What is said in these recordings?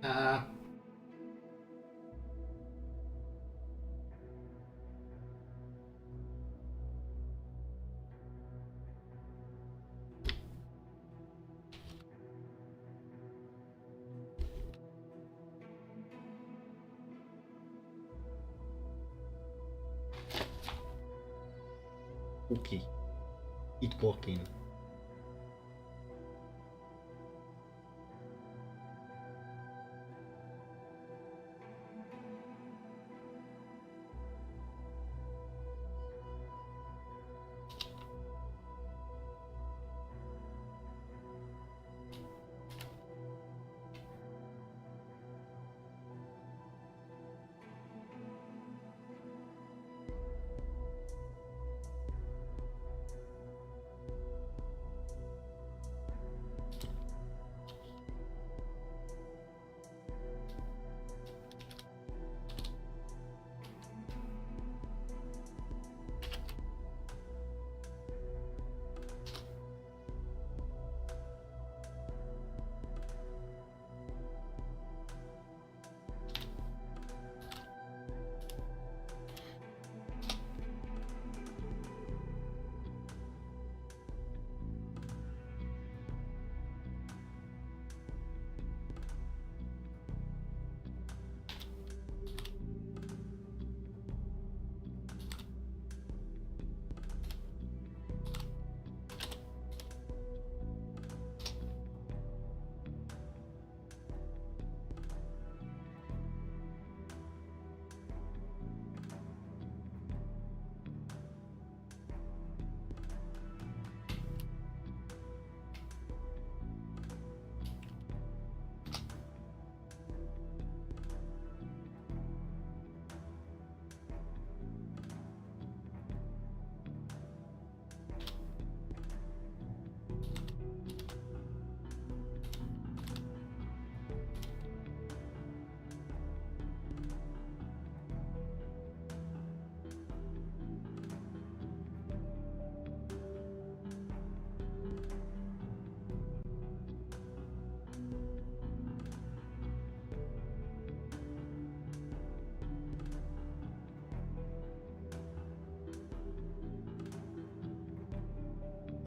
Ah. Okay, it's working.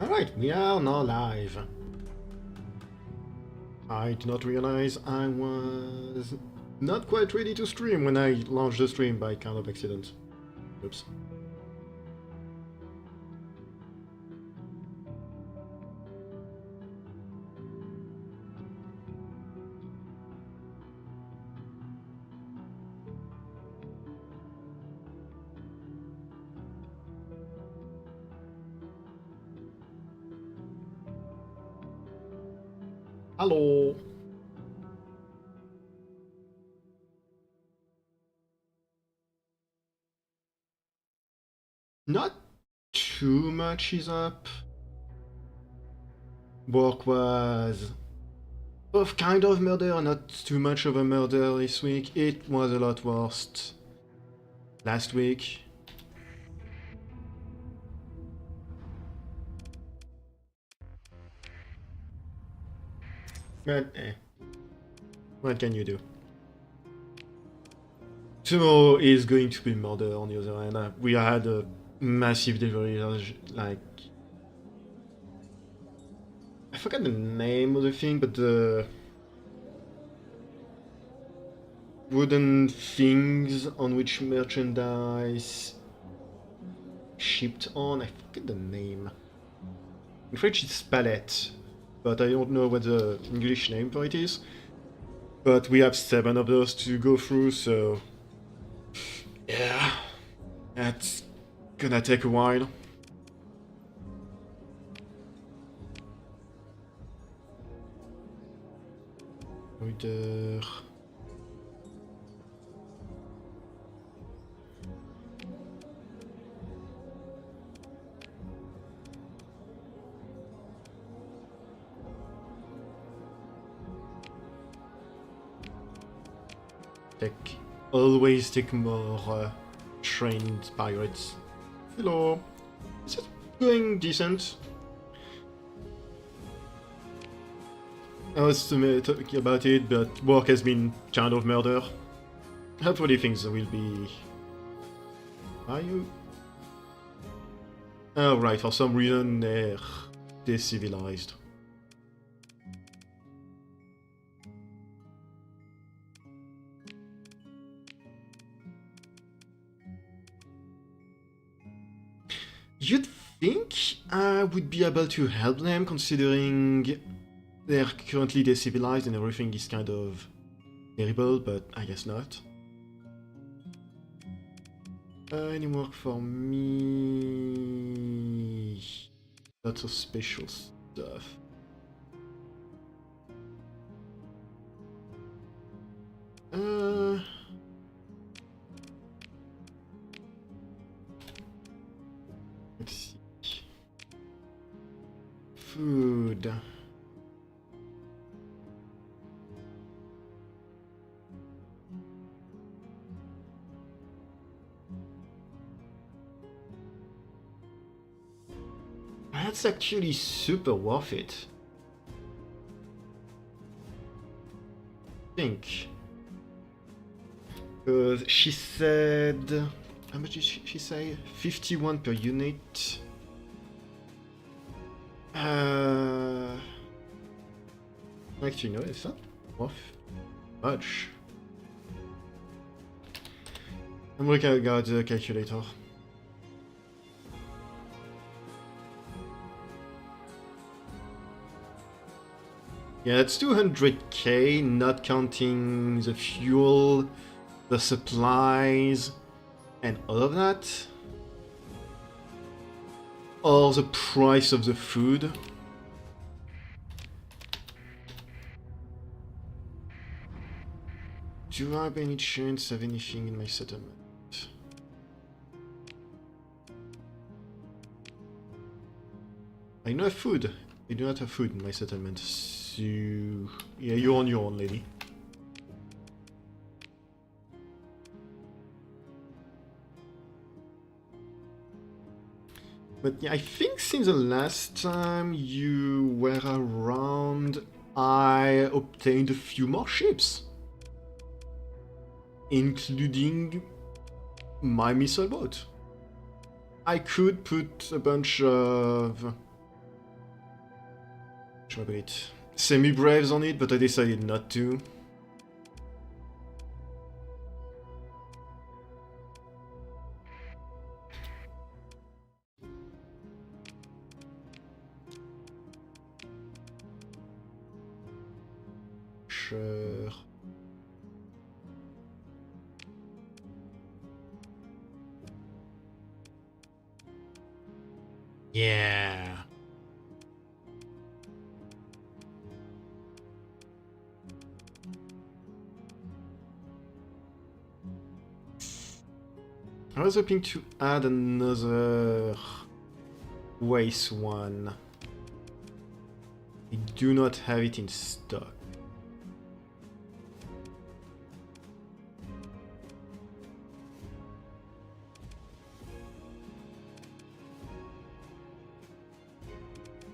Alright, we are now live. I did not realize I was not quite ready to stream when I launched the stream by kind of accident. Oops. Hello. Not too much is up. Work was of kind of murder, not too much of a murder this week. It was a lot worse last week. But what can you do? Tomorrow is going to be murder on the other hand. We had a massive delivery, like... I forgot the name of the thing, but the... wooden things on which merchandise shipped on. I forget the name. In French it's palette, but I don't know what the English name for it is. But we have 7 of those to go through, so... yeah, that's gonna take a while. Order. Always take more trained pirates. Hello. Is it going decent? I was talking about it, but work has been kind of murder. Hopefully things will be... Are you? Oh right, for some reason they're decivilized. You'd think I would be able to help them, considering they're currently decivilized and everything is kind of terrible, but I guess not. Any work for me? Lots of special stuff. Let's see. Food. That's actually super worth it. I think. Because she said... How much did she say? 51 per unit. Actually, no, it's not worth much. I'm looking at the calculator. Yeah, it's 200k, not counting the fuel, the supplies, and all of that. Or the price of the food. Do I have any chance of anything in my settlement? I know food. I do not have food in my settlement. So yeah, you're on your own, lady. But yeah, I think since the last time you were around, I obtained a few more ships. Including my missile boat. I could put a bunch of... semi-braves on it, but I decided not to. Sure. Yeah. I was hoping to add another waste one. I do not have it in stock.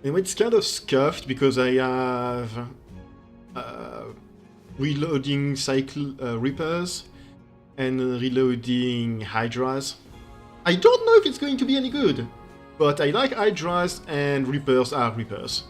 And it's kind of scuffed because I have reloading Reapers and reloading Hydras. I don't know if it's going to be any good, but I like Hydras and Reapers are Reapers.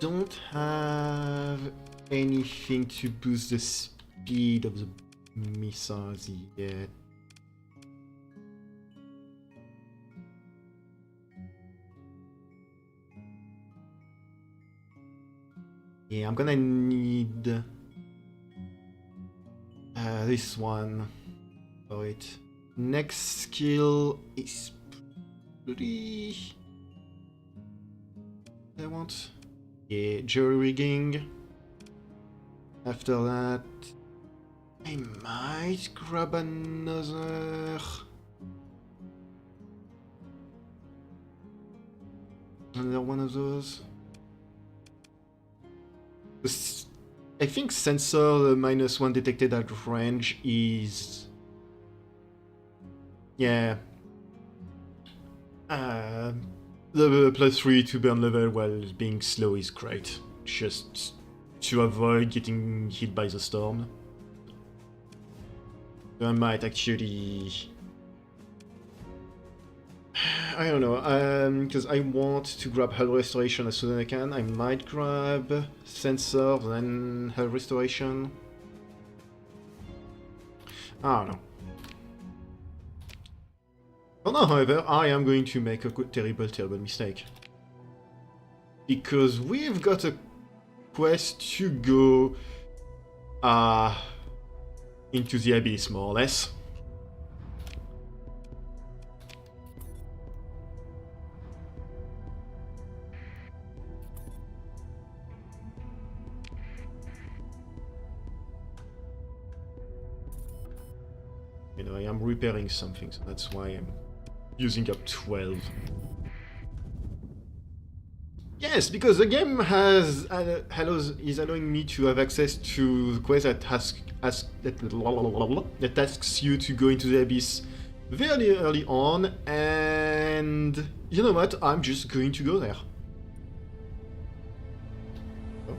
Don't have anything to boost the speed of the missiles yet. Yeah, I'm gonna need this one for it. Next skill is pretty... I want... Yeah, jury rigging. After that, I might grab another... Another one of those. I think sensor -1 detected at range is... Yeah. The +3 to burn level while being slow is great. Just to avoid getting hit by the storm. So I might actually... I don't know, because I want to grab hull restoration as soon as I can. I might grab sensor, then hull restoration. I don't know. For now, however, I am going to make a terrible, terrible mistake. Because we've got a quest to go into the abyss, more or less. You know, I am repairing something, so that's why I'm using up 12. Yes, because the game is allowing me to have access to the quest that that asks you to go into the abyss very early on, and you know what? I'm just going to go there. Oh.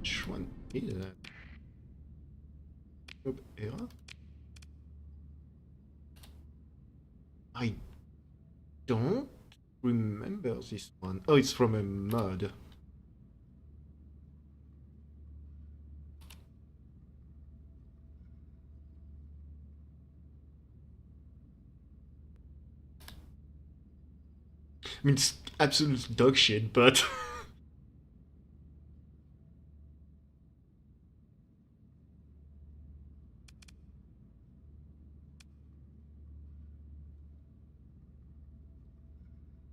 Which one is that? Era? I don't remember this one. Oh, it's from a mod. I mean, it's absolute dog shit, but...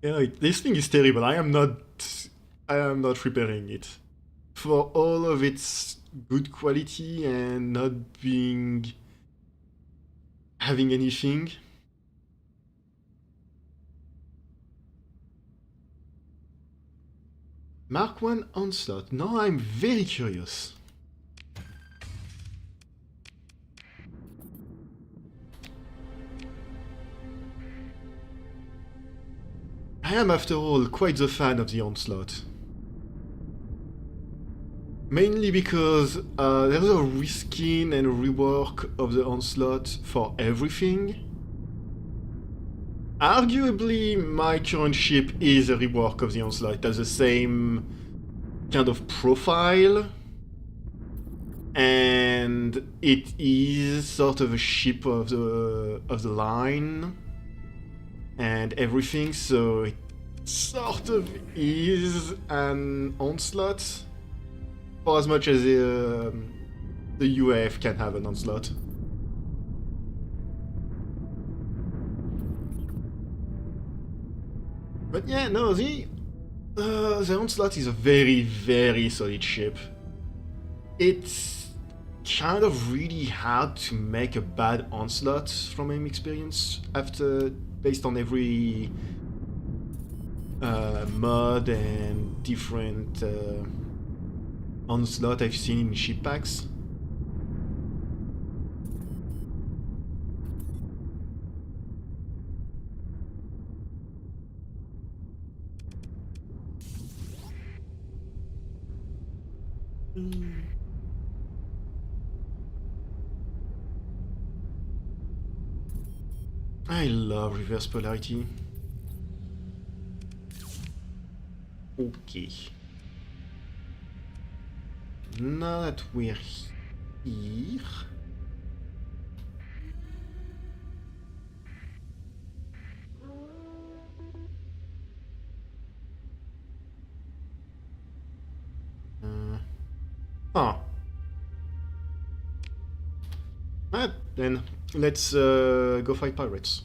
yeah, this thing is terrible. I am not repairing it. For all of its good quality and not having anything. Mark 1 onslaught. Now I'm very curious. I am, after all, quite the fan of the onslaught. Mainly because there's a reskin and rework of the onslaught for everything. Arguably, my current ship is a rework of the onslaught. It has the same kind of profile, and it is sort of a ship of the line and everything, so it sort of is an onslaught for as much as the UAF can have an onslaught. But yeah, no, the onslaught is a very, very solid ship. It's kind of really hard to make a bad onslaught from my experience based on every mod and different onslaught I've seen in ship packs. I love reverse polarity. Okay. Now that we're here... Ah. Then let's go fight pirates.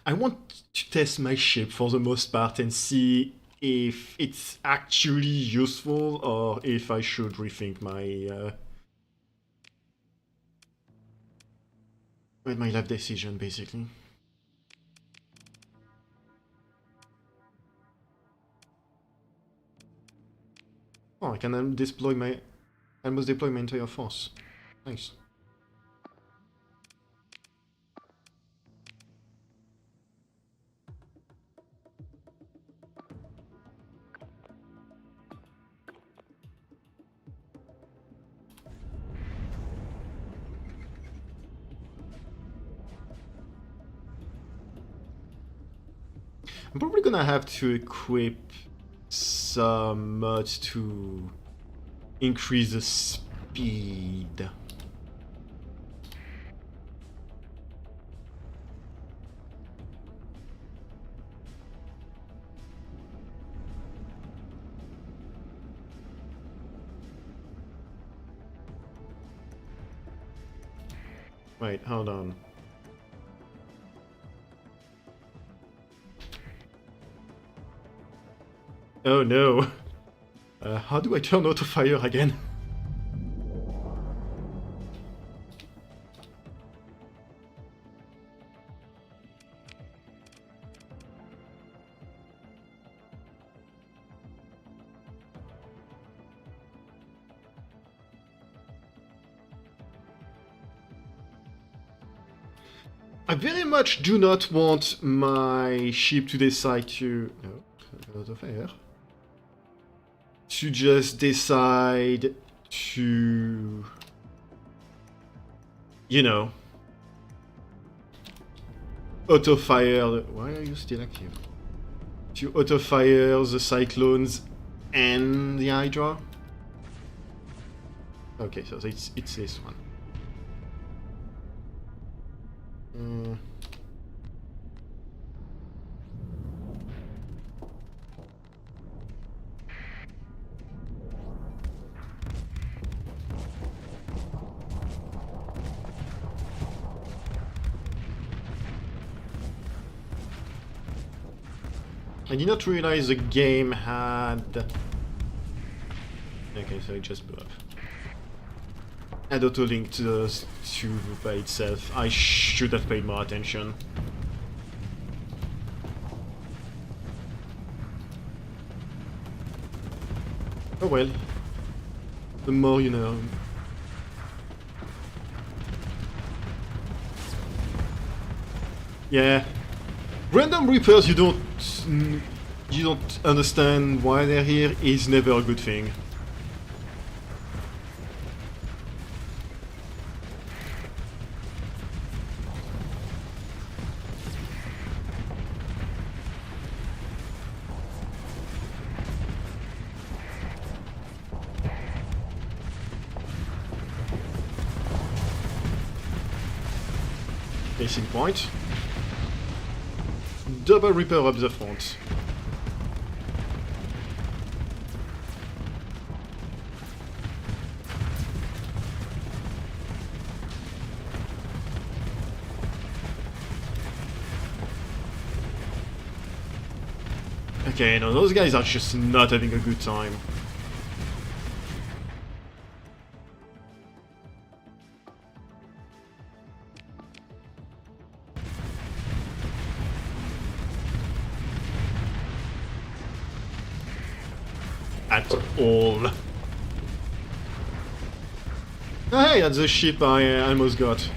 I want to test my ship for the most part and see if it's actually useful or if I should rethink my life decision, basically. Oh, I can almost deploy my entire force. Nice. I'm probably gonna have to equip some mods to increase the speed. Wait, hold on. Oh no! How do I turn auto fire again? I very much do not want my ship to decide to... Oh, auto fire. To just decide to... You know... Auto-fire... Why are you still active? To auto-fire the Cyclones and the Hydra? Okay, so it's this one. I did not realize the game had... Okay, so it just blew up. Had auto-link to the by itself. I should have paid more attention. Oh well. The more you know. Yeah. Random Reapers you don't understand why they're here is never a good thing. Case in point. Double Reaper up the front. Okay, no, those guys are just not having a good time. At all. Oh, hey, that's the ship I almost got.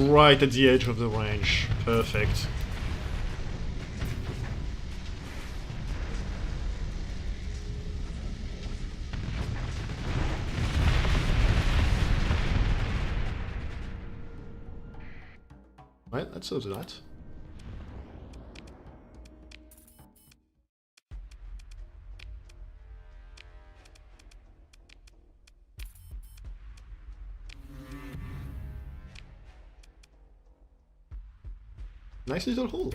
Right at the edge of the range. Perfect. Well, let's solve that. Nice little hole.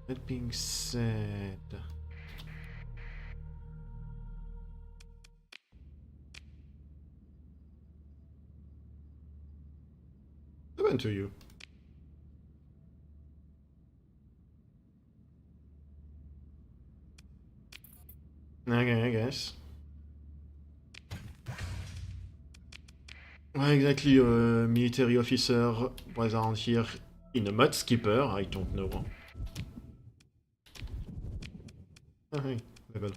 That being said... What happened to you? Okay, I guess. Why exactly a military officer was around here in a mud skipper? I don't know. Oh, hey, level.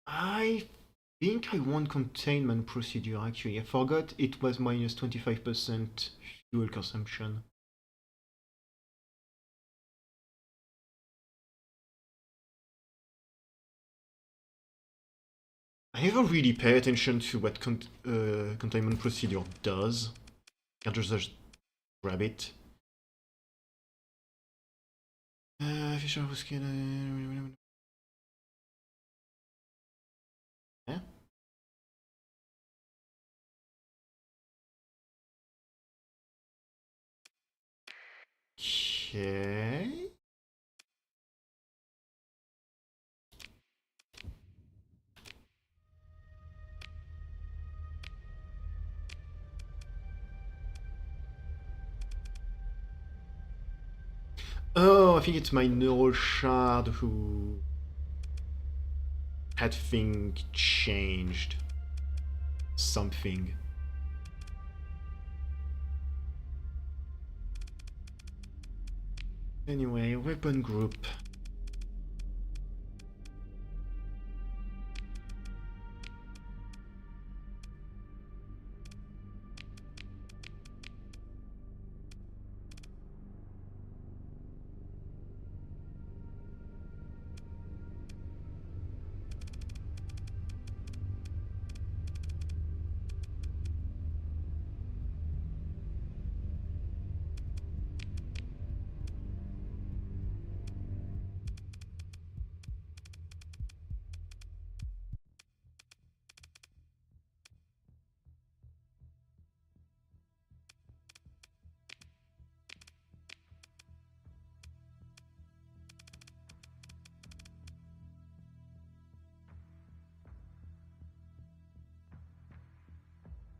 I think I won containment procedure actually. I forgot it was minus 25% fuel consumption. I never really pay attention to what containment procedure does. I just grab it. Fisher was yeah. Okay. Oh, I think it's my neural shard who had thing changed. Something. Anyway, weapon group.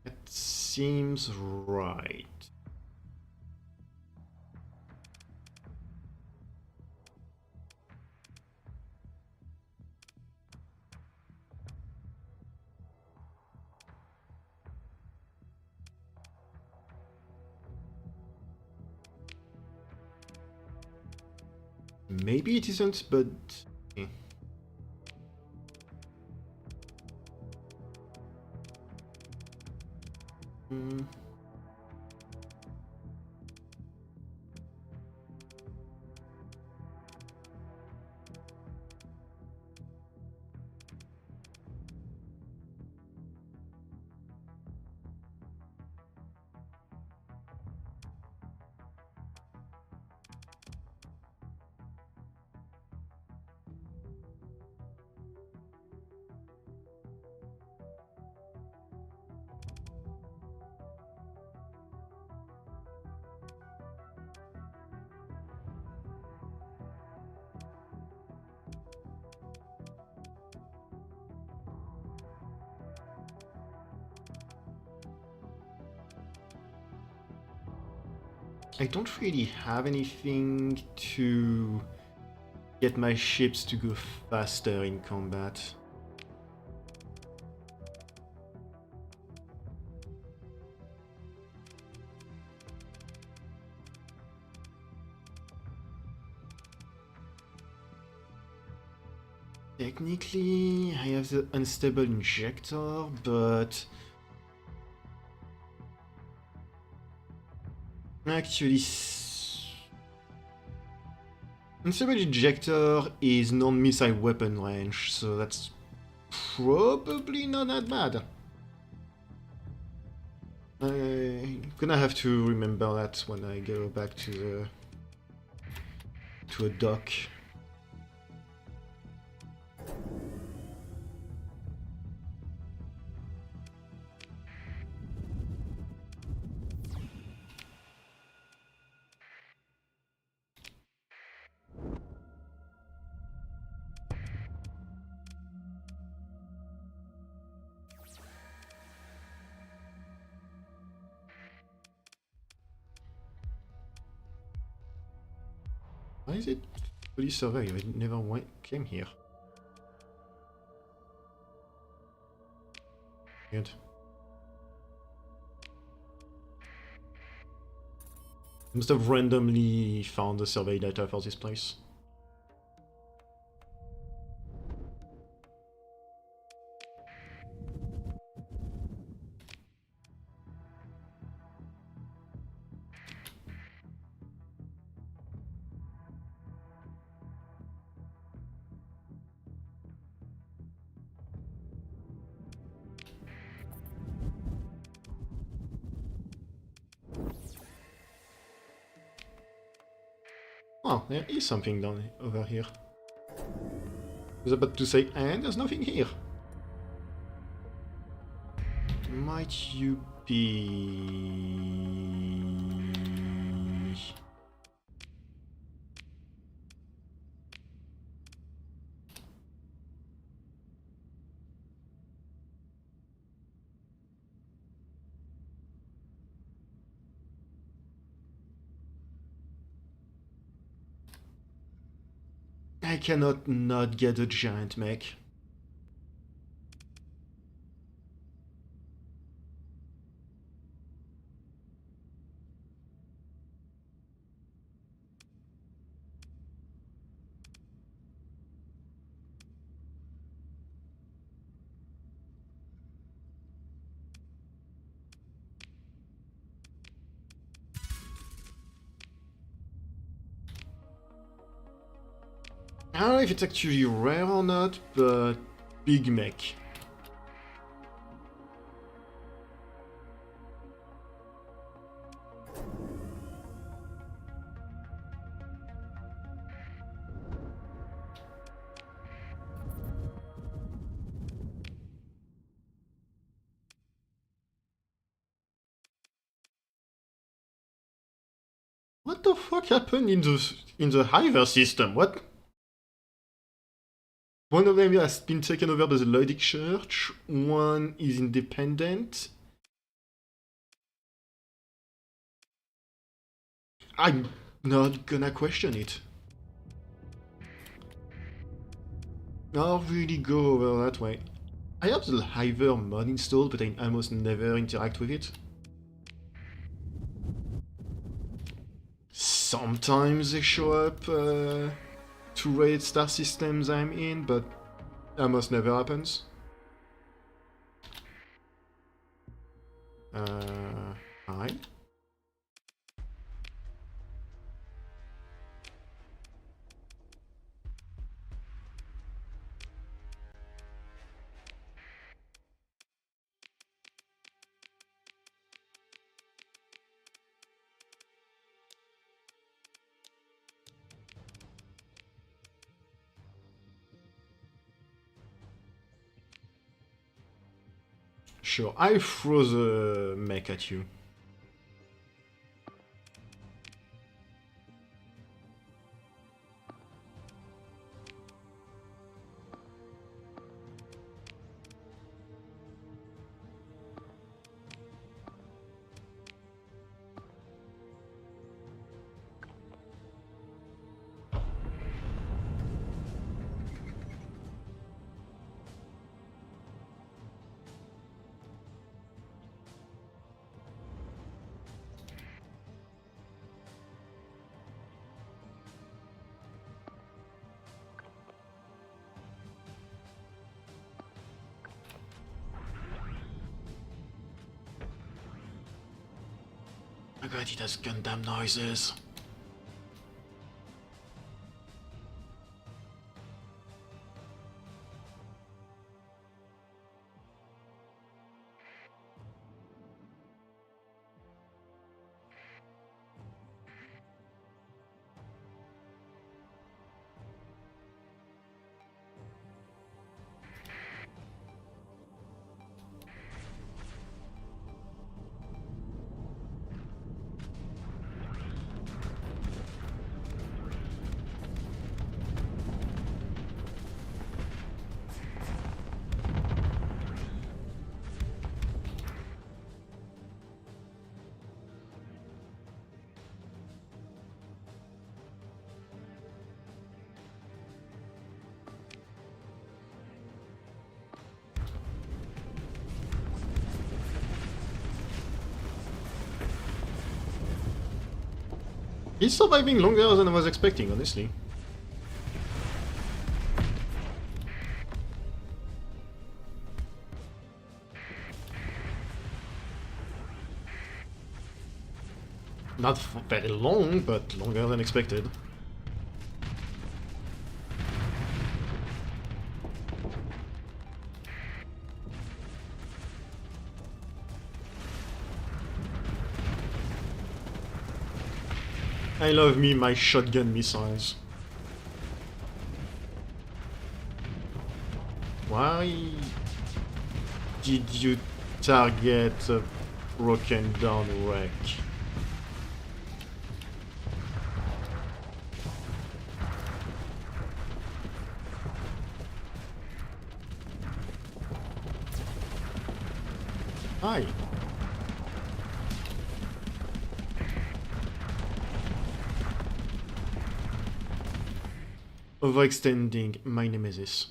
That seems right. Maybe it isn't, but... eh. Hmm. I don't really have anything to get my ships to go faster in combat. Technically, I have the unstable injector, but actually, unstable injector is non-missile weapon range, so that's probably not that bad. I'm gonna have to remember that when I go back to a dock. Why is it fully surveyed? I never came here. Good. Must have randomly found the survey data for this place. Oh, there is something down over here. I was about to say, and there's nothing here. Might you be... I cannot not get a giant mech. I don't know if it's actually rare or not, but big mech. What the fuck happened in the Hiver system? What? One of them has been taken over by the Lloydic Church, one is independent. I'm not gonna question it. I'll really go over that way. I have the Hiver mod installed, but I almost never interact with it. Sometimes they show up to raid star systems I'm in, but almost never happens. Hi. Sure, I throw the mech at you. god, it has Gundam noises. He's surviving longer than I was expecting, honestly. Not very long, but longer than expected. I love me my shotgun missiles. Why did you target a broken down wreck? Hi. Overextending my nemesis.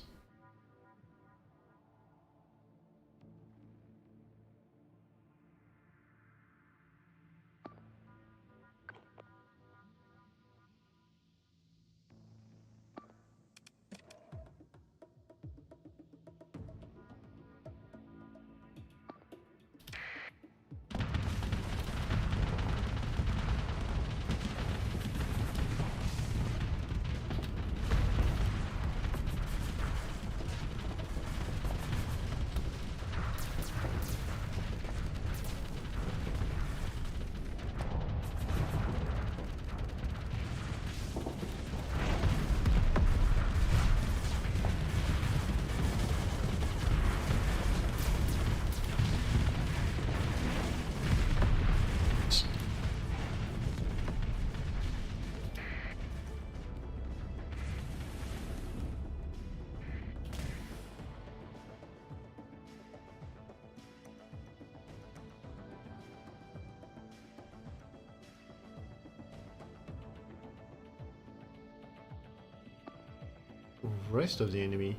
Rest of the enemy.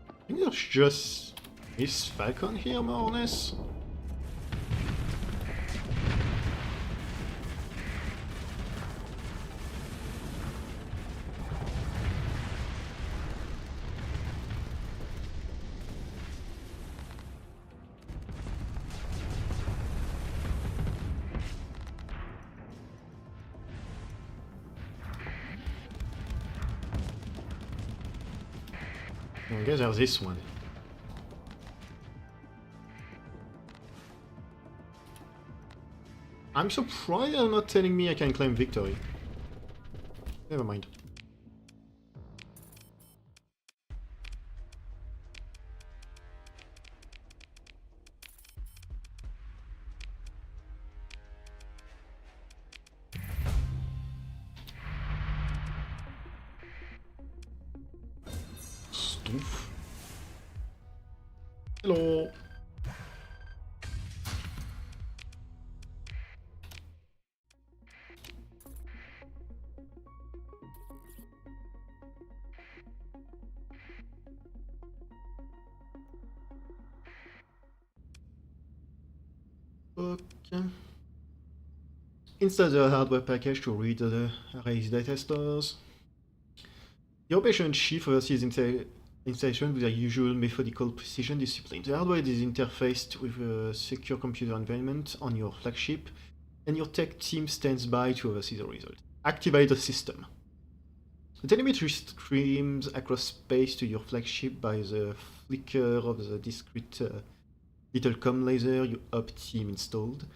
I think there's just this Falcon here, more or less. I guess there's this one. I'm surprised they're not telling me I can claim victory. Never mind. Stoof. Hello. Okay. Install the hardware package to read the array's data stores. The operation chief oversees installation with a usual methodical precision discipline. The hardware is interfaced with a secure computer environment on your flagship. and your tech team stands by to oversee the result. Activate the system. The telemetry streams across space to your flagship by the flicker of the discrete little com laser your op team installed.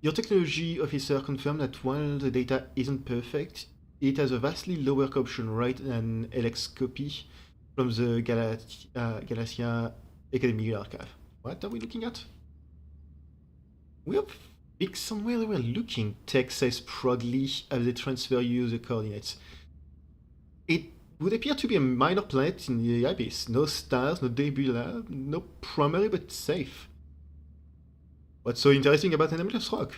Your technology officer confirmed that while the data isn't perfect, it has a vastly lower corruption rate than LX copy from the Galaxia Academy Archive. What are we looking at? We have fixed on where we're looking, Tech says proudly as they transfer you the coordinates. It would appear to be a minor planet in the abyss. No stars, no nebula, no primary, but safe. What's so interesting about an anomalous rock?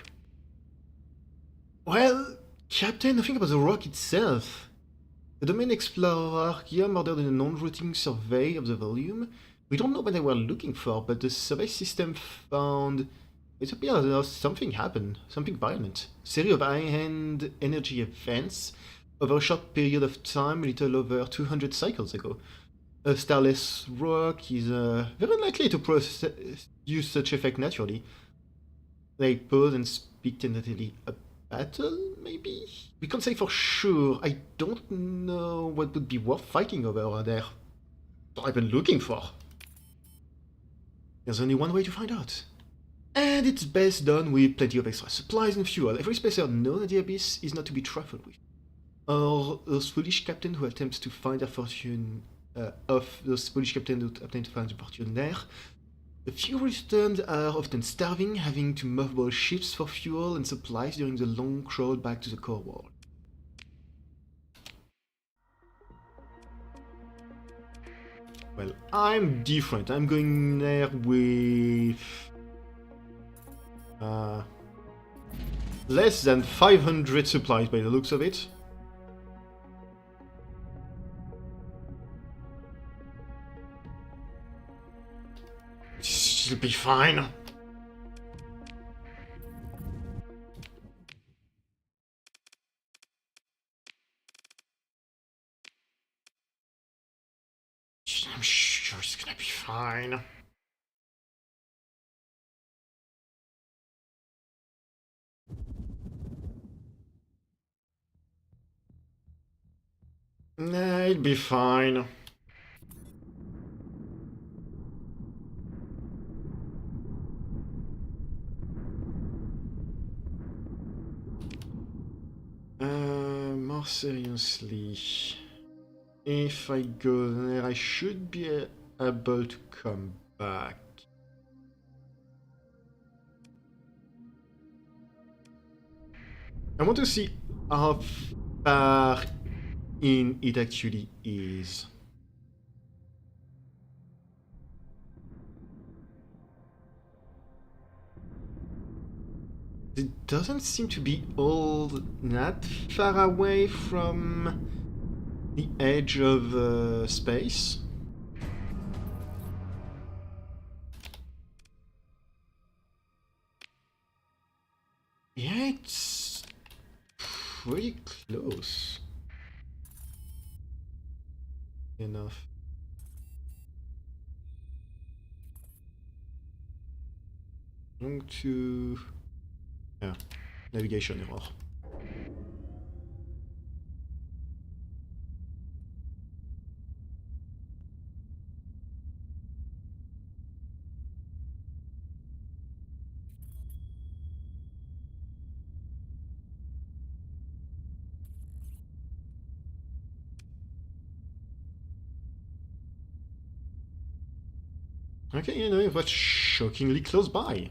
Well, Captain, nothing about the rock itself. The domain explorer Guillaume ordered a non-routing survey of the volume. We don't know what they were looking for, but the survey system found... It appears that something happened, something violent. A series of high-end energy events over a short period of time, a little over 200 cycles ago. A starless rock is very unlikely to produce such effect naturally. They pause and speak tentatively. A battle, maybe? We can't say for sure. I don't know what would be worth fighting over there. What I've been looking for. There's only one way to find out. And it's best done with plenty of extra supplies and fuel. Every spacer knows that the abyss is not to be trifled with. Or those foolish captains who attempt to find their fortune there. The few returned are often starving, having to mothball ships for fuel and supplies during the long crawl back to the core world. Well, I'm different. I'm going there with... less than 500 supplies by the looks of it. She'll be fine. I'm sure it's gonna be fine. Nah, it'll be fine. More seriously, if I go there, I should be able to come back. I want to see how far in it actually is. It doesn't seem to be all that far away from the edge of space. Yeah, it's pretty close. Enough. Going to... yeah, navigation error. Okay, you know, that's shockingly close by.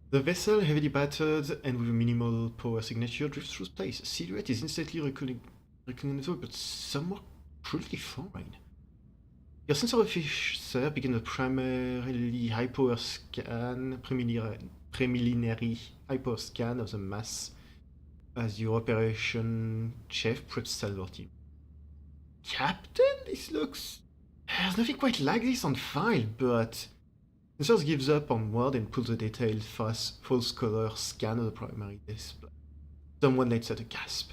The vessel, heavily battered and with a minimal power signature, drifts through space. Silhouette is instantly recognizable, but somewhat cruelly foreign. Your sensor officer begins a primarily high-power scan, preliminary high-power scan of the mass as your operation chief preps Salvor team. Captain, this looks... There's nothing quite like this on file, but... Sensors gives up on word and pulls a detailed false color scan of the primary display. Someone lets out a gasp.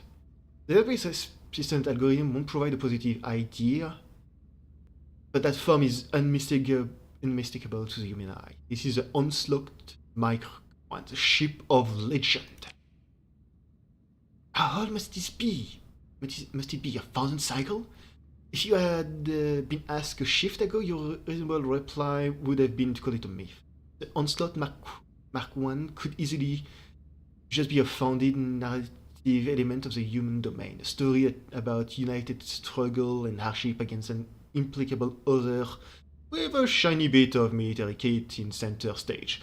The database persistent algorithm won't provide a positive idea, but that form is unmistakable to the human eye. This is the onslaught Micro 1, the ship of legend. How old must this be? Must it be 1,000 cycle? If you had been asked a shift ago, your reasonable reply would have been to call it a myth. The Onslaught Mark 1 could easily just be a founded narrative element of the human domain, a story about united struggle and hardship against an implacable other with a shiny bit of military kit in center stage.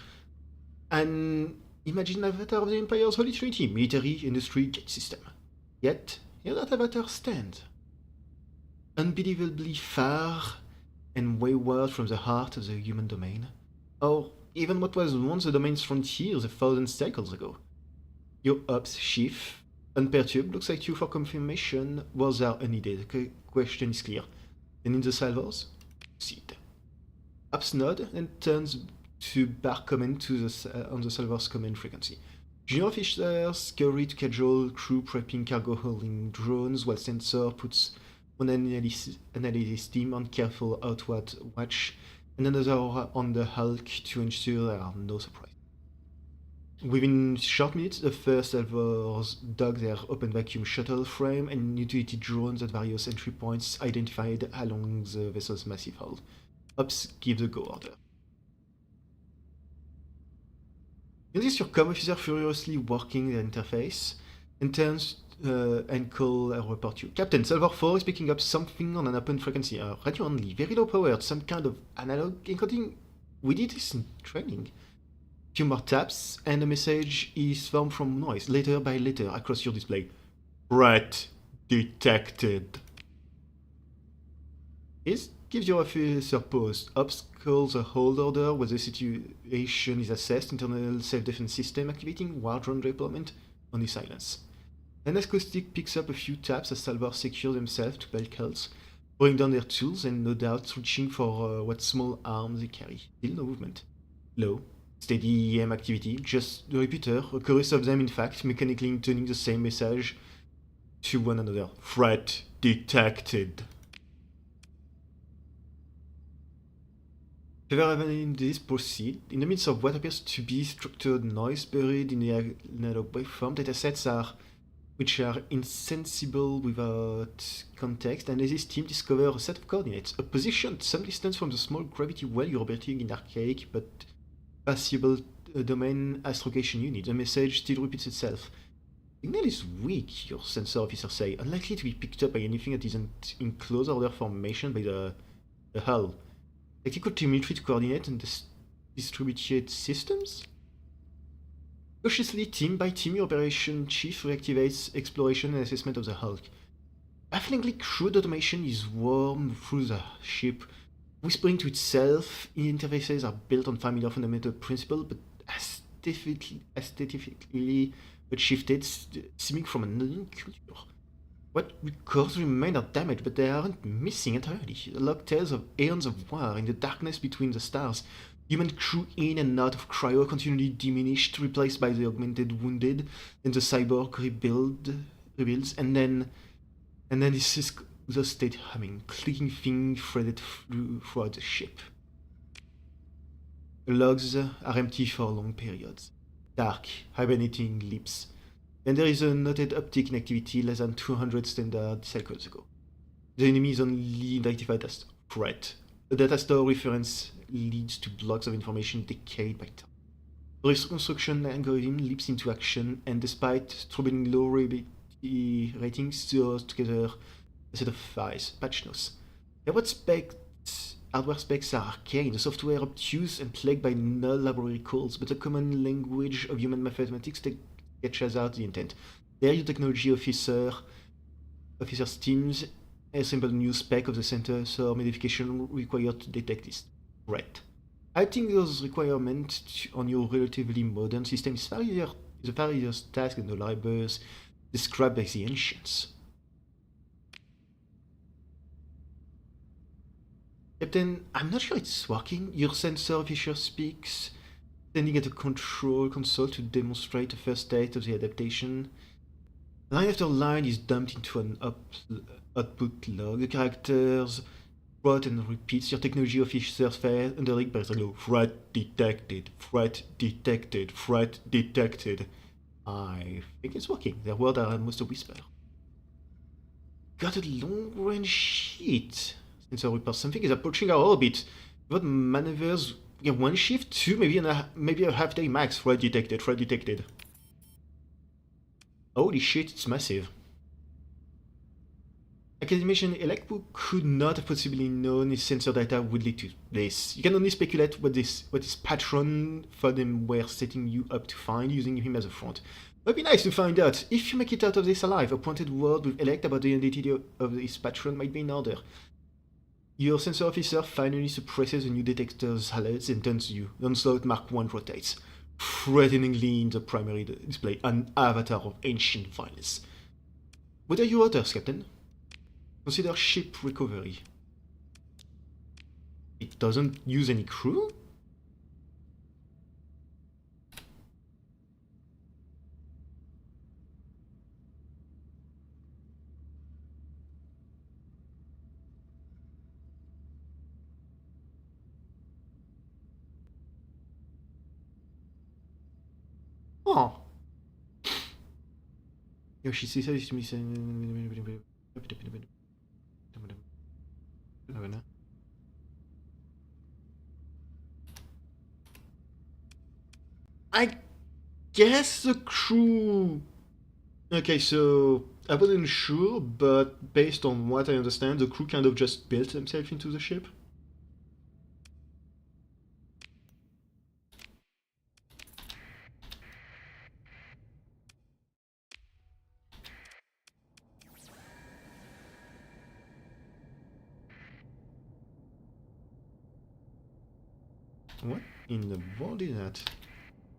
An imagined avatar of the Empire's Holy Trinity, military, industry, gate system. Yet, here that avatar stands. Unbelievably far and wayward from the heart of the human domain, or even what was once the domain's frontiers 1,000 cycles ago. Your ops chief, unperturbed, looks at you for confirmation. Words are unneeded. The question is clear. And in the salvos? Proceed. Ops nod and turns to bar comment on the salvos command frequency. Junior officers scurry to casual crew prepping cargo hauling drones while Sensor puts one analysis team on careful outward watch and another on the hulk to ensure there are no surprises. Within short minutes, the first salvors dug their open vacuum shuttle frame and utility drones at various entry points identified along the vessel's massive hull. Ops give the go order. You notice your comm officer furiously working the interface and turns and call report you. Captain, Salvor 4 is picking up something on an open frequency. Radio only, very low powered, some kind of analog encoding. We did this in training. Few more taps, and a message is formed from noise, letter by letter, across your display. Threat detected. This gives your officer pause. Ops calls a hold order where the situation is assessed, internal self-defense system activating, war drone deployment, only silence. An acoustic picks up a few taps as Salvor secure themselves to belt cults, throwing down their tools and no doubt reaching for what small arms they carry. Still no movement. Low. Steady EM activity, just the repeater, a chorus of them in fact, mechanically intoning the same message to one another. Threat detected. If ever having this proceed, in the midst of what appears to be structured noise buried in the analog waveform, datasets which are insensible without context, and this team discover a set of coordinates, a position some distance from the small gravity well you're operating in archaic but passable domain astrogation unit. The message still repeats itself. Signal is weak, your sensor officer say, unlikely to be picked up by anything that isn't in close order formation by the hull. Tactical telemetry to coordinate and distributed systems? Cautiously, team by team, your operation chief reactivates exploration and assessment of the hulk. Bafflingly crude automation is worn through the ship, whispering to itself. Interfaces are built on familiar fundamental principles, but aesthetically shifted, seeming from another culture. What records remain are damaged, but they aren't missing entirely. The log tales of aeons of war in the darkness between the stars. Human crew in and out of cryo continually diminished, replaced by the augmented wounded, and the cyborg rebuilds, and then this is the state humming, clicking thing threaded throughout the ship. The logs are empty for long periods. Dark, hibernating lips. Then there is a noted uptick in activity less than 200 standard cycles ago. The enemy is only identified as threat. The data store reference leads to blocks of information decayed by time. The reconstruction algorithm leaps into action, and despite troubling low ratings, throws together a set of files, patch notes. Hardware specs are arcane, the software obtuse and plagued by null laboratory calls, but the common language of human mathematics sketches out the intent. There, your technology officers teams assemble a new spec of the sensor modification required to detect this threat. Acting those requirements on your relatively modern system is a far easier task than the libraries described by the ancients. Captain, I'm not sure it's working. Your sensor officer speaks, standing at a control console to demonstrate a first state of the adaptation. Line after line is dumped into an output log. The characters trot and repeats. Your technology officer says under the low. Threat detected. Threat detected. Threat detected. I think it's working. Their words are almost a whisper. Got a long-range hit. Sensor report. Something is approaching our orbit. What maneuvers? Yeah, one shift, two, maybe a half day max. Threat detected. Threat detected. Holy shit! It's massive. Academician Elekwu could not have possibly known his sensor data would lead to this. You can only speculate what his patron thought them were setting you up to find, using him as a front. It would be nice to find out. If you make it out of this alive, a pointed word with Elect about the identity of his patron might be in order. Your sensor officer finally suppresses the new detector's alerts and turns to you. The onslaught Mark 1 rotates, threateningly in the primary display, an avatar of ancient violence. What are your orders, Captain? Consider ship recovery. It doesn't use any crew? Oh. Yoshi says to me. I guess the crew. Okay, so I wasn't sure, but based on what I understand, the crew kind of just built themselves into the ship. What in the world is that?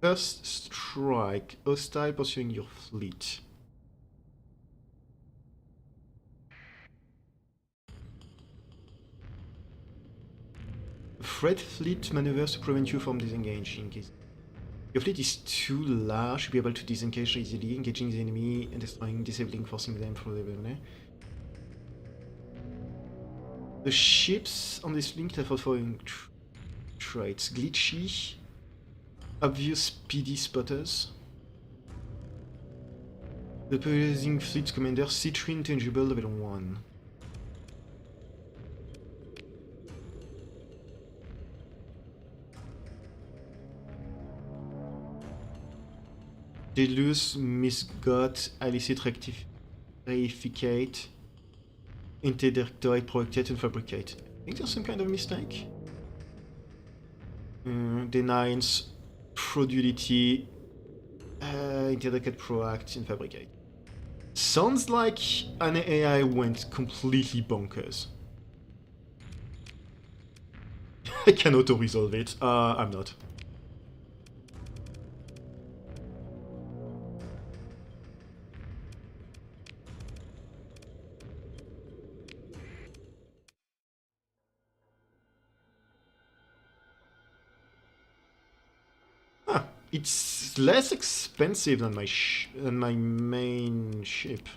First strike, hostile pursuing your fleet. Threat fleet maneuvers to prevent you from disengaging. Your fleet is too large to be able to disengage easily, engaging the enemy and destroying, disabling, forcing them through the level. The ships on this link have following traits: glitchy, obvious PD spotters. The opposing fleet's commander, Citrine Tangible level 1. Deluce, misgot, illicit reificate, interdirectorate, projectate, and fabricate. I think there's some kind of mistake. Denies, fraudulity, interdirectorate, proact, and fabricate. Sounds like an AI went completely bonkers. I can auto-resolve it. I'm not. Huh. It's less expensive than my main ship.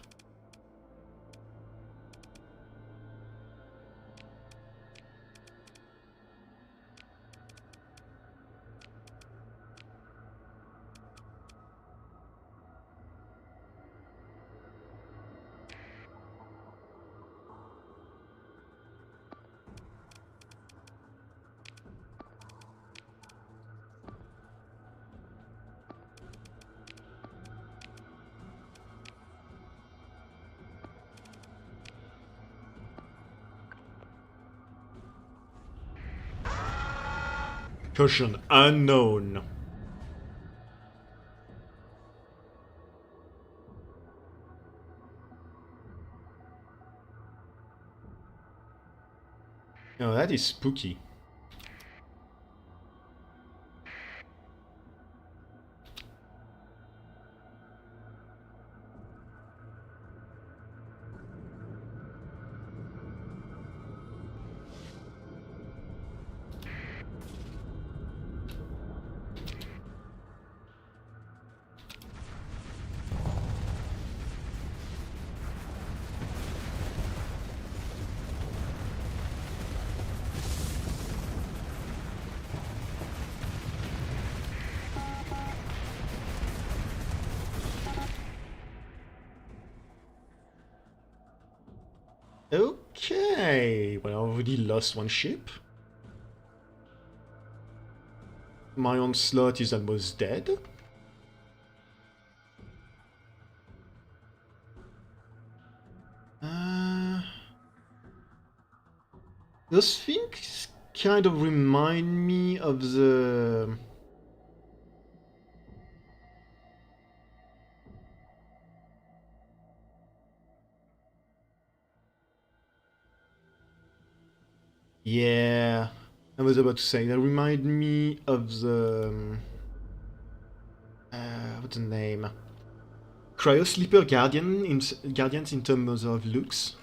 Persean unknown. Oh, that is spooky. Okay, well, I already lost one ship. My onslaught is almost dead. Those things kind of remind me of the... Yeah, I was about to say, they remind me of the... what's the name? Cryo Sleeper Guardians in terms of looks.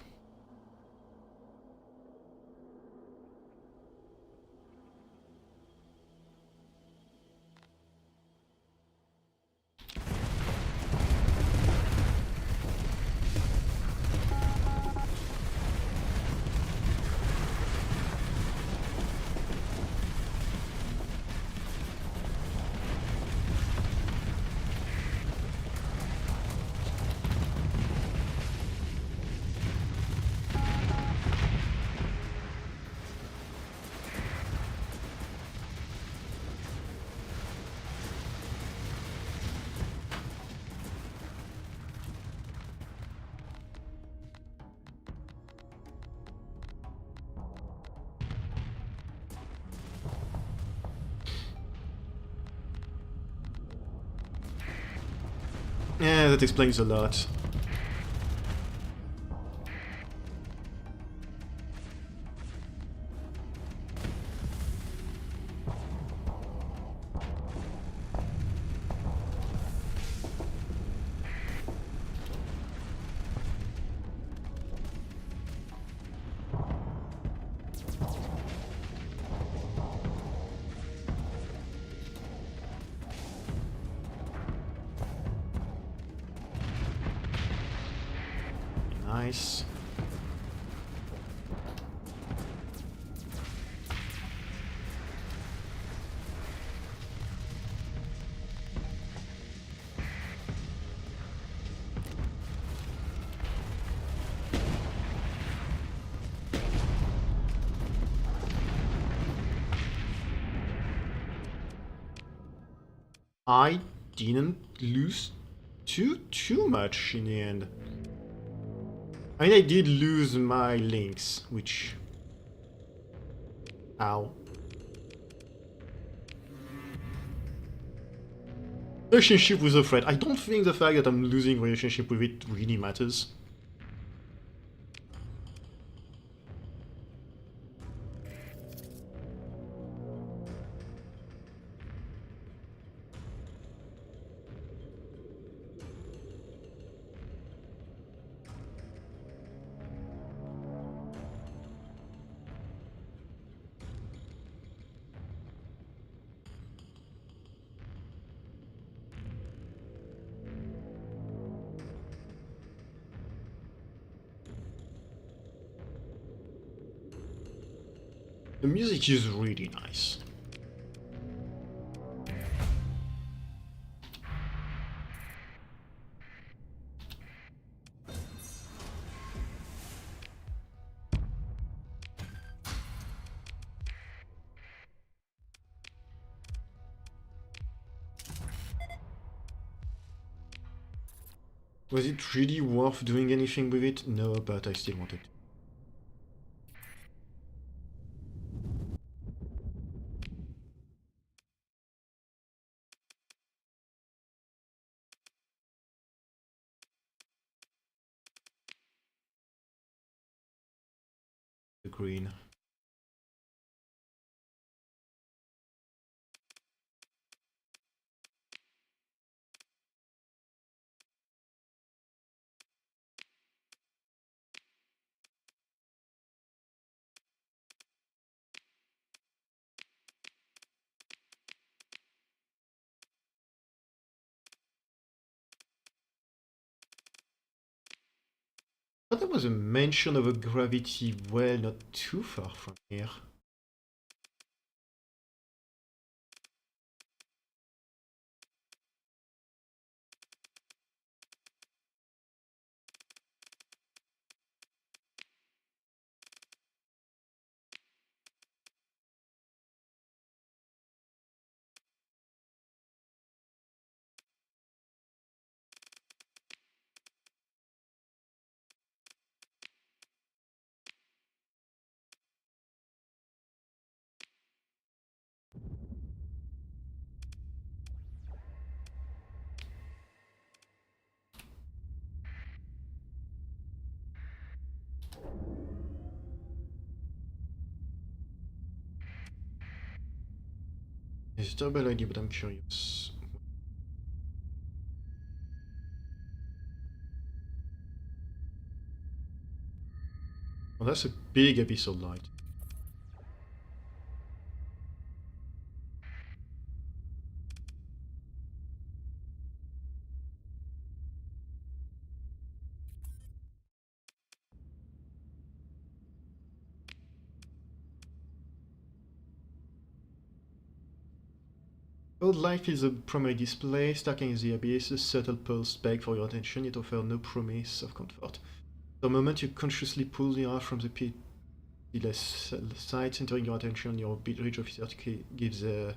Yeah, that explains a lot. Nice. I didn't lose too much in the end. I mean, I did lose my links, which... Ow. Relationship with a threat. I don't think the fact that I'm losing relationship with it really matters. The music is really nice. Was it really worth doing anything with it? No, but I still wanted to. The green. I thought there was a mention of a gravity well not too far from here. It's a terrible idea, but I'm curious. Oh, that's a big episode light. Old life is a primary display, stacking in the abyss, a subtle pulse beg for your attention, it offers no promise of comfort. The moment you consciously pull the eye from the pitiless sight, centering your attention, your bridge officer gives the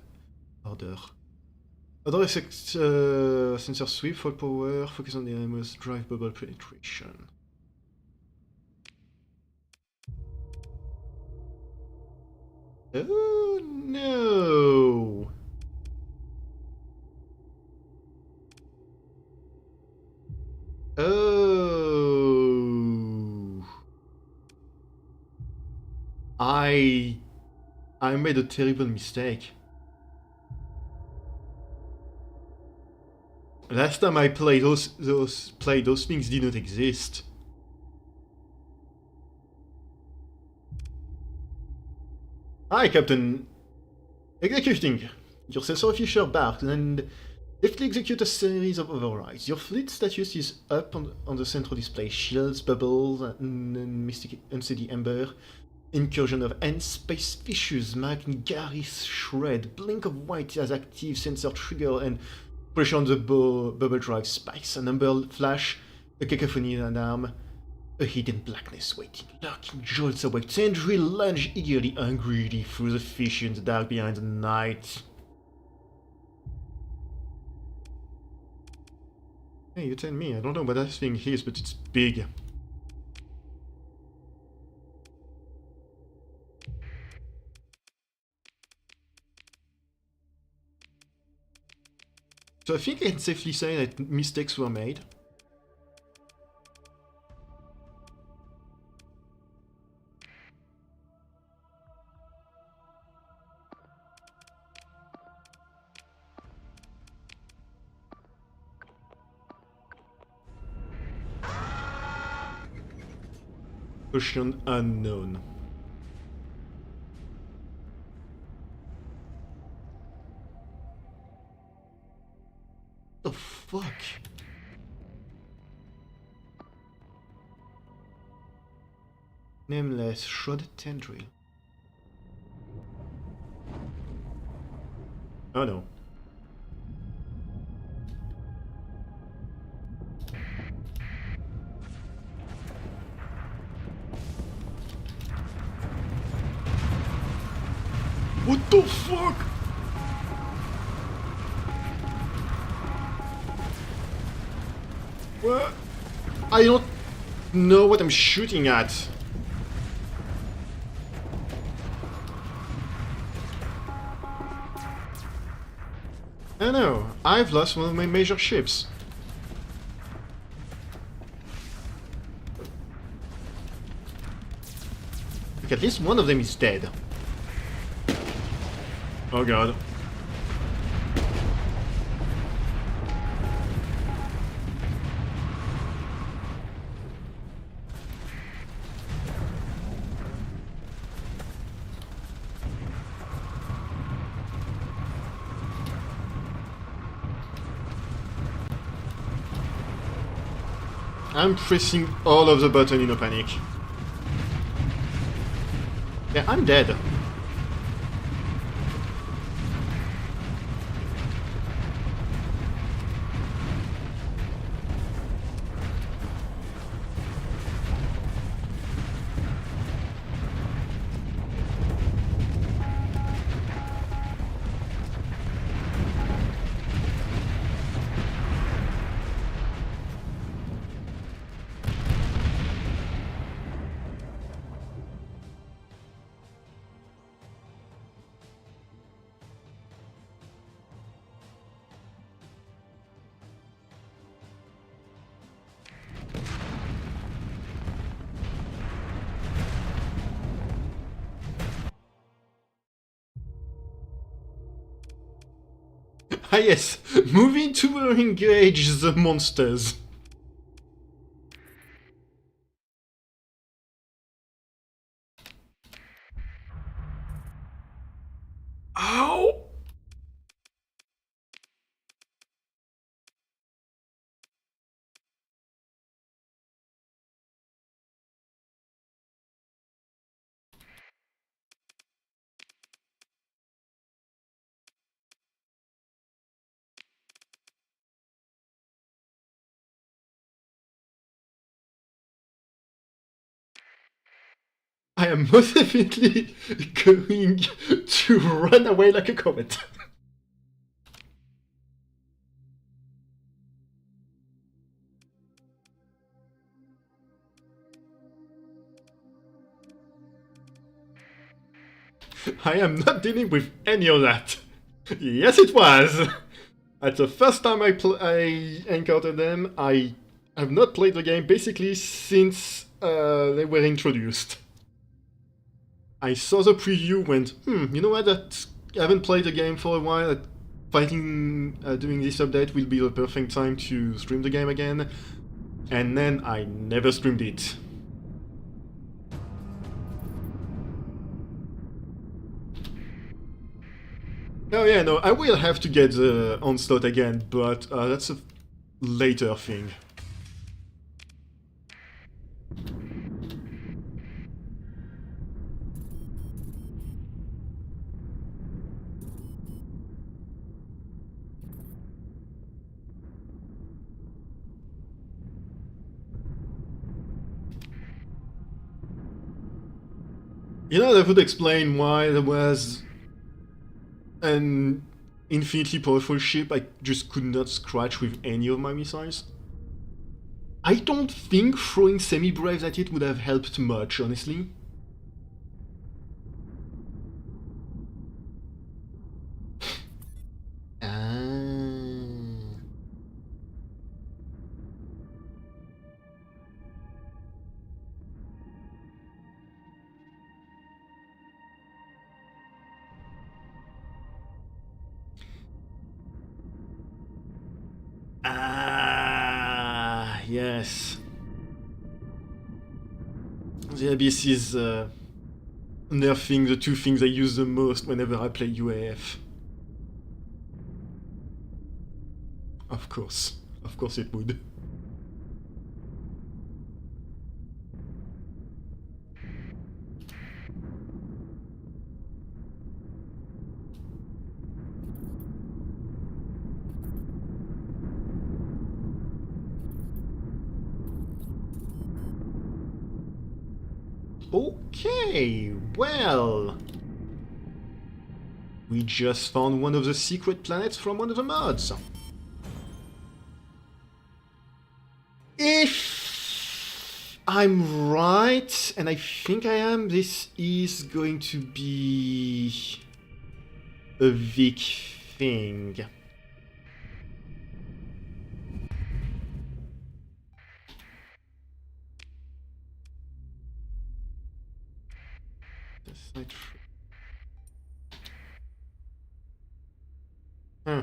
order. Other sensor sweep, fall power, focus on the enemy's drive bubble penetration. Oh no! Oh, I made a terrible mistake. Last time I played those things did not exist. Hi, Captain. Executing. Your sensor officer barked and deftly execute a series of overrides. Your fleet status is up on the central display. Shields, bubbles, and mystic unsteady ember. Incursion of end space fishes, marking Gary's shred. Blink of white as active sensor trigger and pressure on the bubble drive spikes. An amber flash, a cacophony alarm. A hidden blackness waiting, lurking jolts awake. Tendril lunge eagerly, angrily through the fish in the dark behind the night. Hey, you tell me, I don't know what that thing is, but it's big. So I think I can safely say that mistakes were made. Ocean unknown. The fuck? Nameless shrouded tendril. Oh no. What the fuck? What? I don't know what I'm shooting at. I know, I've lost one of my major ships. Look, at least one of them is dead. Oh god. I'm pressing all of the buttons in a panic. Yeah, I'm dead. Ah yes, moving to engage the monsters. Ow! I am most definitely going to run away like a comet. I am not dealing with any of that. Yes, it was. At the first time I encountered them, I have not played the game basically since they were introduced. I saw the preview, went, you know what? I haven't played the game for a while. Doing this update will be the perfect time to stream the game again. And then I never streamed it. Oh yeah, no, I will have to get the onslaught again, but that's a later thing. You know, that would explain why there was an infinitely powerful ship I just could not scratch with any of my missiles. I don't think throwing semi-braves at it would have helped much, honestly. Yes. The Abyss is nerfing the two things I use the most whenever I play UAF. Of course. Of course it would. Okay, well... We just found one of the secret planets from one of the mods. If I'm right, and I think I am, this is going to be a Vic thing. Huh.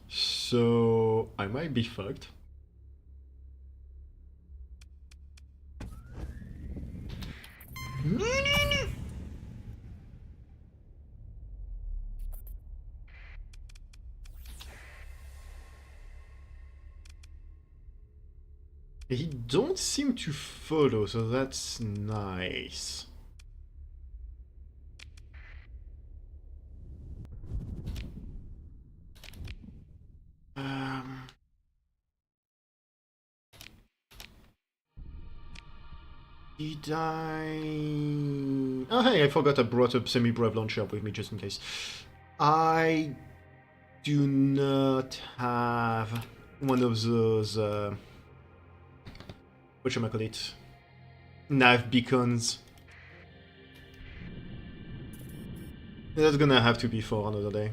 So I might be fucked. He don't seem to follow, so that's nice. Did I... Oh hey, I forgot I brought a semi-brav launcher with me just in case. I do not have one of those... whatchamacallit? Nav beacons. That's gonna have to be for another day.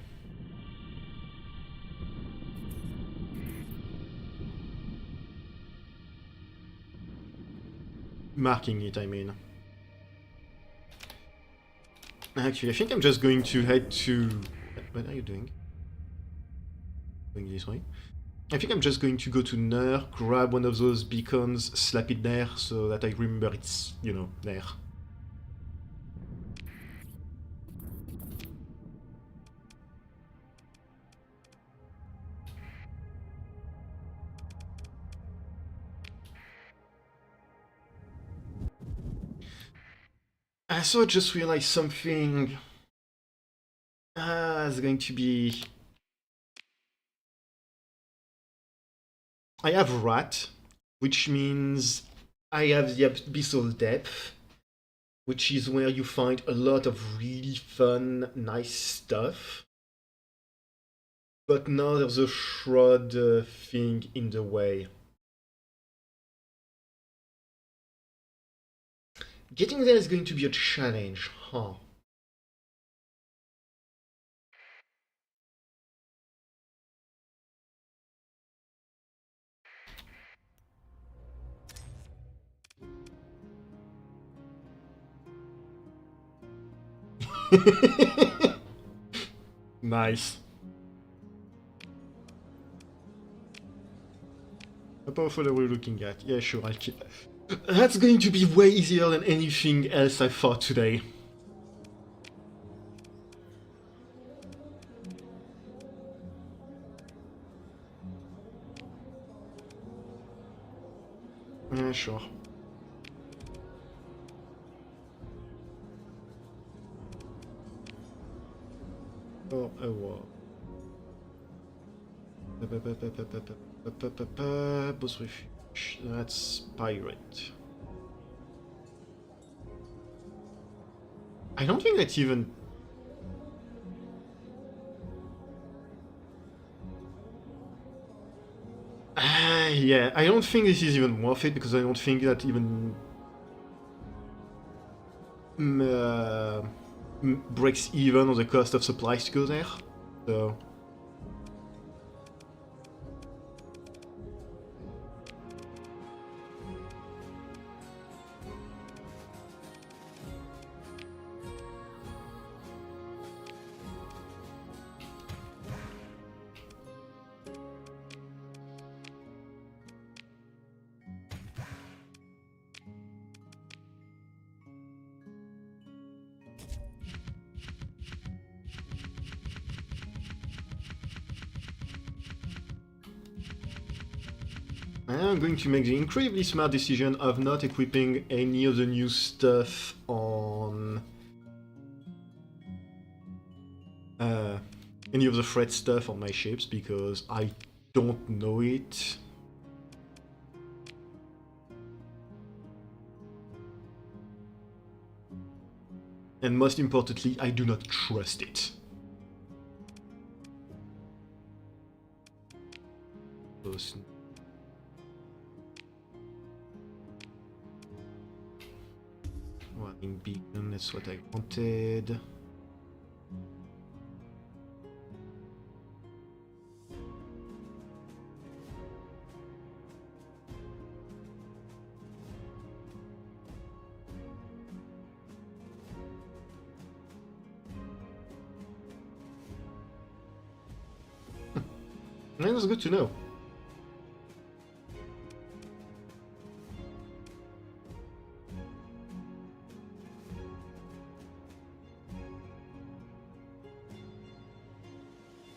Marking it, I mean. Actually, I think I'm just going to head to... What are you doing? Going this way? I think I'm just going to go to Ner, grab one of those beacons, slap it there, so that I remember it's, you know, there. So I just realized something. It's going to be... I have Rat, which means I have the Abyssal Depth, which is where you find a lot of really fun, nice stuff. But now there's a Shroud thing in the way. Getting there is going to be a challenge, huh? Nice. How powerful are we looking at? Yeah, sure, I'll keep... That's going to be way easier than anything else I fought today. Yeah, sure. Oh, a war. Boss refuge. That's pirate. I don't think that's even... yeah, I don't think this is even worth it because I don't think that even breaks even on the cost of supplies to go there. So... I'm going to make the incredibly smart decision of not equipping any of the new stuff on... any of the freight stuff on my ships, because I don't know it. And most importantly, I do not trust it. Warning beacon, that's what I wanted. That's good to know.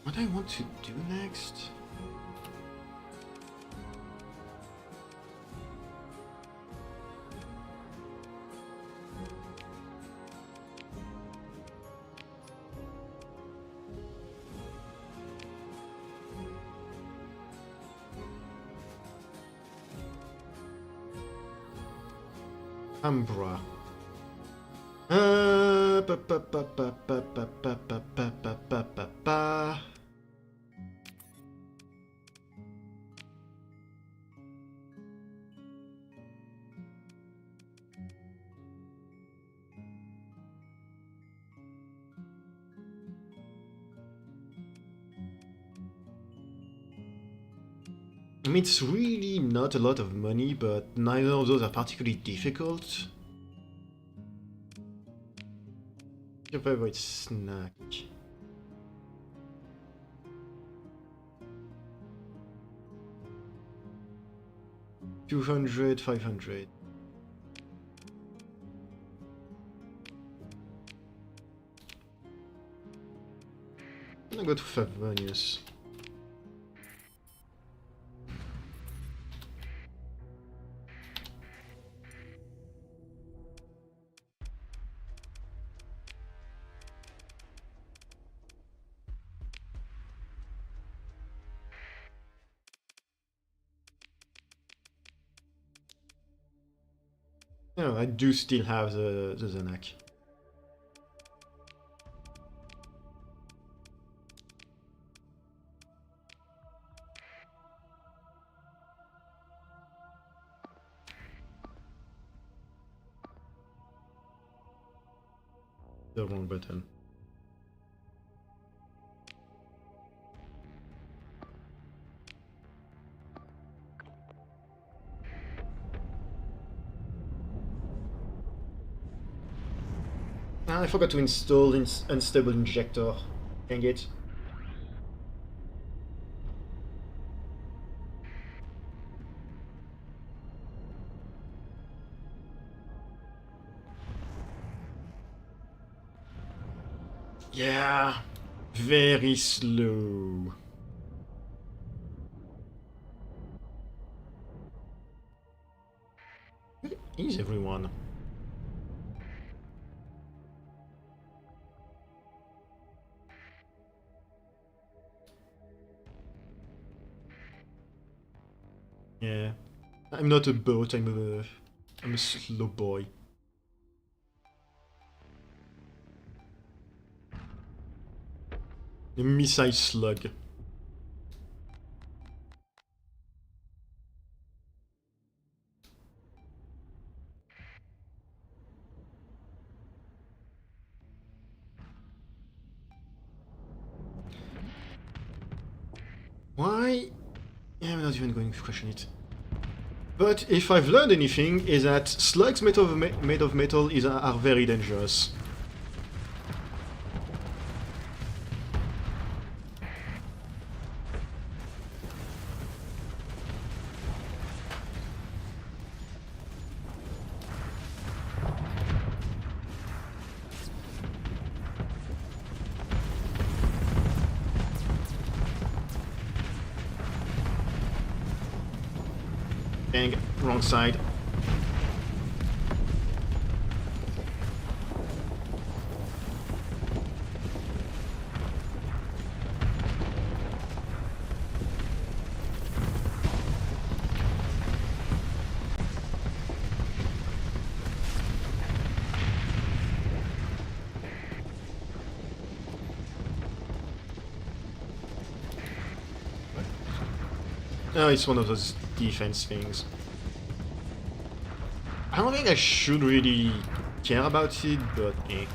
What I want to do next? Umbra. Pa, pa, pa, pa, pa, pa, pa, pa, pa, pa, pa, pa. I mean, it's really not a lot of money, but neither of those are particularly difficult. Your favorite snack. 200, 500. I'm gonna go to Favonius. No, I do still have the Zanak. The wrong button. Ah, I forgot to install unstable injector. Dang it. Yeah, very slow. Where is everyone? Yeah, I'm not a boat. I'm a slow boy. A missile slug. Why? Yeah, I'm not even going to question it. But if I've learned anything, is that slugs made of metal are very dangerous. Dang, wrong side. Oh, it's one of those defense things. I don't think I should really care about it, but eh.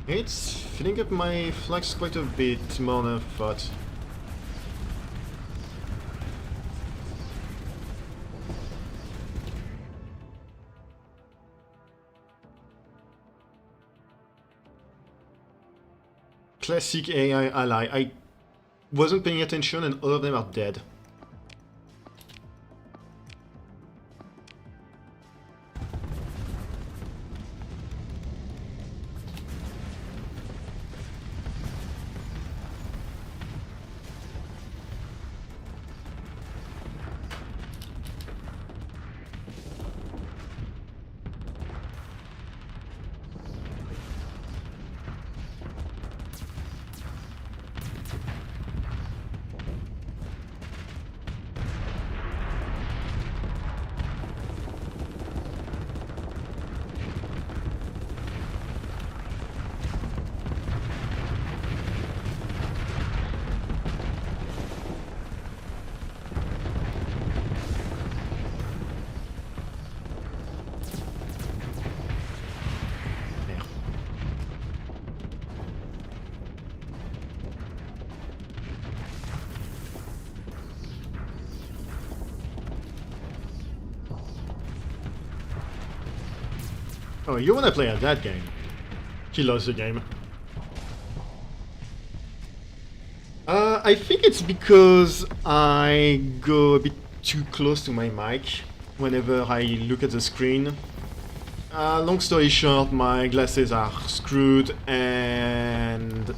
It's filling up my flags quite a bit more than I thought. Classic AI ally. I wasn't paying attention and all of them are dead. Oh, you wanna play at that game? He lost the game. I think it's because I go a bit too close to my mic whenever I look at the screen. Long story short, my glasses are screwed and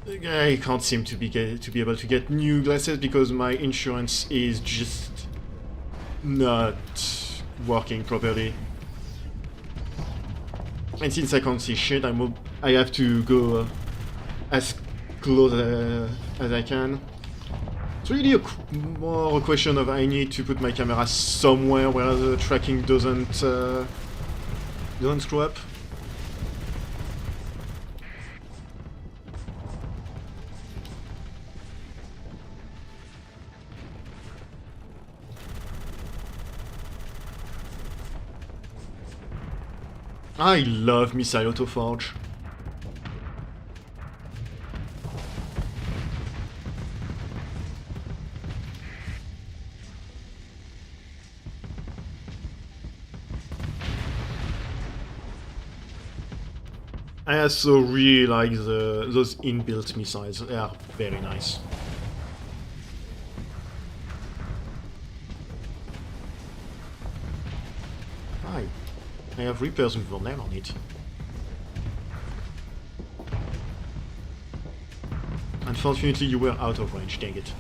I can't seem to be able to get new glasses because my insurance is just not working properly. And since I can't see shit, I have to go as close as I can. It's really more a question of I need to put my camera somewhere where the tracking doesn't screw up. I love Missile Autoforge. I also really like those inbuilt missiles. They are very nice. Hi. I have Reapers with your name on it. Unfortunately, you were out of range, dang it.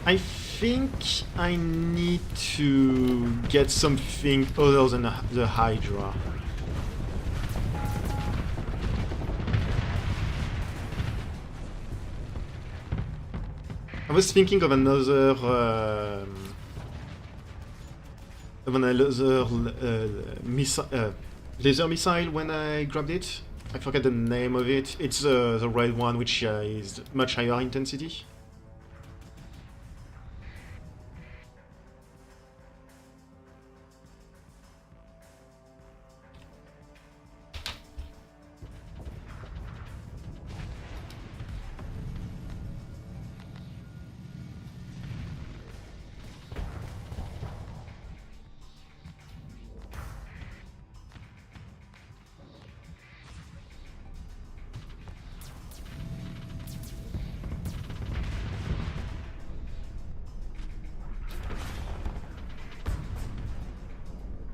I think I need to get something other than the Hydra. I was thinking of another laser missile when I grabbed it. I forget the name of it. It's the red one, which is much higher intensity.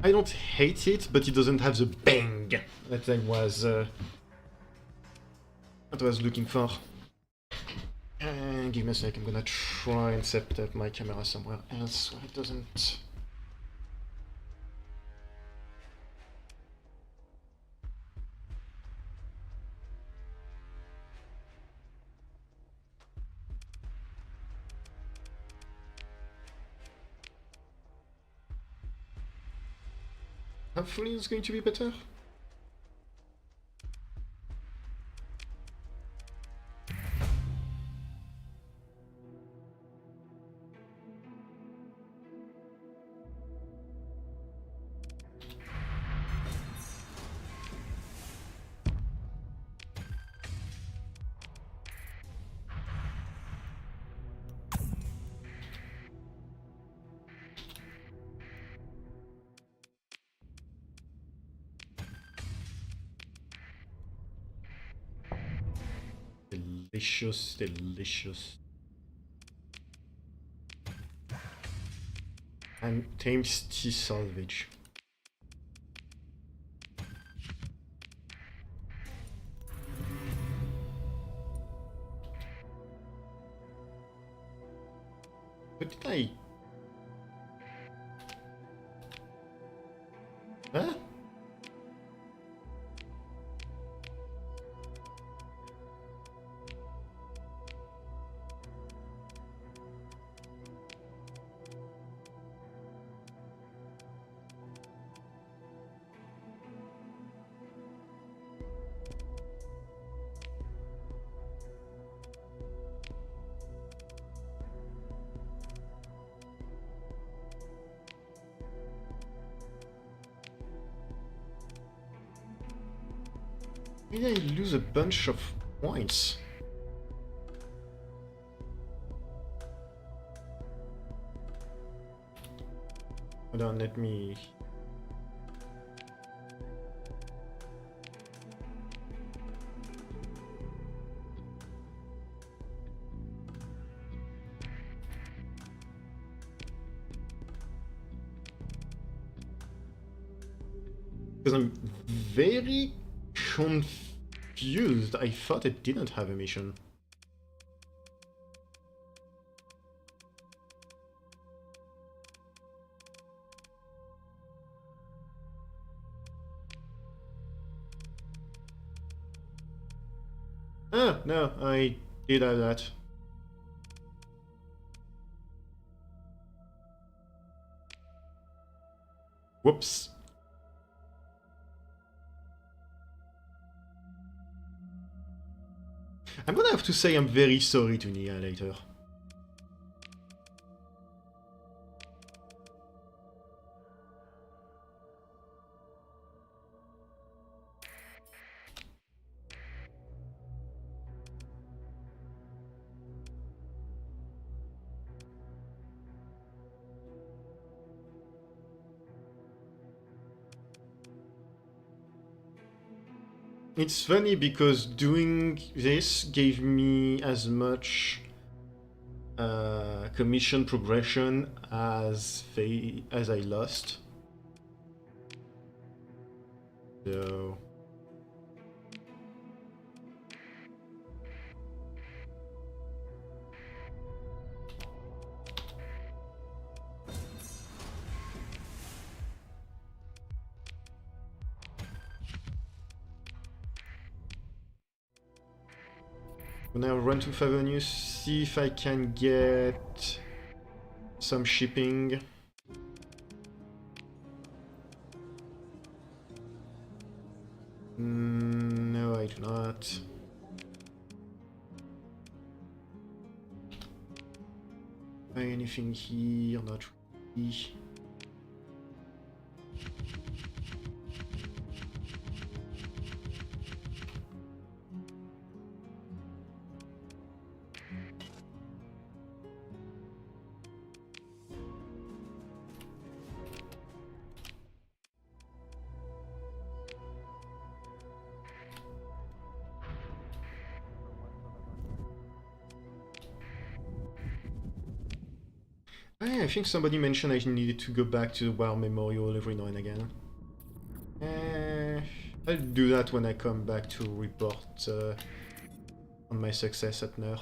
I don't hate it, but it doesn't have the bang that I was looking for. And give me a sec, I'm gonna try and set up my camera somewhere else where it doesn't. Hopefully it's going to be better. Delicious, delicious. And tasty salvage. What did I... Huh? Maybe I lose a bunch of points. Hold on, let me... Because I'm very confused. I thought it didn't have a mission. Ah, no, I did have that. Whoops. I'm gonna have to say I'm very sorry to Nia later. It's funny because doing this gave me as much commission progression as I lost. So... Now run to Favonius, see if I can get some shipping. No, I do not. Anything here? Not really. I think somebody mentioned I needed to go back to the War Memorial every now and again. I'll do that when I come back to report on my success at Neur.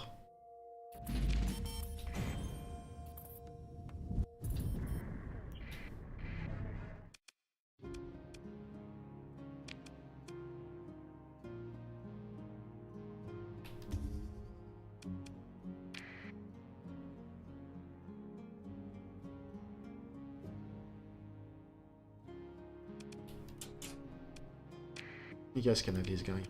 You guys can have this guy.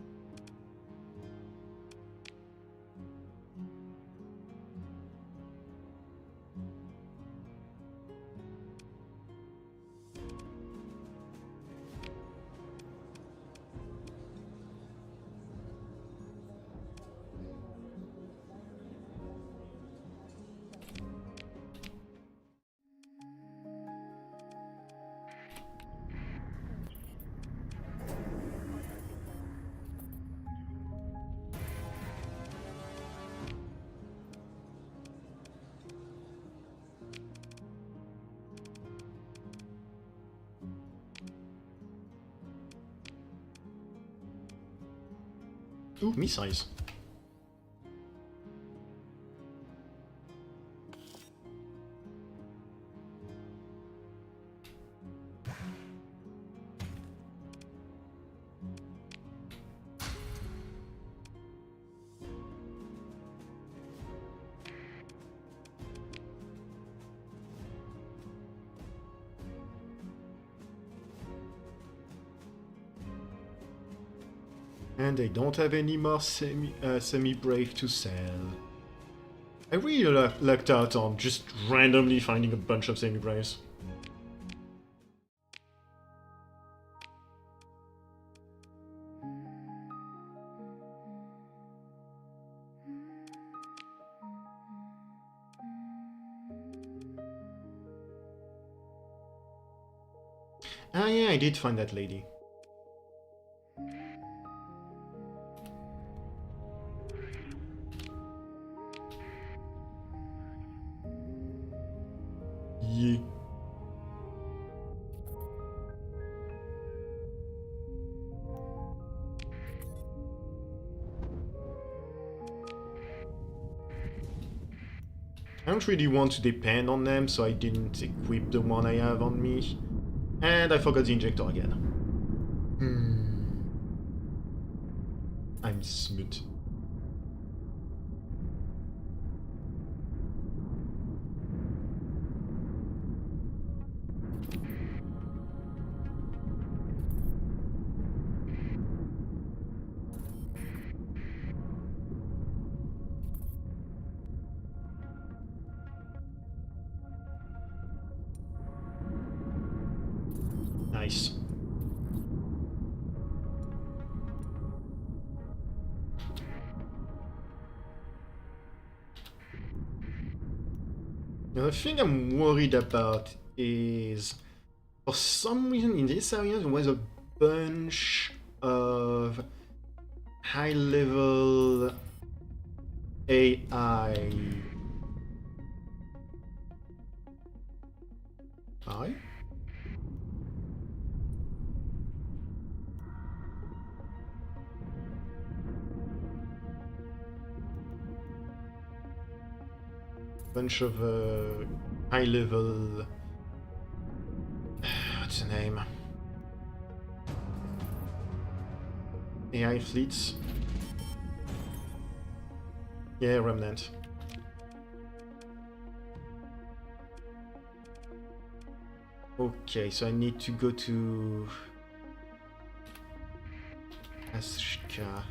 Ooh, missiles. And they don't have any more semi-brave to sell. I really lucked out on just randomly finding a bunch of semi-braves. Ah yeah, I did find that lady. Yeah. I don't really want to depend on them, so I didn't equip the one I have on me. And I forgot the injector again. I'm smooth. Nice. Now, the thing I'm worried about is, for some reason in this area there was a bunch of high-level AI. I? Bunch of high-level. What's the name? AI fleets. Yeah, Remnant. Okay, so I need to go to Ashka.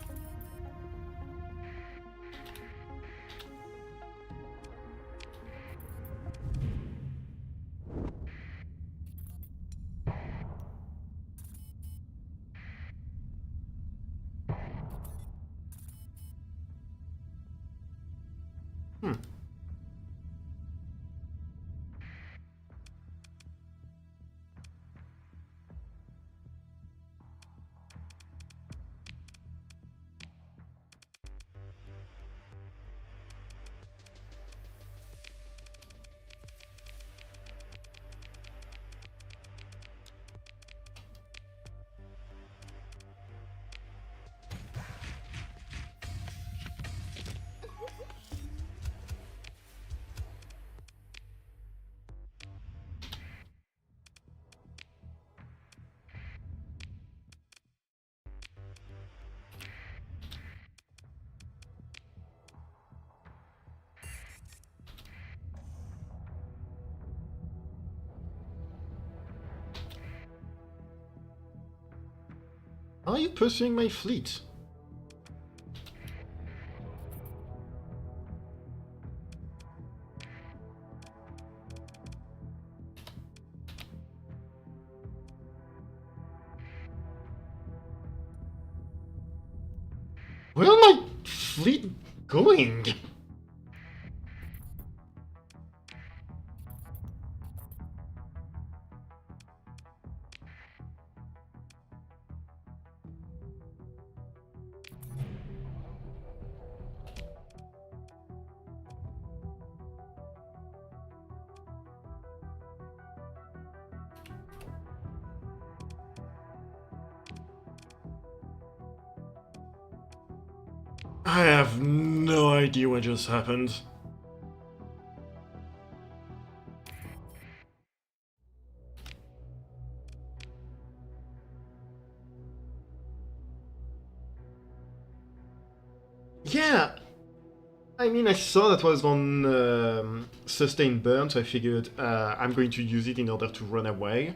Are you pursuing my fleet? Where am my fleet going? I have no idea what just happened. Yeah, I mean, I saw that was on sustained burn, so I figured I'm going to use it in order to run away.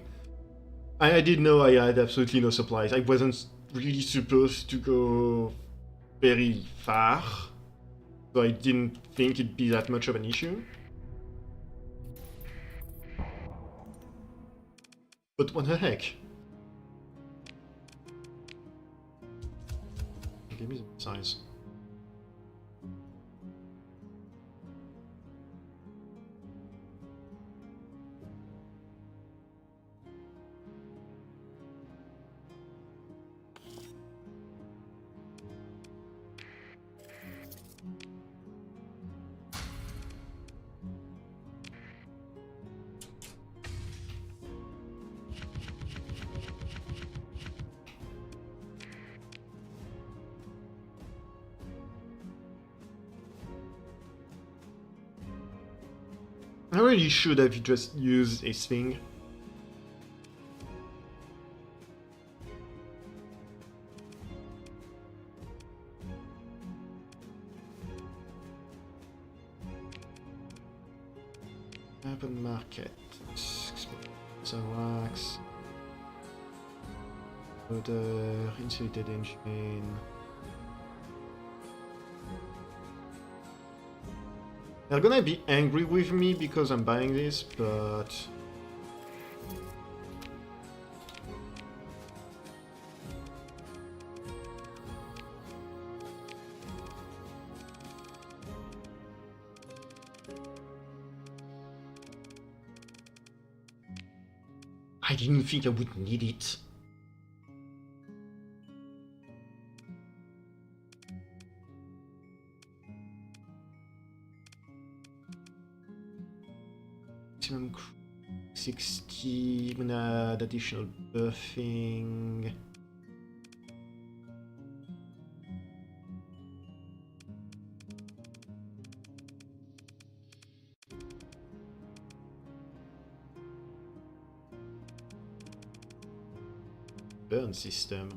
I did know I had absolutely no supplies. I wasn't really supposed to go very far, so I didn't think it'd be that much of an issue. But what the heck? Give me the size. I really should have just used this thing. Open market. Wax. Motor, insulated engine. They're gonna be angry with me because I'm buying this, but I didn't think I would need it. Maximum 60, I'm gonna add additional buffing. Burn system.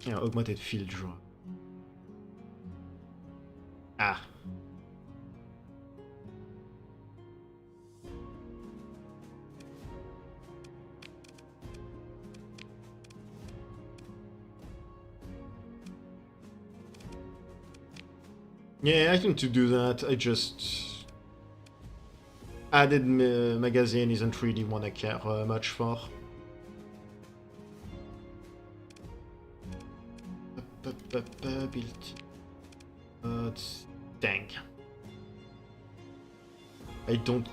Yeah, augmented field draw. Ah. Yeah, I think to do that, I just added magazine isn't really one I care much for. Built. Dang. I don't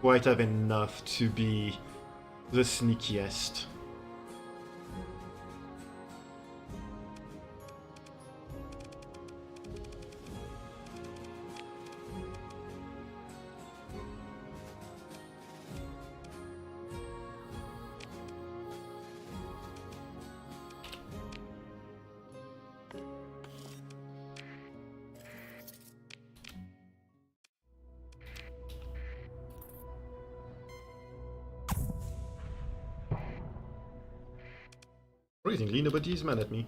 quite have enough to be the sneakiest. Surprisingly, nobody is mad at me.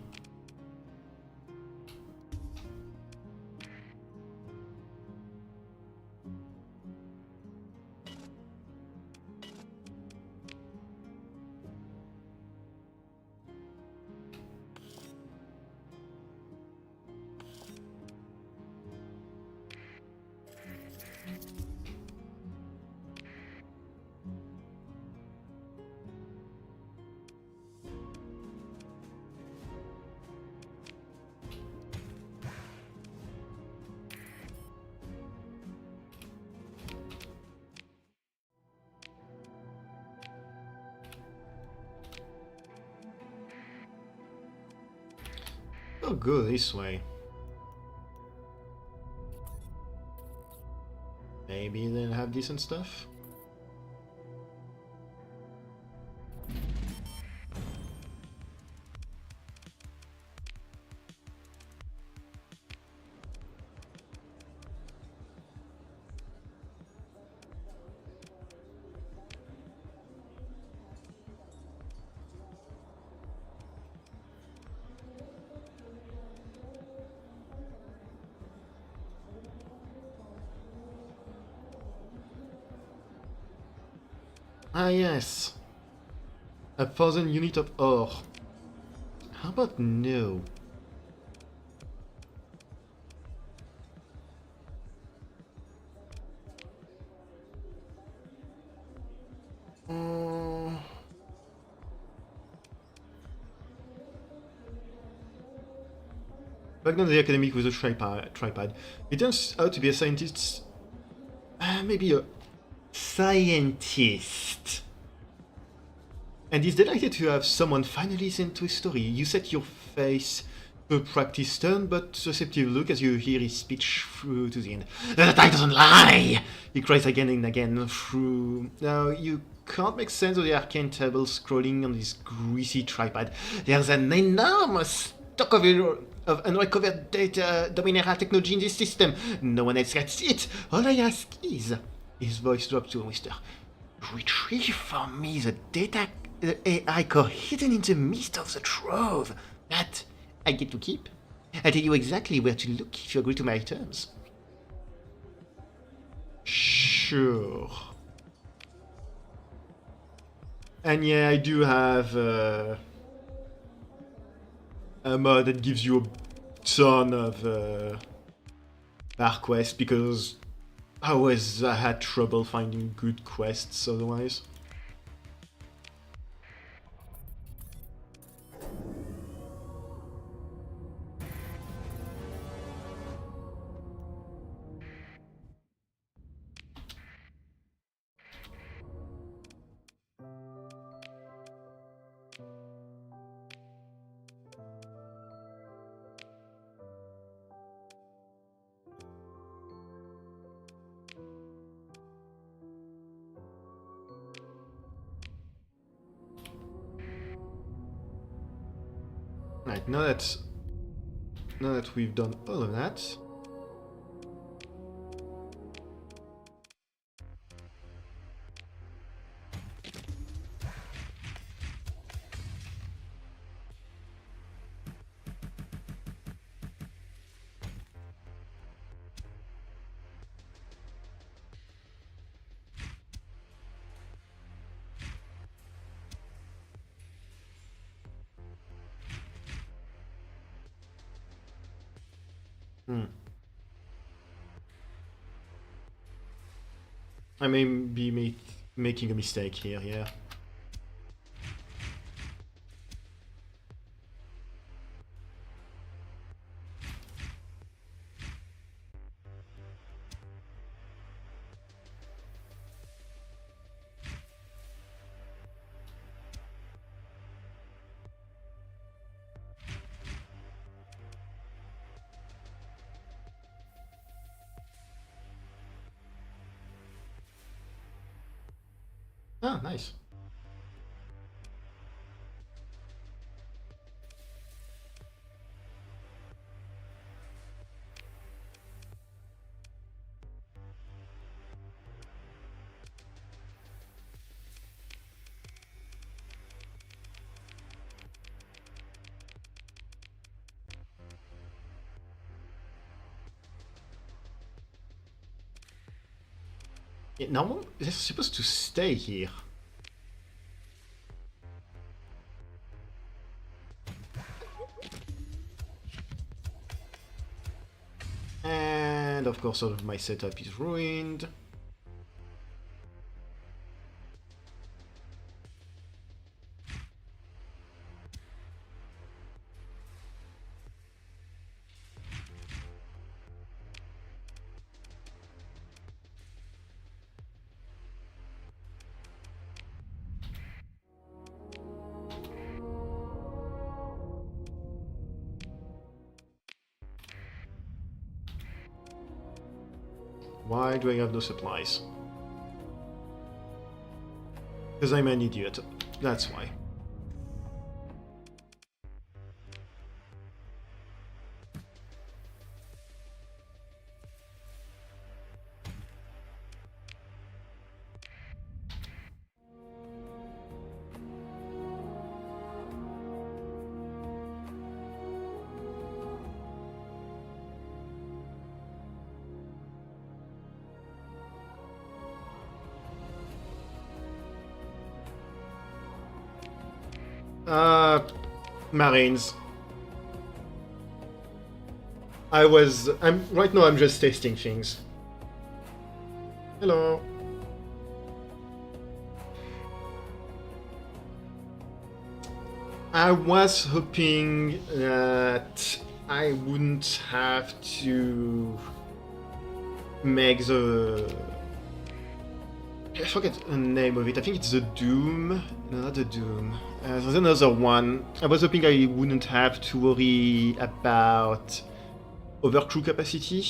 Oh, go this way. Maybe they'll have decent stuff. Ah yes, 1,000 unit of ore. How about no? Back down the academic with a tripod. It turns out to be a scientist. Maybe a scientist. And is delighted to have someone finally listen to his story. You set your face A practice turn, but susceptible look as you hear his speech through to the end. The die doesn't lie! He cries again and again through... Now, you can't make sense of the arcane table scrolling on this greasy tripod. There's an enormous stock of unrecovered data, the mineral technology in this system. No one else gets it. All I ask is... His voice dropped to a whisper. Retrieve for me the data, the AI core hidden in the midst of the trove. That I get to keep. I tell you exactly where to look if you agree to my terms. Sure. And yeah, I do have a mod that gives you a ton of bar quests because I had trouble finding good quests otherwise. Right, now that we've done all of that, I may be making a mistake here, yeah. Ah, nice. Yeah, now they're supposed to stay here. And of course all of my setup is ruined. Why do I have no supplies? Because I'm an idiot. That's why. Marines. Right now I'm just testing things. Hello. I was hoping that I wouldn't have to make the I forget the name of it. I think it's the Doom. No, not the Doom. There's another one. I was hoping I wouldn't have to worry about overcrew capacity,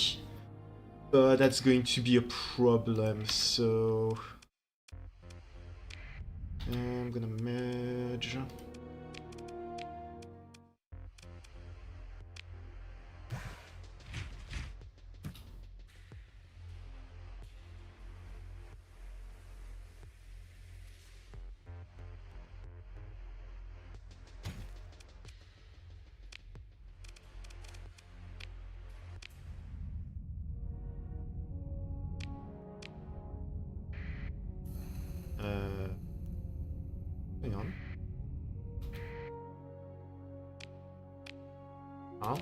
but that's going to be a problem, so... I'm gonna merge. Hang on. How?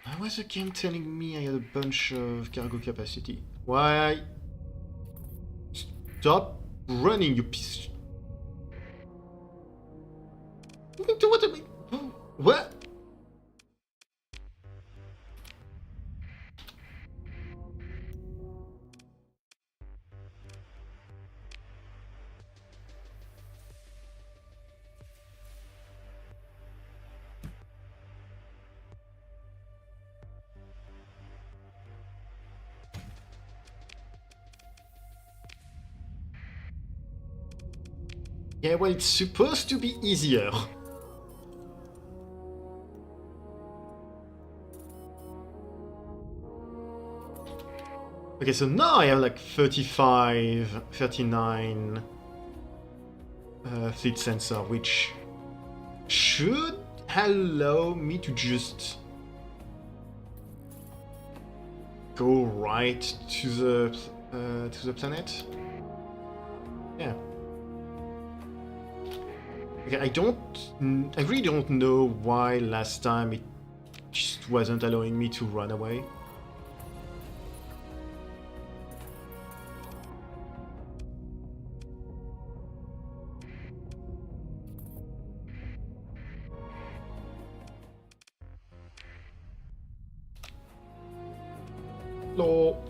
Why was the game telling me I had a bunch of cargo capacity? Why? Stop running, you piece. What? What? Yeah, well, it's supposed to be easier. Okay, so now I have like 35, 39 fleet sensor, which should allow me to just go right to the planet. Yeah. Okay, I really don't know why last time it just wasn't allowing me to run away. No.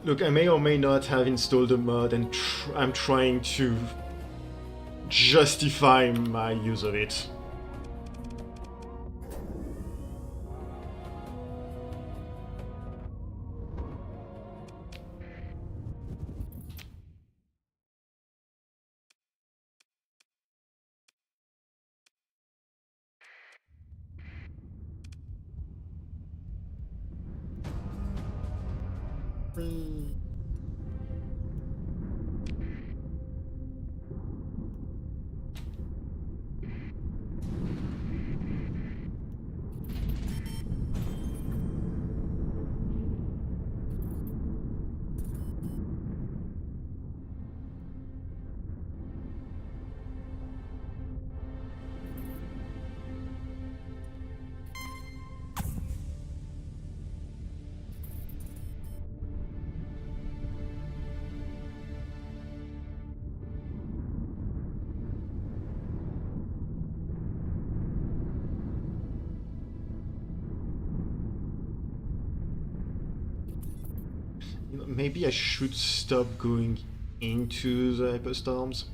Look, I may or may not have installed a mod, and I'm trying to justify my use of it. You know, maybe I should stop going into the hyperstorms.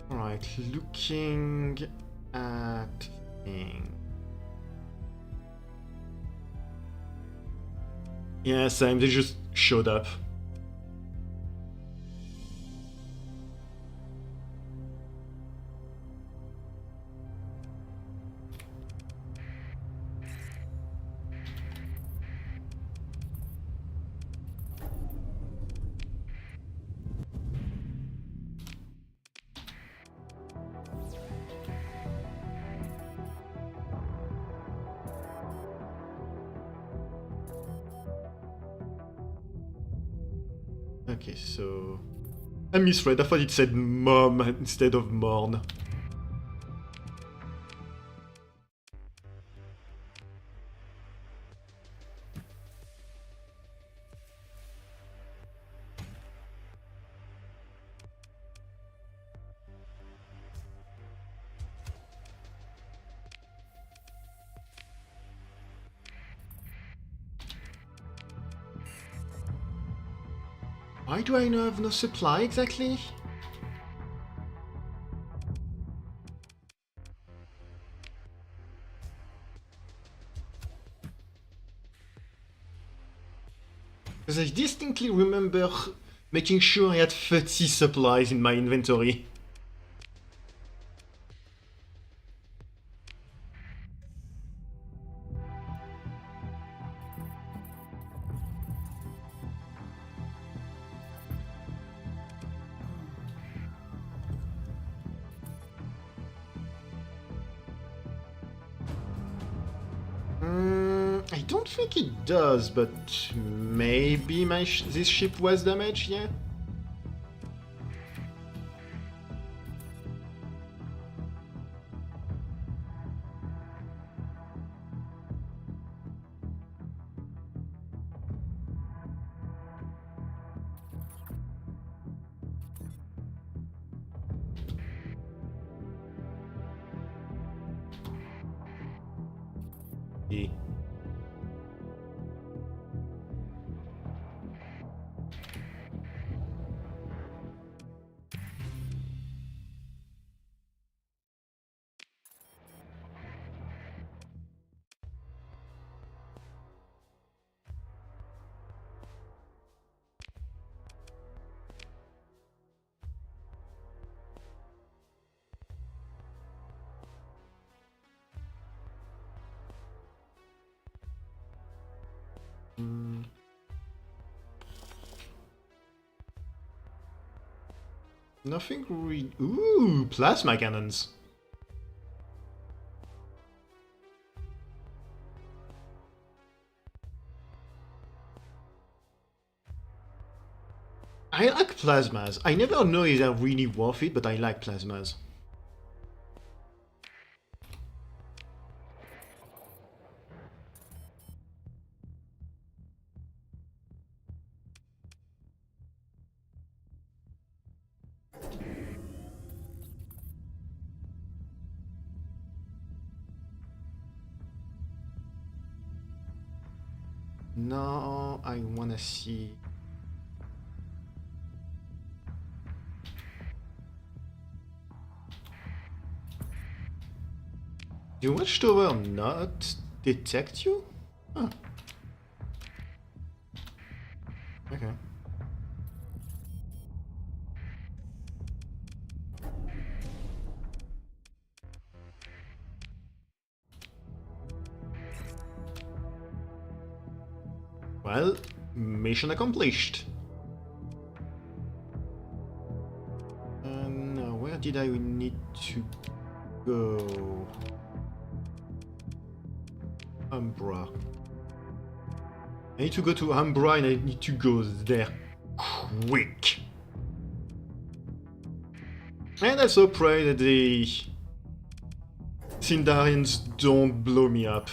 Alright, looking at thing. Yeah, same, they just showed up. Okay, so... I misread, I thought it said mom instead of mourn. Why do I have no supply exactly? Because I distinctly remember making sure I had 30 supplies in my inventory. I don't think it does, but maybe this ship was damaged, yeah? Yeah. Nothing really... Ooh, plasma cannons. I like plasmas. I never know if they're really worth it, but I like plasmas. No, I wanna see... Do Watchtower not detect you? Huh. Okay. Well, mission accomplished. Now, where did I need to go? Umbra. I need to go to Umbra and I need to go there quick. And I also pray that the Sindarians don't blow me up.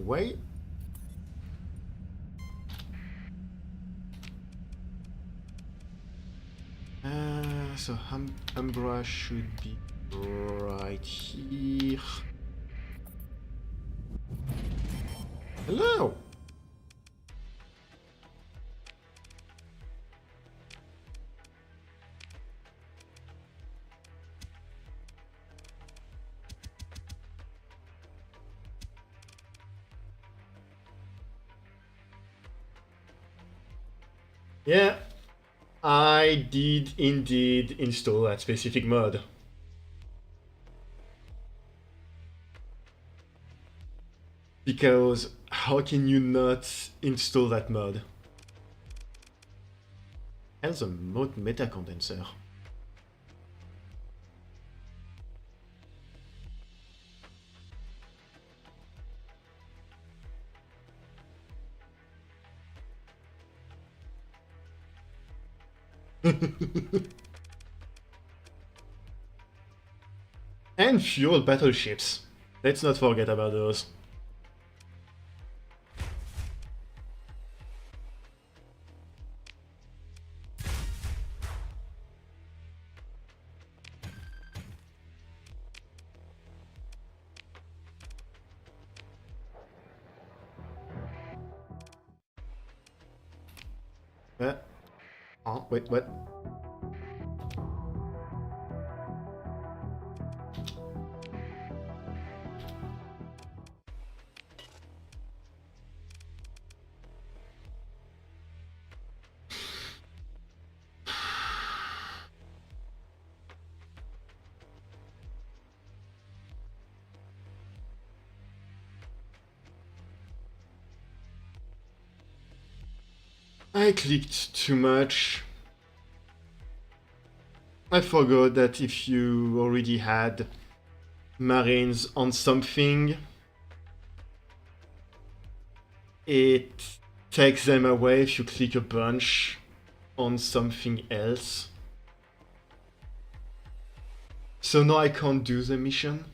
Wait. So Umbra should be right here. Hello! Yeah, I did indeed install that specific mod. Because how can you not install that mod? Hell's a mod meta condenser. And fuel battleships. Let's not forget about those. Oh, wait, what? I clicked too much. I forgot that if you already had Marines on something, it takes them away if you click a bunch on something else. So now I can't do the mission.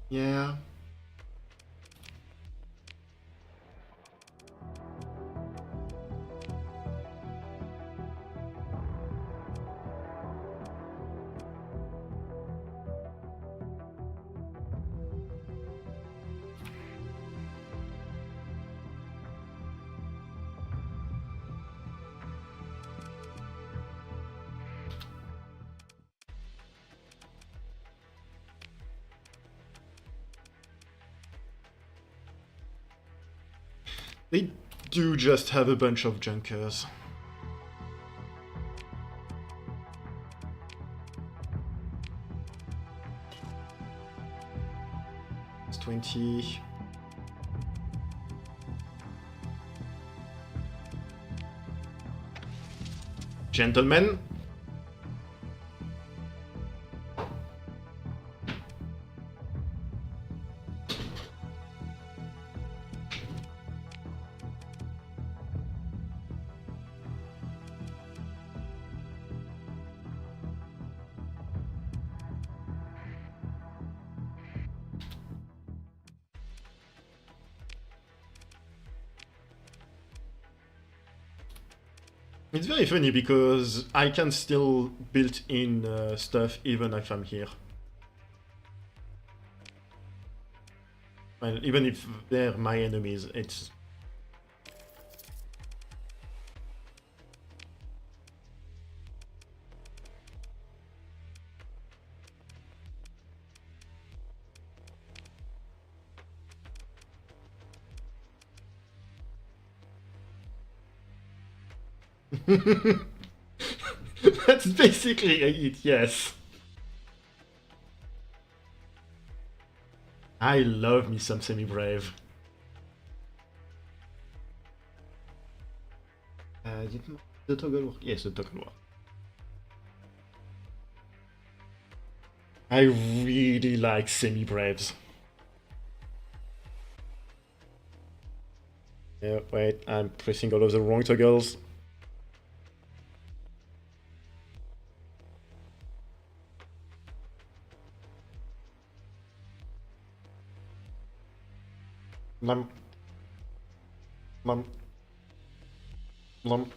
Yeah. They do just have a bunch of junkers. It's 20. Gentlemen. It's very funny because I can still build in stuff even if I'm here. Well, even if they're my enemies, it's... That's basically it, yes. I love me some semi-brave. Did the toggle work? Yes, the toggle work. I really like semi-braves. Yeah, wait, I'm pressing all of the wrong toggles. Blum. Blum. Blum.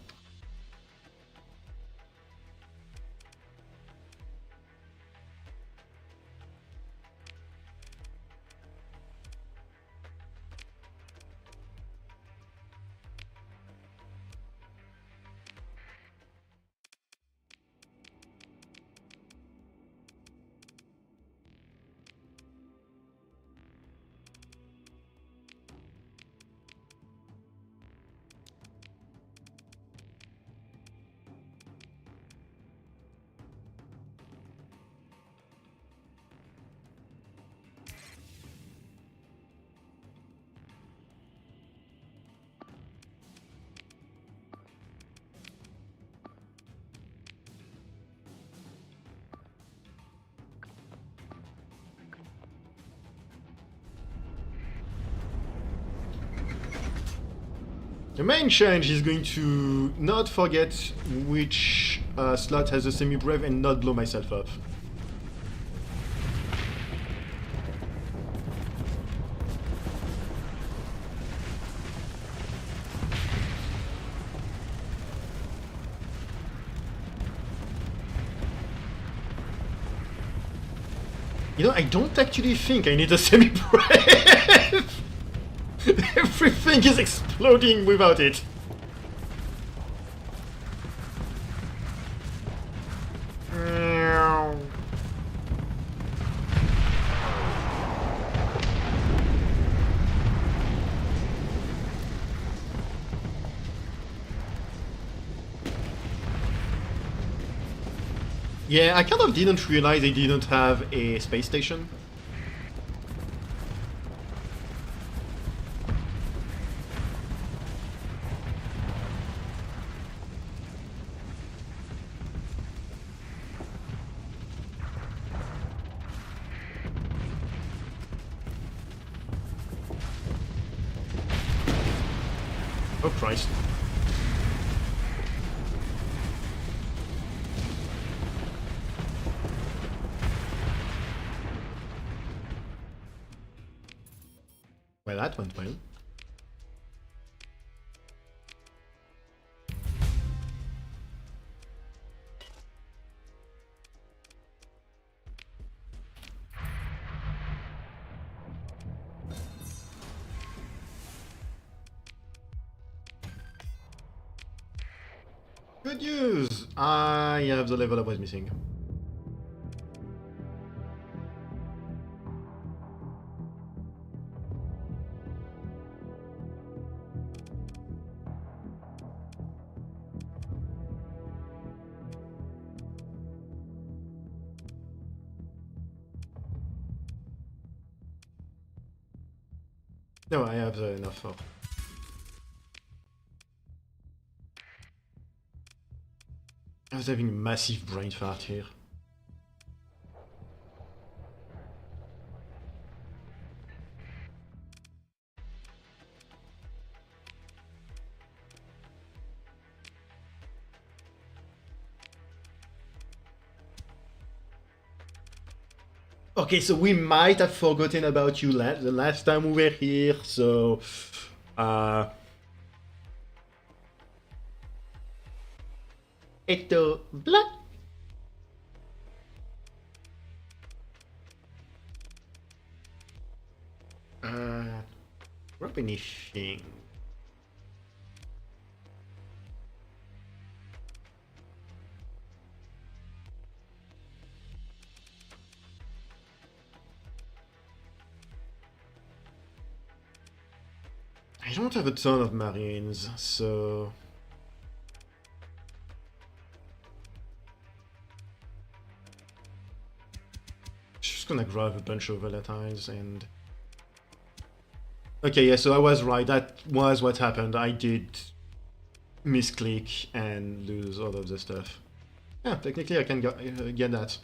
The main change is going to not forget which slot has a semi-brave and not blow myself up. You know, I don't actually think I need a semi-brave! Everything is exploding without it. Yeah, I kind of didn't realize they didn't have a space station. Oh Christ. Well, that went well. Good news! I have the level I was missing. No, I have enough for. I was having a massive brain fart here. Okay, so we might have forgotten about you the last time we were here, so... Eto... Blah! Drop anything. I don't have a ton of marines, so... Just gonna grab a bunch of volatiles and... Okay, yeah, so I was right, that was what happened. I did misclick and lose all of the stuff. Yeah, technically I can get that.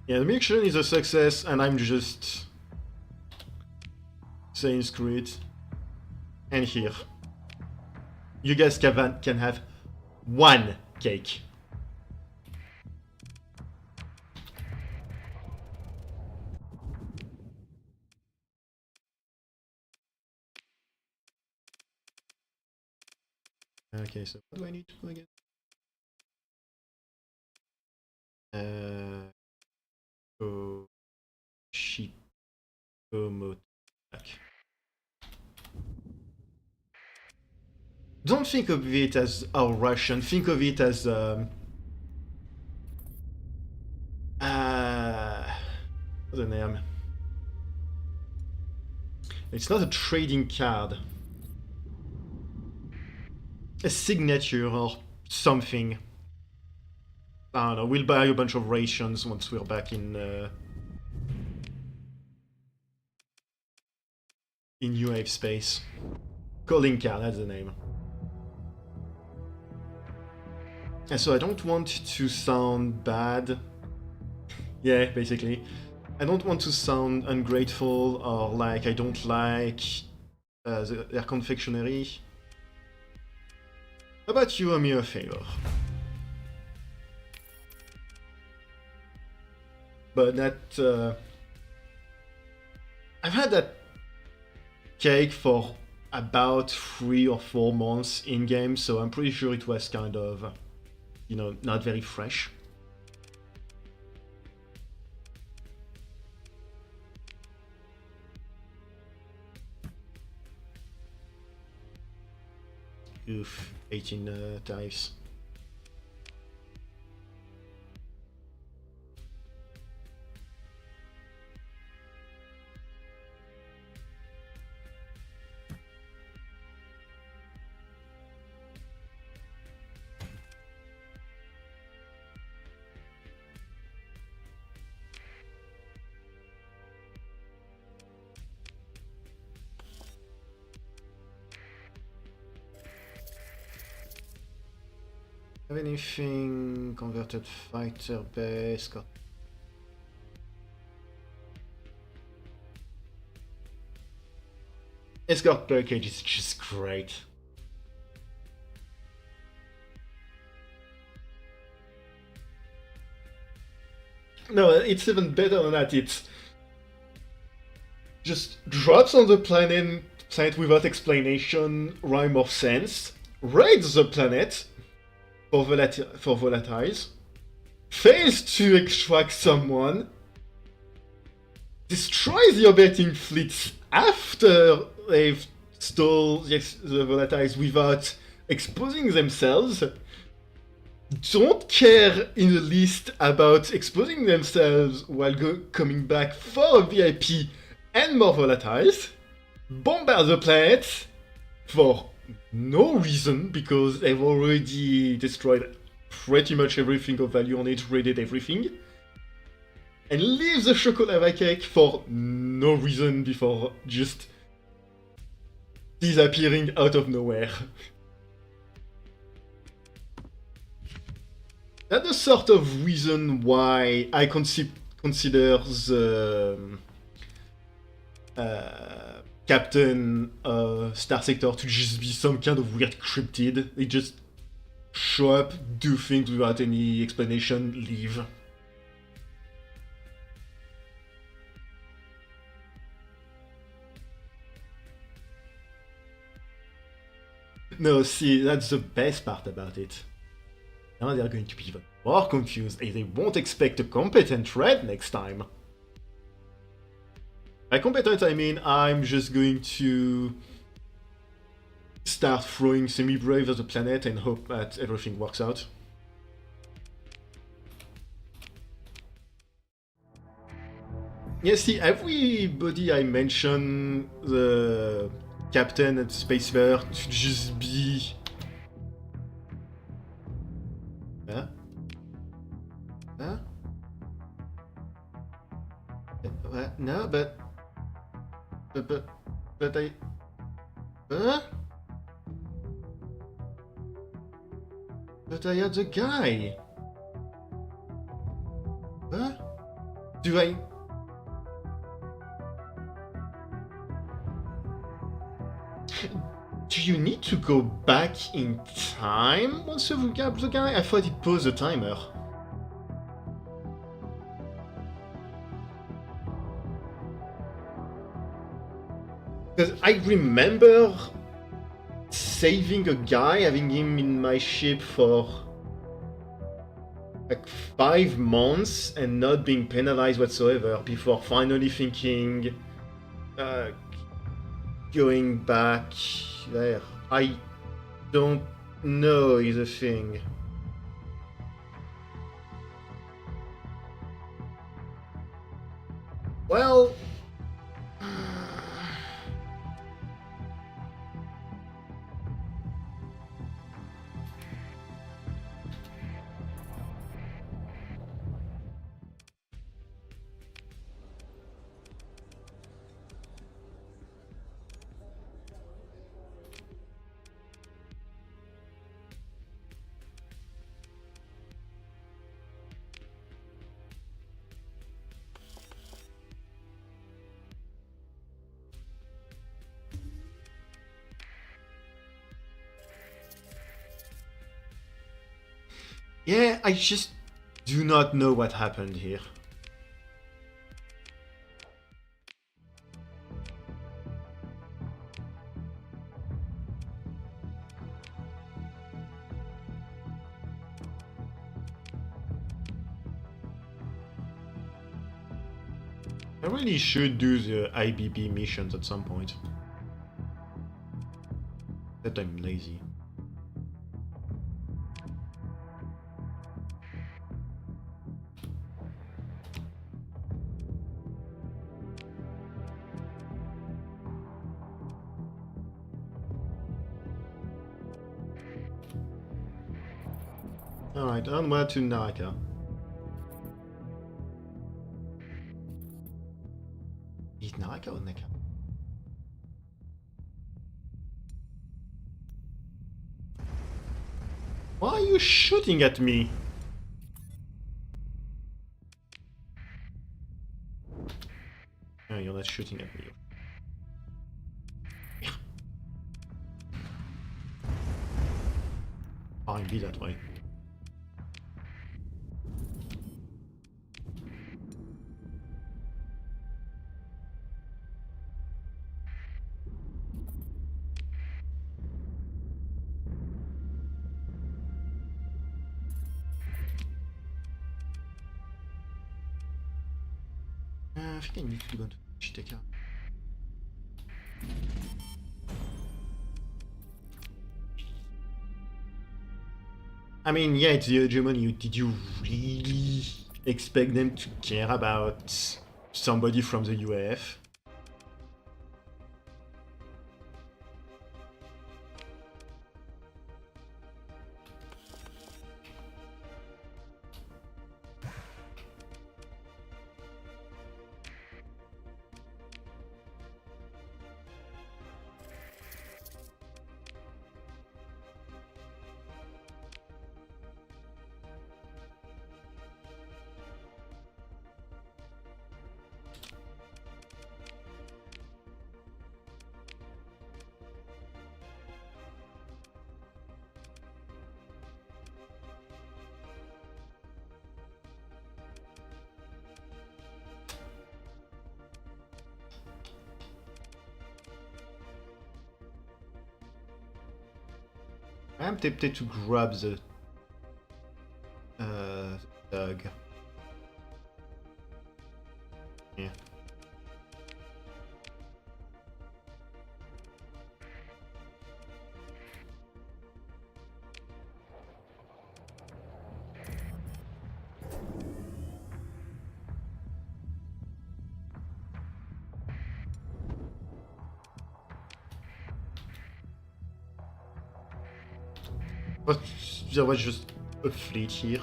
Yeah, the mission is a success, and I'm just saying screw it. And here, you guys can have one cake. Okay, so what do I need to do again? Go sheep, go mode back. Don't think of it as Russian. Think of it as what's the name? It's not a trading card. a signature or something. I don't know. We'll buy a bunch of rations once we're back in UAF space. Kolinka, that's the name. And so I don't want to sound bad. Yeah, basically. I don't want to sound ungrateful or like I don't like their confectionery. How about you owe me a favor? But that... I've had that cake for about 3 or 4 months in-game, so I'm pretty sure it was kind of, you know, not very fresh. Oof, 18 times. Have anything converted fighter base? Got escort package is just great. No, it's even better than that. It's just drops on the planet without explanation, rhyme or sense, raids the planet for volatiles, fails to extract someone, destroys the orbiting fleets after they've stole the volatiles without exposing themselves, don't care in the least about exposing themselves while coming back for a VIP and more volatiles, bombard the planet for no reason, because they've already destroyed pretty much everything of value on it, raided everything, and leave the chocolava cake for no reason before just disappearing out of nowhere. That's the sort of reason why I consider the captain Starsector to just be some kind of weird cryptid. They just show up, do things without any explanation, leave. No, see, that's the best part about it. Now they're going to be even more confused, and they won't expect a competent raid next time. By competent, I mean I'm just going to start throwing semi-brave at the planet and hope that everything works out. Yeah, see, everybody I mention the captain and spacefarer to just be... Huh? Huh? No, but I... Huh? But I had the guy! Huh? Do I... Do you need to go back in time once you've got the guy? I thought it paused the timer. Because I remember saving a guy, having him in my ship for like 5 months and not being penalized whatsoever before finally thinking going back there. I don't know is a thing. Well... Yeah, I just do not know what happened here. I really should do the IBB missions at some point. Except I'm lazy. Alright, onward to Naraka. Is Naraka or Naka? Why are you shooting at me? No, you're not shooting at me. Fine, be that way. I think I need to go to Chiteka. I mean, yeah, it's the hegemony. Did you really expect them to care about somebody from the UAF? I am tempted to grab the dog. Yeah. But there was just a fleet here.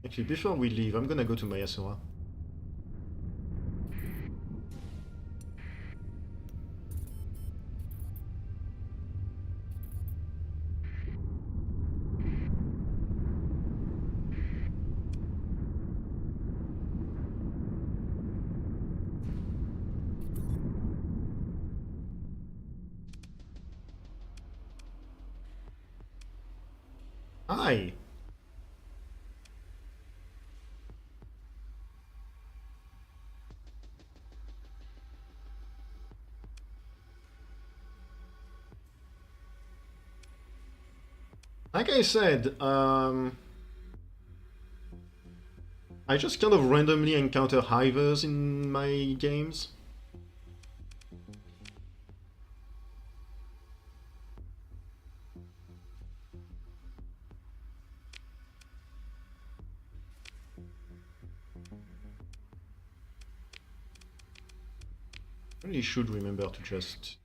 Actually, before we leave, I'm gonna go to Mayasura. Hi! Like I said, I just kind of randomly encounter hivers in my games. Really should remember to just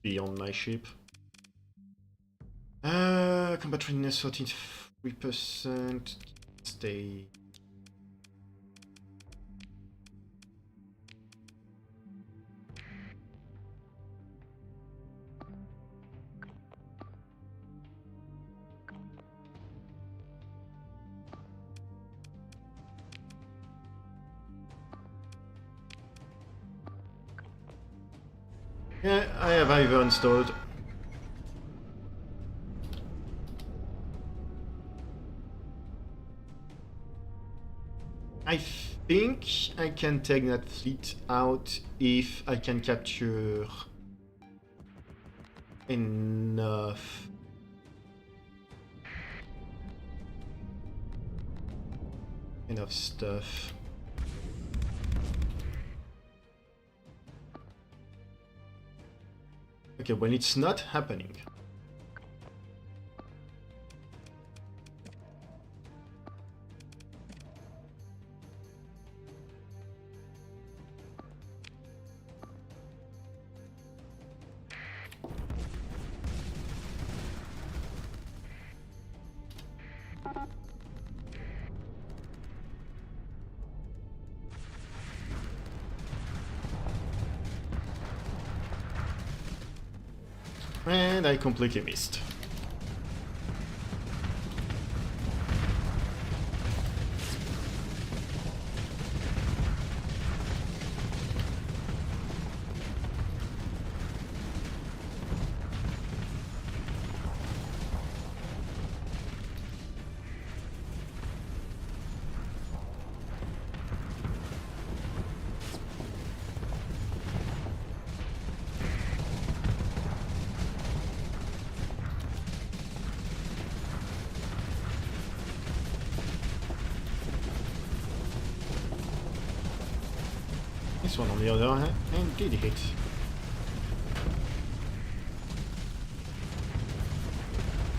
be on my ship. Combat readiness 43%. Stay. Yeah, I have Ivor installed. think I can take that fleet out if I can capture enough. Enough stuff. Okay, well, it's not happening. And I completely missed. This one on the other hand did hit.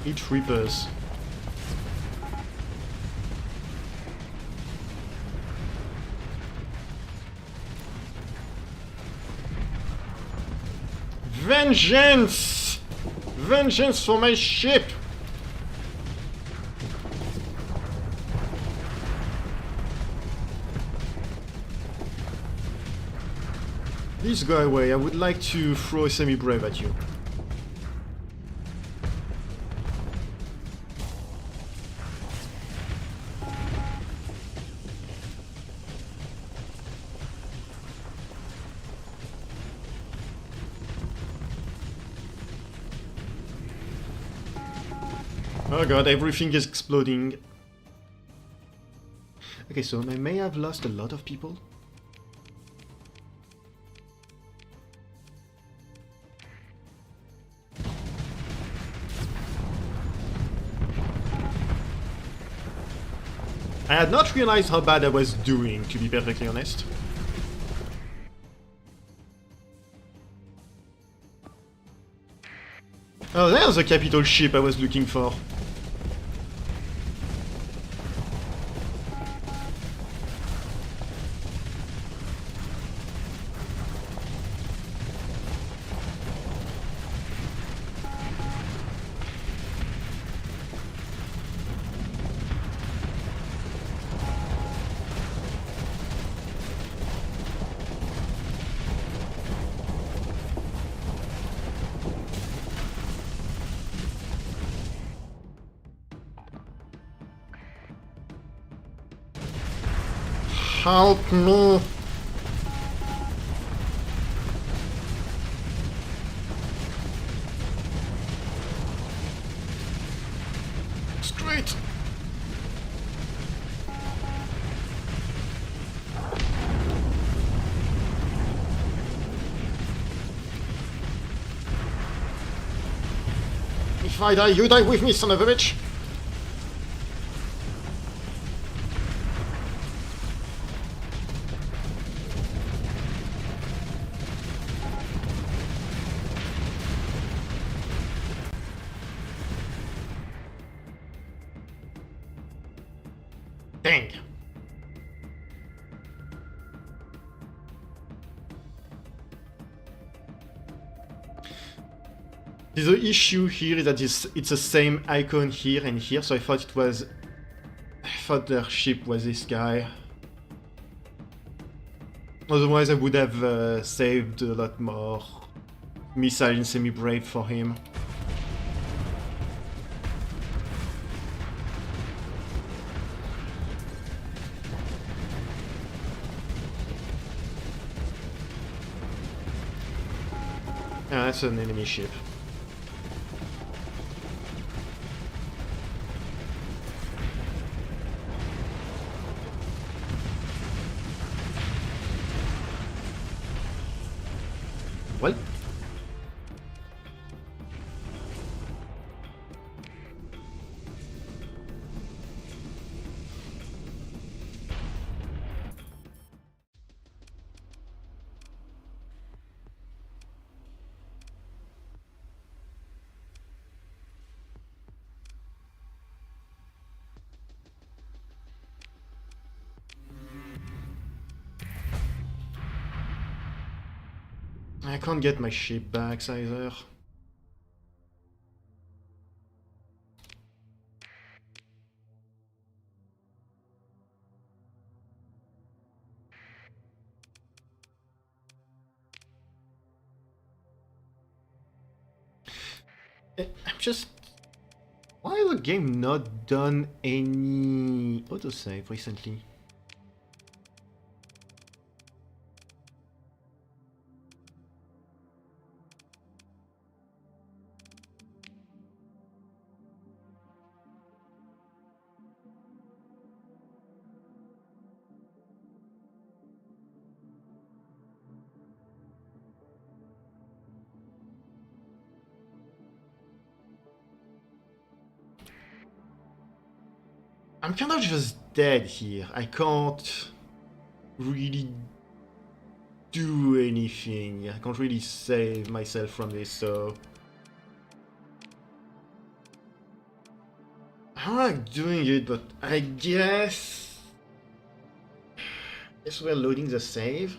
Each Reapers. Vengeance! Vengeance for my ship! Please go away, I would like to throw a semi-brave at you. Oh god, everything is exploding. Okay, so I may have lost a lot of people. I had not realized how bad I was doing, to be perfectly honest. Oh, there's the capital ship I was looking for. Help me! Straight! If I die, you die with me, son of a bitch! Dang. The issue here is that it's the same icon here and here, so I thought their ship was this guy. Otherwise I would have saved a lot more missile and semi-brave for him. Ah, that's an enemy ship. Well, I can't get my ship back either. I'm just... Why has the game not done any autosave recently? I'm kind of just dead here. I can't really do anything. I can't really save myself from this, so... I don't like doing it, but I guess... we're loading the save.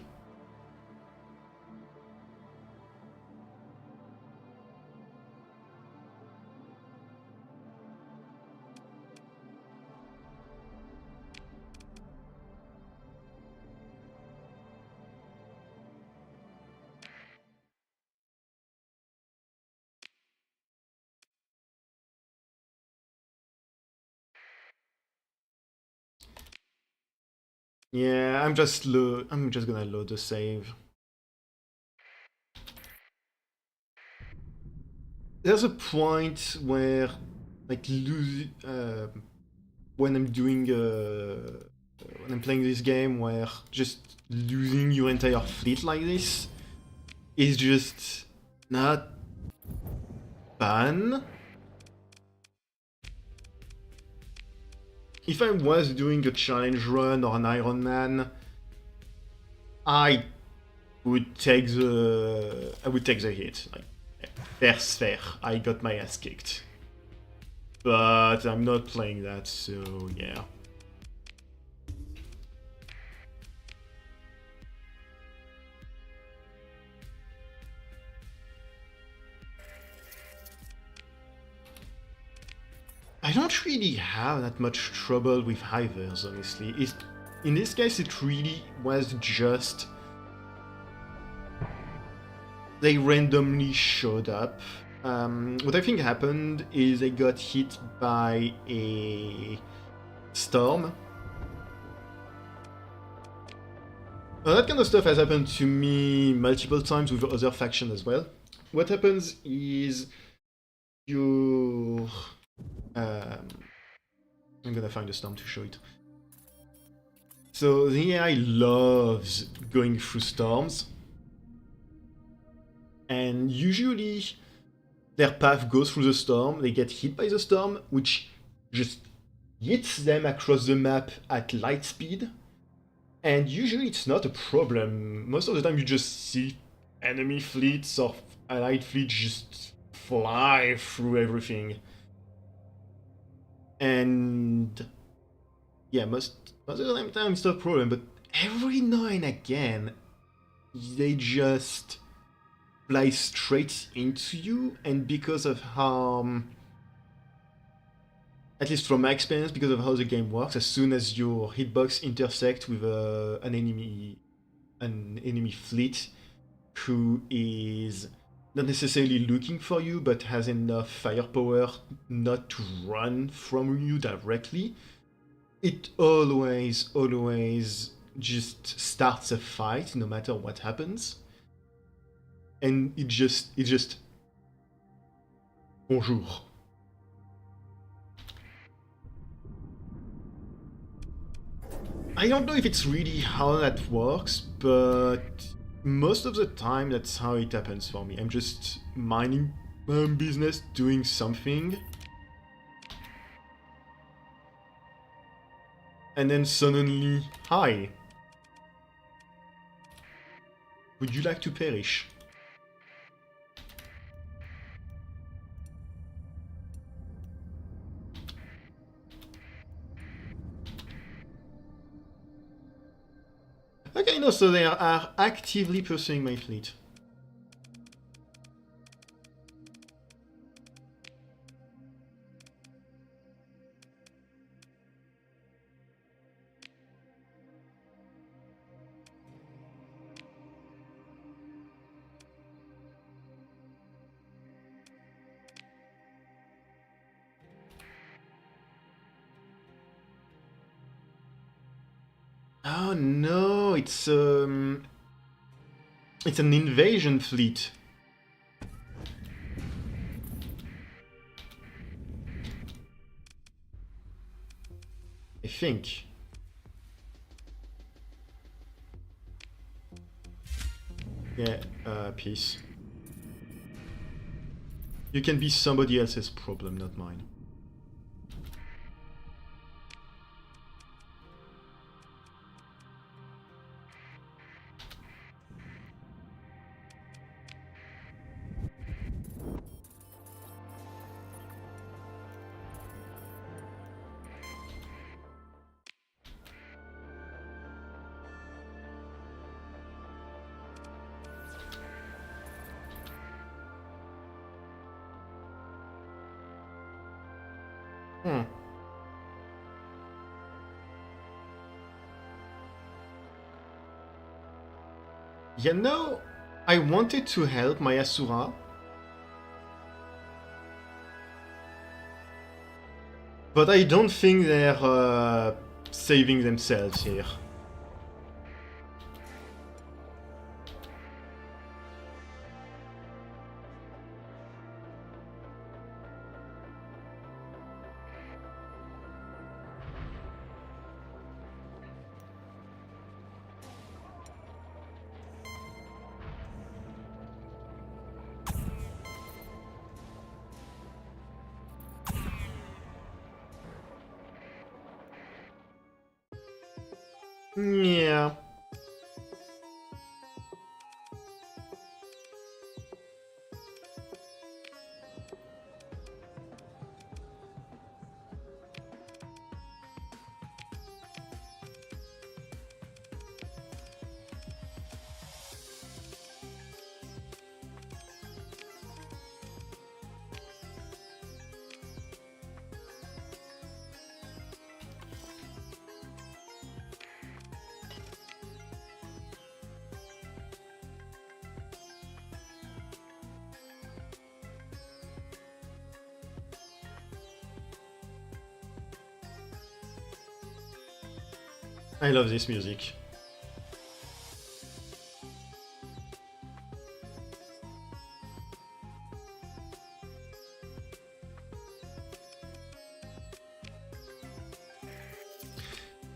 Yeah, I'm just gonna load the save. There's a point where, like, when I'm doing when I'm playing this game, where just losing your entire fleet like this is just not fun. If I was doing a challenge run or an Iron Man, I would take the hit. Like, fair's fair. I got my ass kicked. But I'm not playing that, so yeah. I don't really have that much trouble with hivers, honestly. In this case, it really was just... they randomly showed up. What I think happened is I got hit by a storm. That kind of stuff has happened to me multiple times with other factions as well. What happens is you... I'm gonna find a storm to show it. So the AI loves going through storms. And usually their path goes through the storm, they get hit by the storm, which just hits them across the map at light speed. And usually it's not a problem. Most of the time you just see enemy fleets or allied fleets just fly through everything. And yeah, most of the time it's not a problem, but every now and again they just fly straight into you, and because of how, at least from my experience, because of how the game works, as soon as your hitbox intersect with an enemy fleet who is not necessarily looking for you, but has enough firepower not to run from you directly, it always just starts a fight no matter what happens. And it just bonjour. I don't know if it's really how that works, but Most of the time, that's how it happens for me. I'm just minding my own business, doing something. And then suddenly, hi. Would you like to perish? Okay, no, so they are actively pursuing my fleet. Oh no, it's an invasion fleet. I think. Yeah, peace. You can be somebody else's problem, not mine. Hmm. You know, I wanted to help my Asura, but I don't think they're saving themselves here. Yeah. I love this music.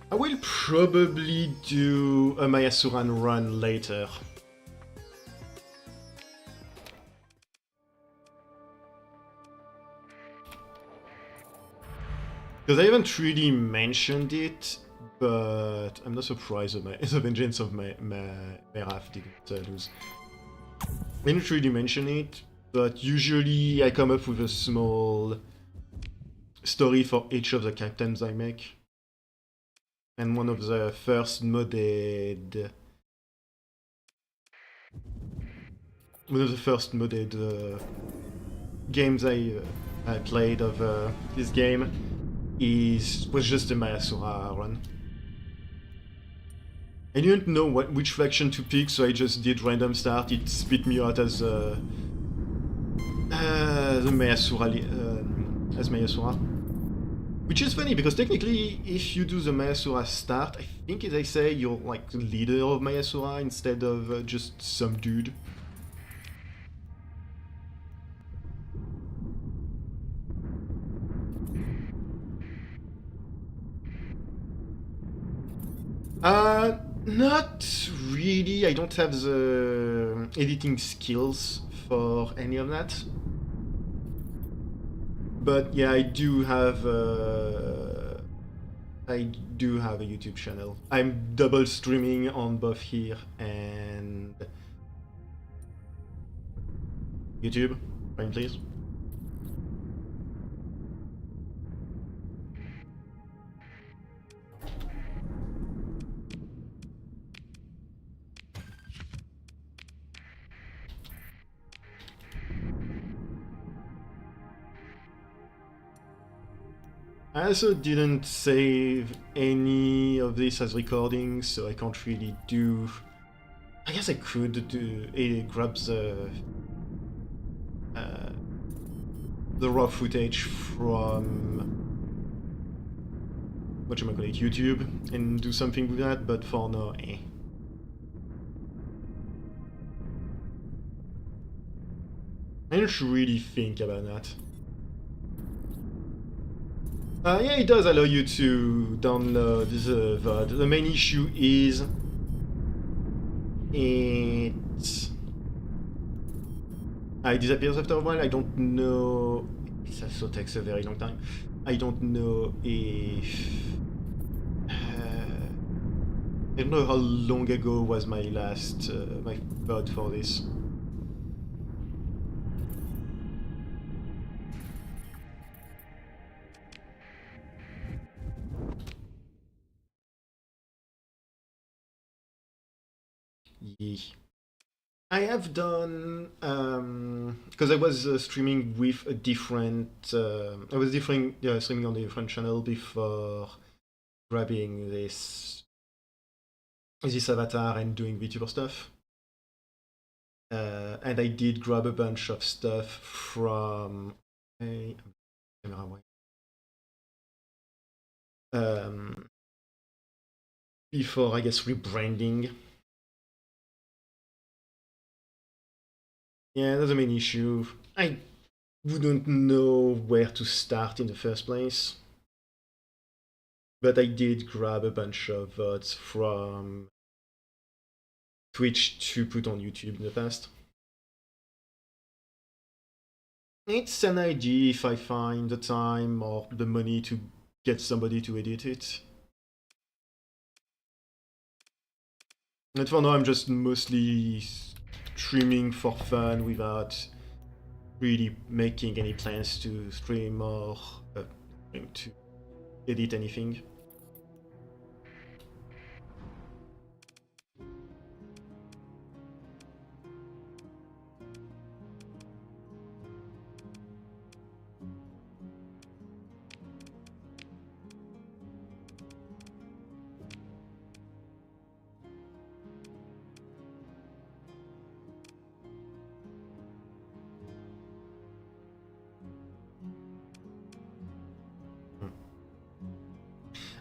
I will probably do a Mayasuran run later. Because I haven't really mentioned it, but I'm not surprised that the Vengeance of Meraf didn't lose. I didn't really mention it, but usually I come up with a small story for each of the captains I make. And one of the first modded... One of the first modded games I played of this game was just a Mayasura run. I didn't know which faction to pick, so I just did random start. It spit me out as the Mayasura. Which is funny, because technically, if you do the Mayasura start, I think they say you're like the leader of Mayasura instead of just some dude. Not really. I don't have the editing skills for any of that. But yeah, I do have a YouTube channel. I'm double streaming on both here and YouTube. Fine, please. I also didn't save any of this as recordings, so I can't really do. I guess I could do grab the raw footage from whatchamacallit, YouTube, and do something with that, but for now, eh. I don't really think about that. Yeah, it does allow you to download the VOD. The main issue is it disappears after a while. I don't know. It also takes a very long time. I don't know if. I don't know how long ago was my last my VOD for this. Yeah. I have done because I was streaming with a different. I was streaming on a different channel before grabbing this avatar and doing Vtuber stuff. And I did grab a bunch of stuff from before I guess rebranding. Yeah, that's the main issue. I wouldn't know where to start in the first place. But I did grab a bunch of VODs from Twitch to put on YouTube in the past. It's an idea if I find the time or the money to get somebody to edit it. And for now, I'm just mostly streaming for fun without really making any plans to stream or to edit anything.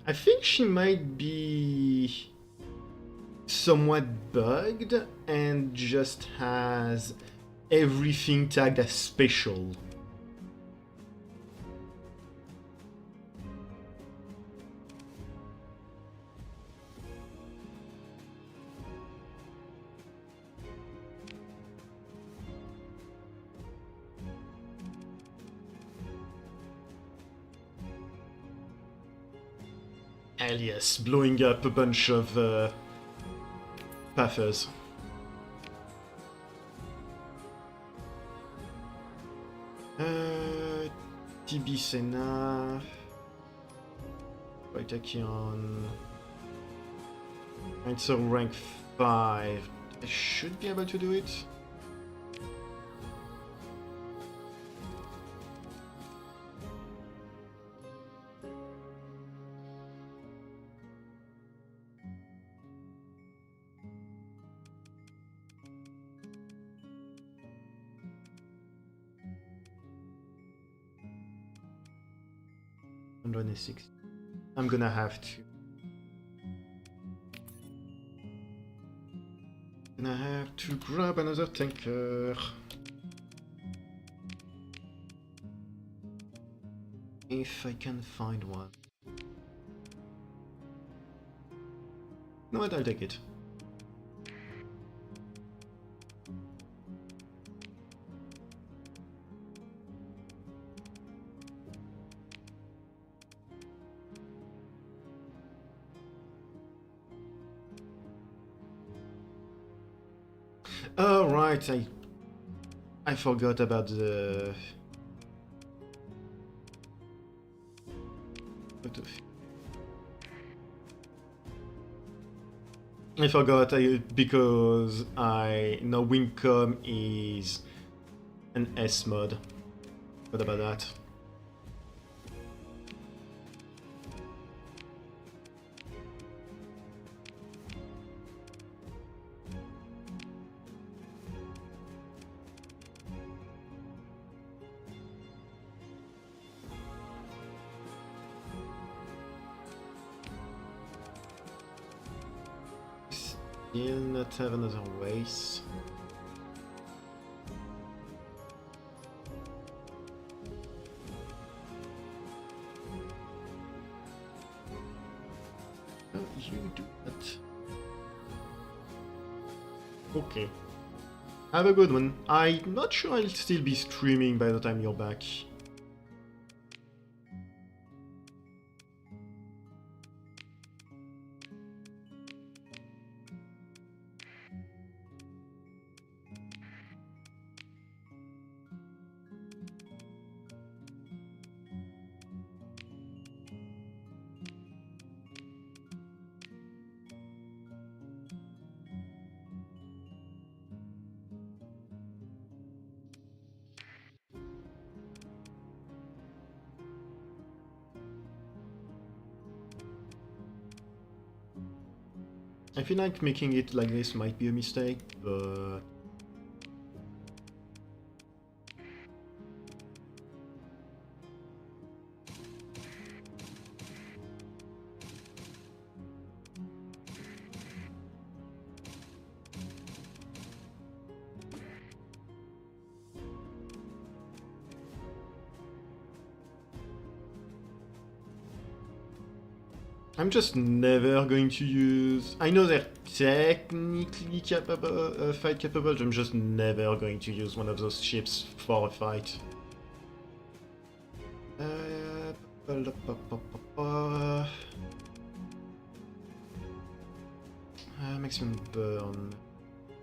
I think she might be somewhat bugged and just has everything tagged as special. Hell yes, blowing up a bunch of pathers. TB Senna. Vitakion. Answer rank 5. I should be able to do it. I'm gonna have to. Gonna have to grab another tanker. If I can find one. know what, I'll take it. Oh, right, I forgot about the... I forgot because I know Wincom is an S mod. What about that? Still not have another race. Oh, you do that. Okay. Have a good one. I'm not sure I'll still be streaming by the time you're back. I feel like making it like this might be a mistake, but... I'm just never going to use... I know they're technically capable, fight capable, but I'm just never going to use one of those ships for a fight. Maximum burn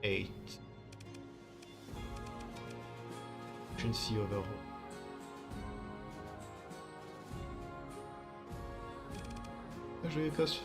8. Efficiency overall. J'ai cost.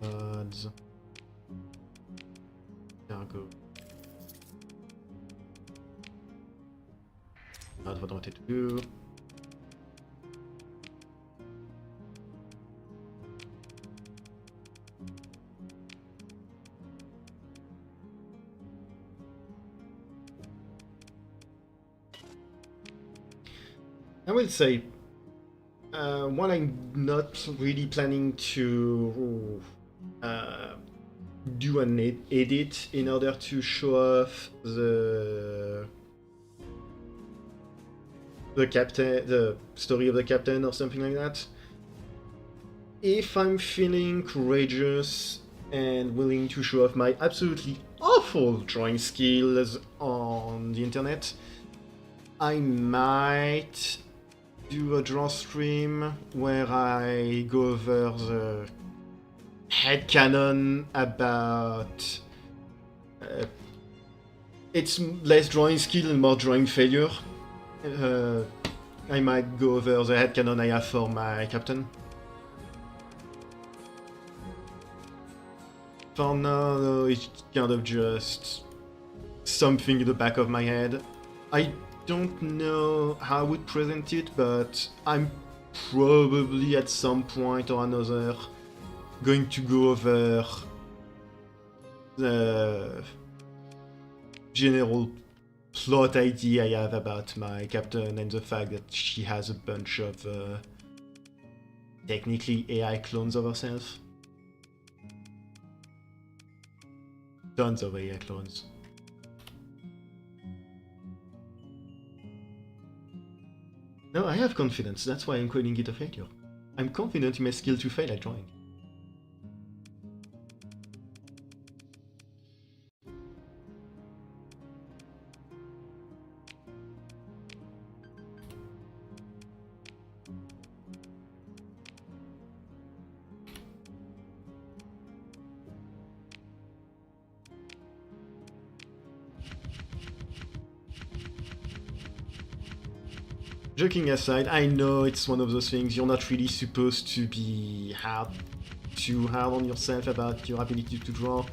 Odds. Cargo. Not what I wanted to do. I will say, while I'm not really planning to do an edit in order to show off the captain, the story of the captain or something like that, if I'm feeling courageous and willing to show off my absolutely awful drawing skills on the internet, I might do a draw stream where I go over the headcanon about it's less drawing skill and more drawing failure. I might go over the headcanon I have for my captain. For now, no, it's kind of just something in the back of my head. I don't know how I would present it, but I'm probably at some point or another going to go over the general plot idea I have about my captain and the fact that she has a bunch of technically AI clones of herself. Tons of AI clones. No, I have confidence, that's why I'm calling it a failure. I'm confident in my skill to fail at drawing. Joking aside, I know it's one of those things you're not really supposed to be too hard on yourself about your ability to draw,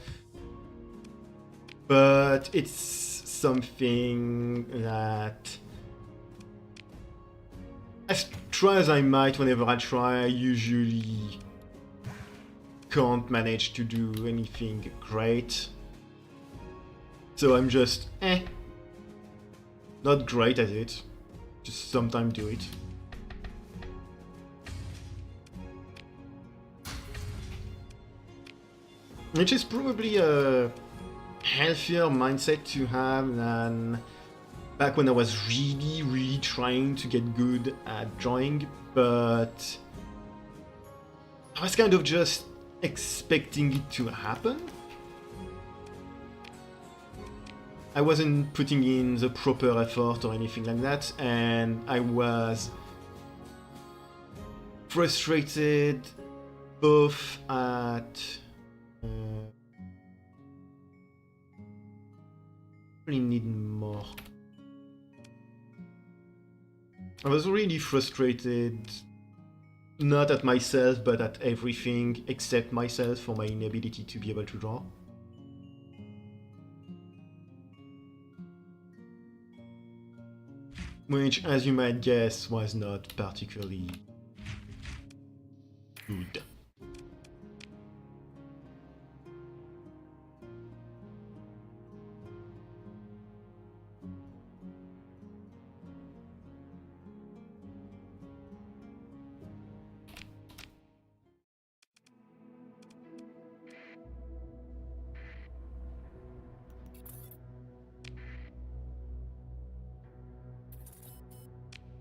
but it's something that, as try as I might whenever I try, I usually can't manage to do anything great. So I'm just, not great at it. Just sometimes do it. Which is probably a healthier mindset to have than back when I was really trying to get good at drawing, but I was kind of just expecting it to happen. I wasn't putting in the proper effort or anything like that, and I was frustrated both at really need more. I was really frustrated, not at myself, but at everything except myself for my inability to be able to draw. Which, as you might guess, was not particularly good.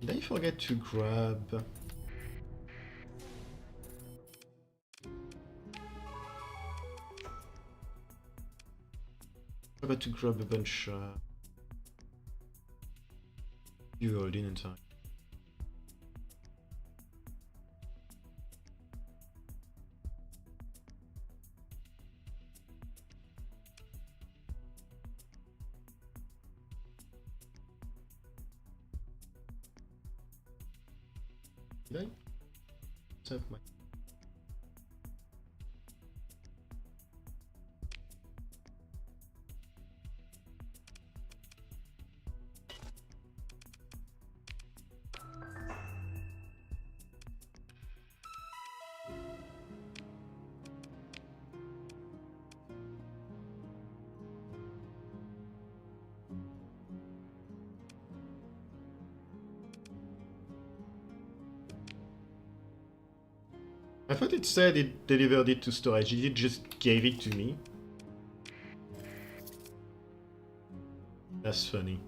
Did I forget to grab? I forgot to grab a bunch you all in time. Did I? Let's have my... I thought it said it delivered it to storage. It just gave it to me. That's funny.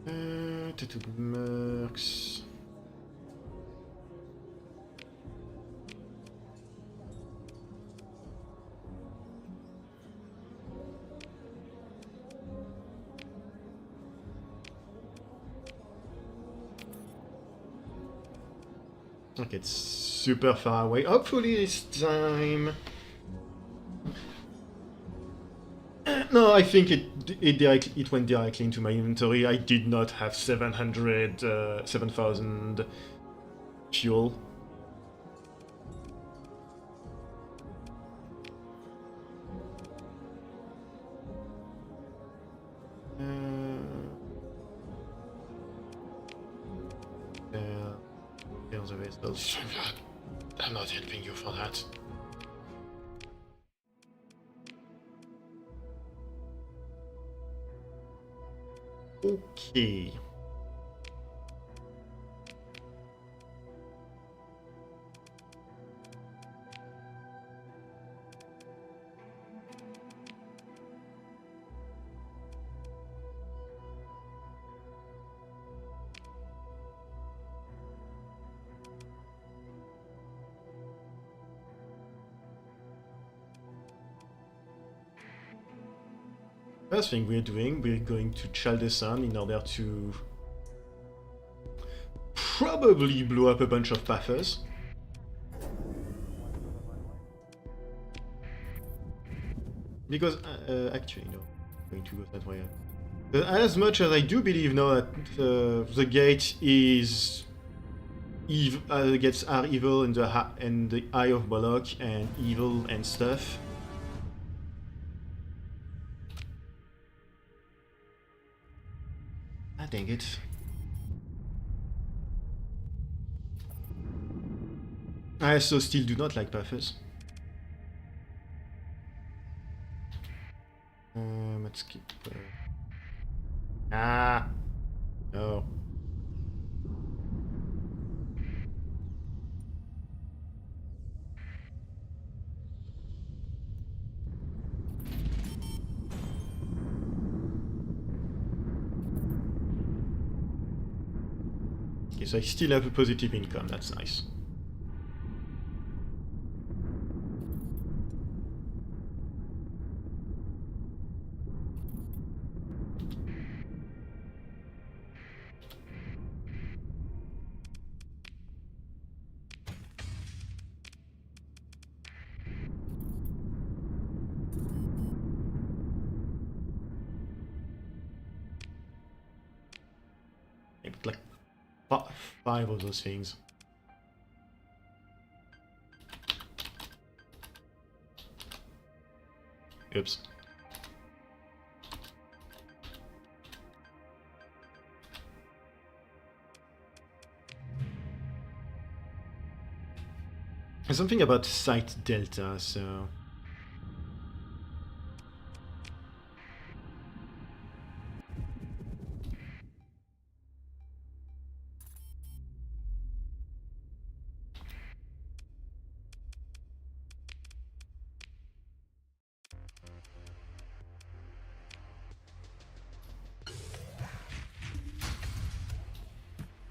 Tattoo Mercs. Okay, it's super far away. Hopefully this time No, I think it went directly into my inventory. I did not have 7,000 fuel. There's the vessels. I'm not helping you for that. Okay. First thing we're doing, we're going to Chaldesan in order to probably blow up a bunch of pathers. Because, actually, no, I'm going to go that way. As much as I do believe now that the gate is gates are evil in the Eye of Moloch and evil and stuff. Ah, dang it. I also still do not like pathers. Let's keep... Ah! No. Okay, so I still have a positive income, that's nice. Like 5 of those things. Oops. There's something about site delta, so...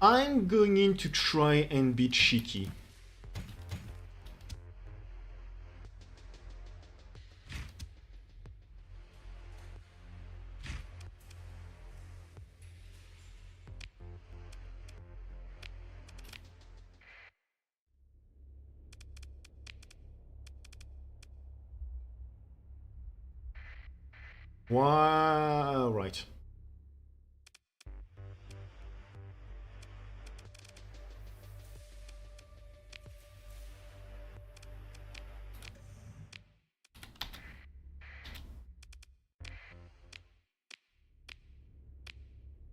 I'm going in to try and be cheeky. Wow, right.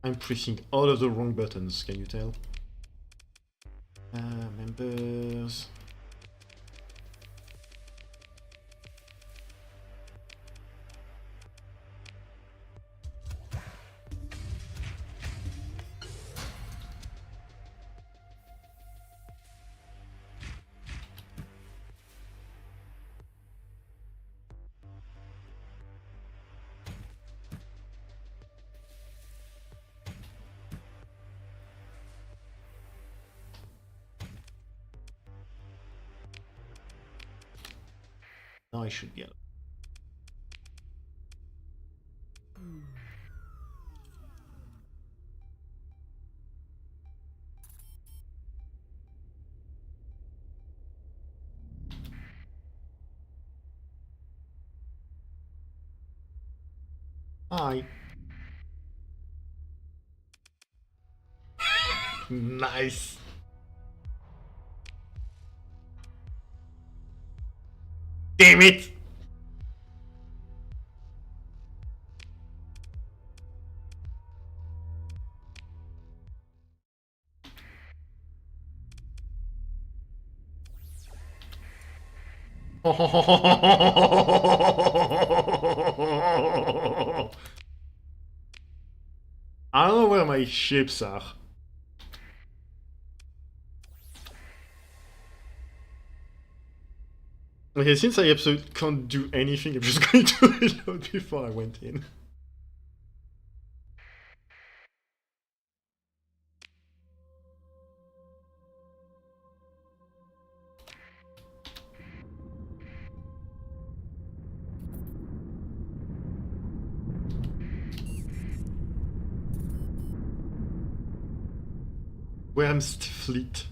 I'm pressing all of the wrong buttons, can you tell? Members... Now I should be out. Hi. Nice. Damn it! I don't know where my ships are. Okay, since I absolutely can't do anything, I'm just going to reload before I went in. Worm's fleet.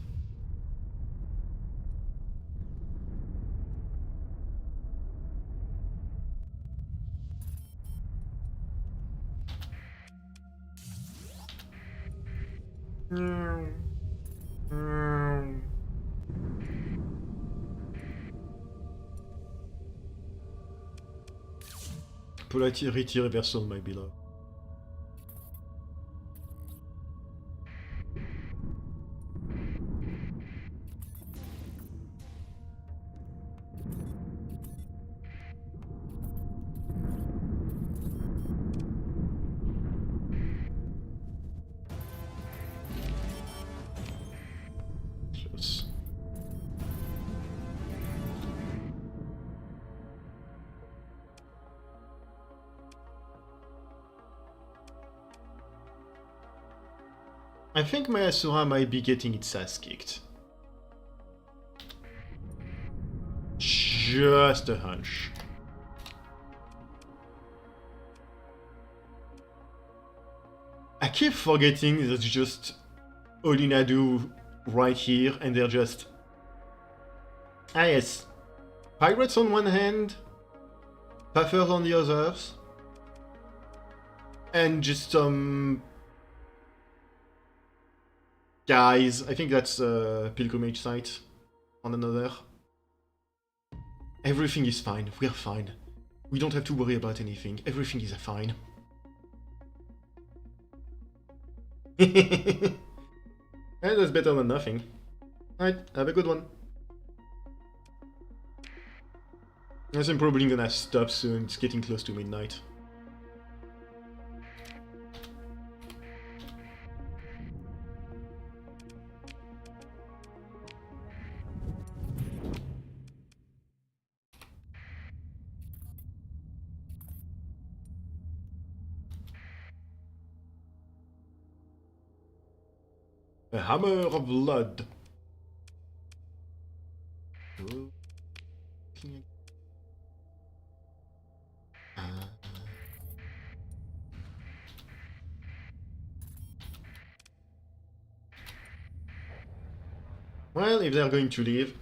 Polarity reversal, my beloved. Yes. I think my Asura might be getting its ass kicked. Just a hunch. I keep forgetting there's just Olinadu right here, and they're just... Ah yes, pirates on one hand, puffers on the others, and just some... guys, I think that's a pilgrimage site on another. Everything is fine, we're fine. We don't have to worry about anything, everything is fine. And that's better than nothing. Alright, have a good one. Guess I'm probably gonna stop soon, it's getting close to midnight. A hammer of blood. Well, if they're going to leave.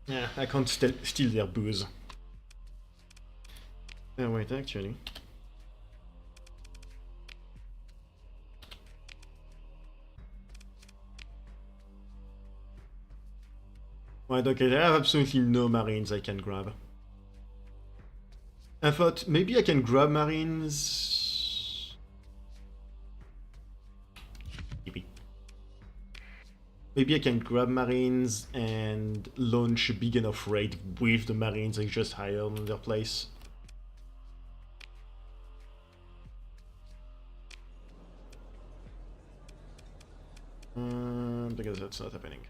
Yeah, I can't steal their booze. Oh wait, actually. Right, okay, I have absolutely no marines I can grab. I thought maybe I can grab marines... Maybe I can grab marines and launch a big enough raid with the marines I just hired in their place. Because that's not happening.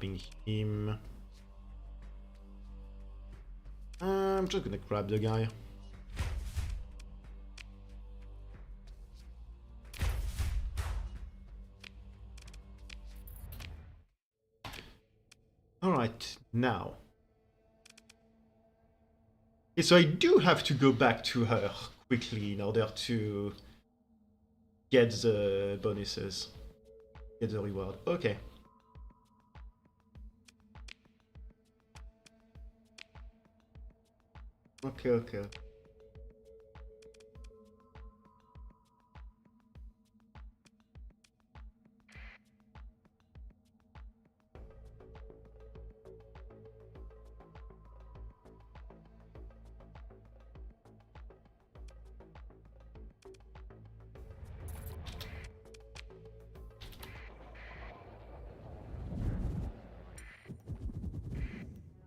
grabbing him. I'm just gonna grab the guy. Alright, now. Okay, so I do have to go back to her quickly in order to get the bonuses. Get the reward. Okay. Okay.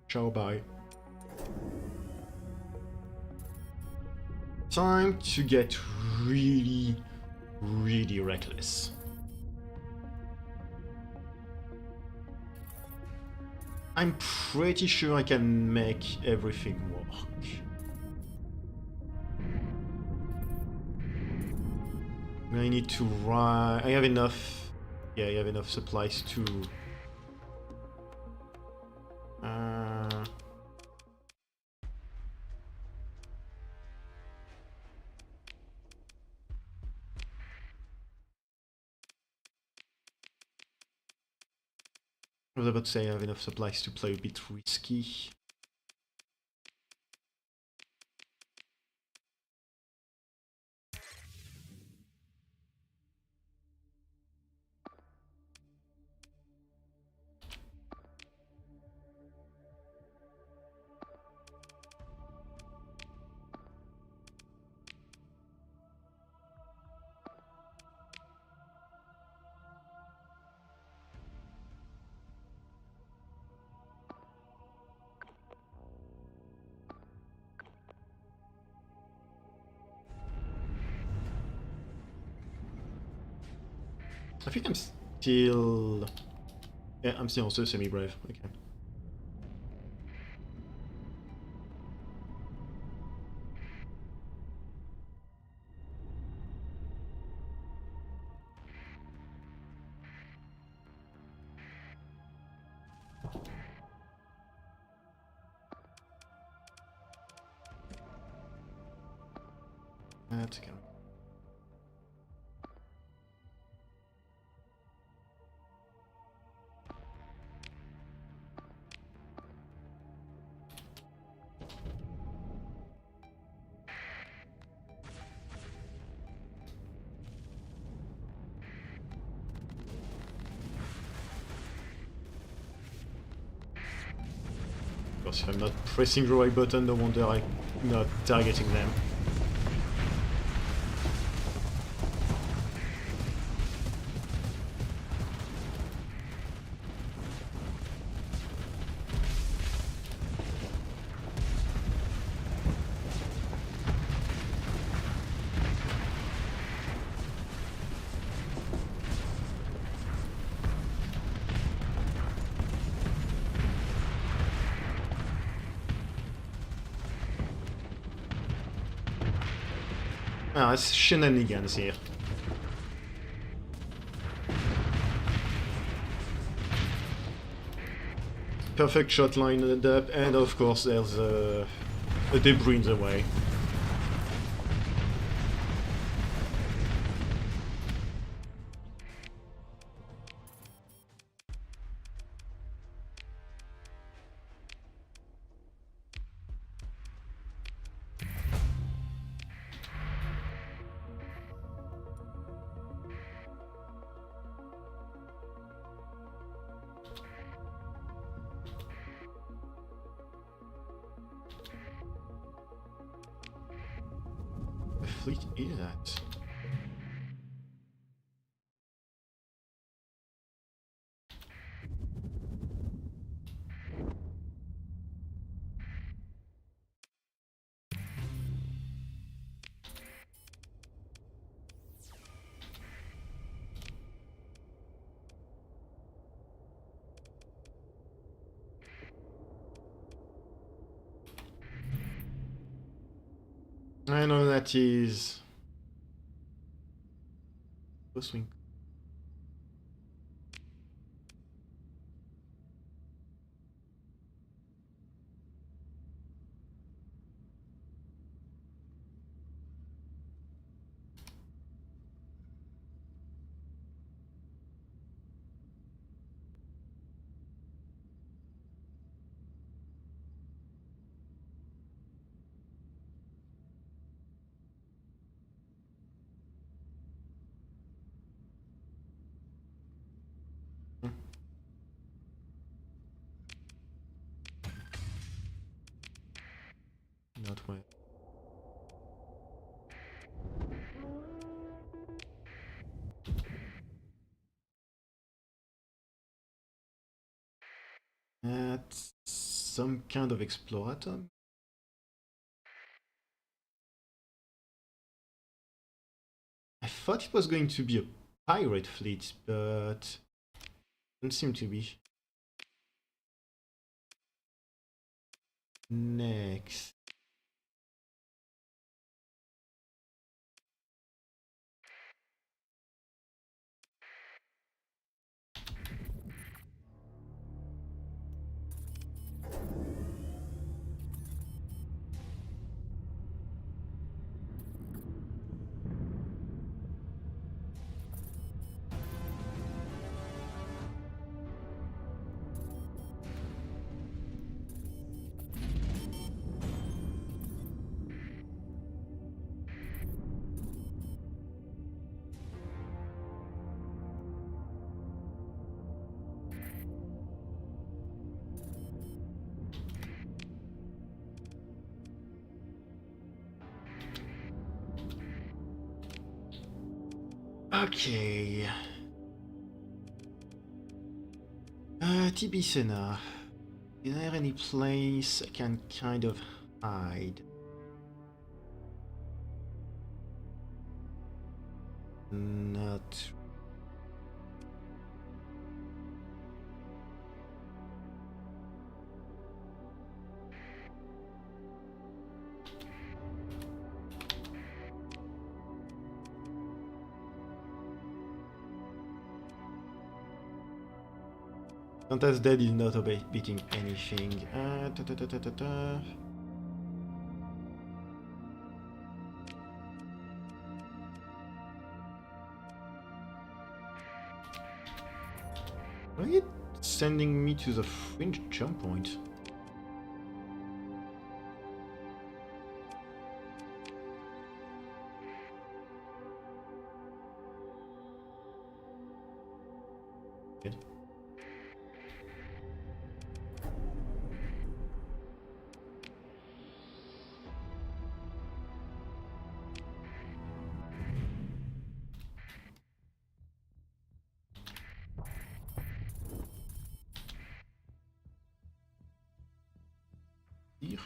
Ciao, bye. Time to get really reckless. I'm pretty sure I can make everything work. I need to ride. I have enough. Yeah, I have enough supplies to. I was about to say I have enough supplies to play a bit risky. I think I'm still... Yeah, I'm still also semi-brave. Okay. That's okay. Of course, if I'm not pressing the right button, no wonder I'm not targeting them. Ah, it's shenanigans here. Perfect shot lined up, and of course there's a debris in the way. The fleet is that? I know that is... Swing. Not well. That's some kind of explorator. I thought it was going to be a pirate fleet, but doesn't seem to be. Next. Okay. TB Sena. Is there any place I can kind of hide? Not. Dante's Dead is not beating anything. Ta -ta -ta -ta -ta -ta. Why are you sending me to the fringe jump point? Good. Here.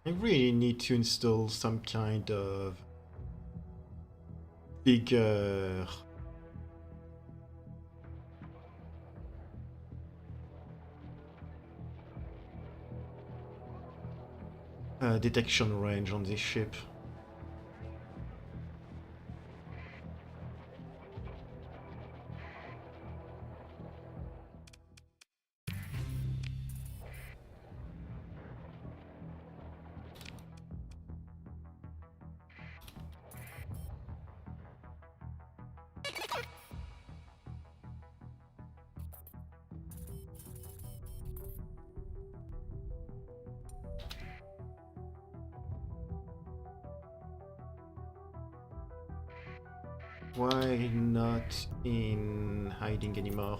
I really need to install some kind of bigger detection range on this ship. Why not in hiding anymore?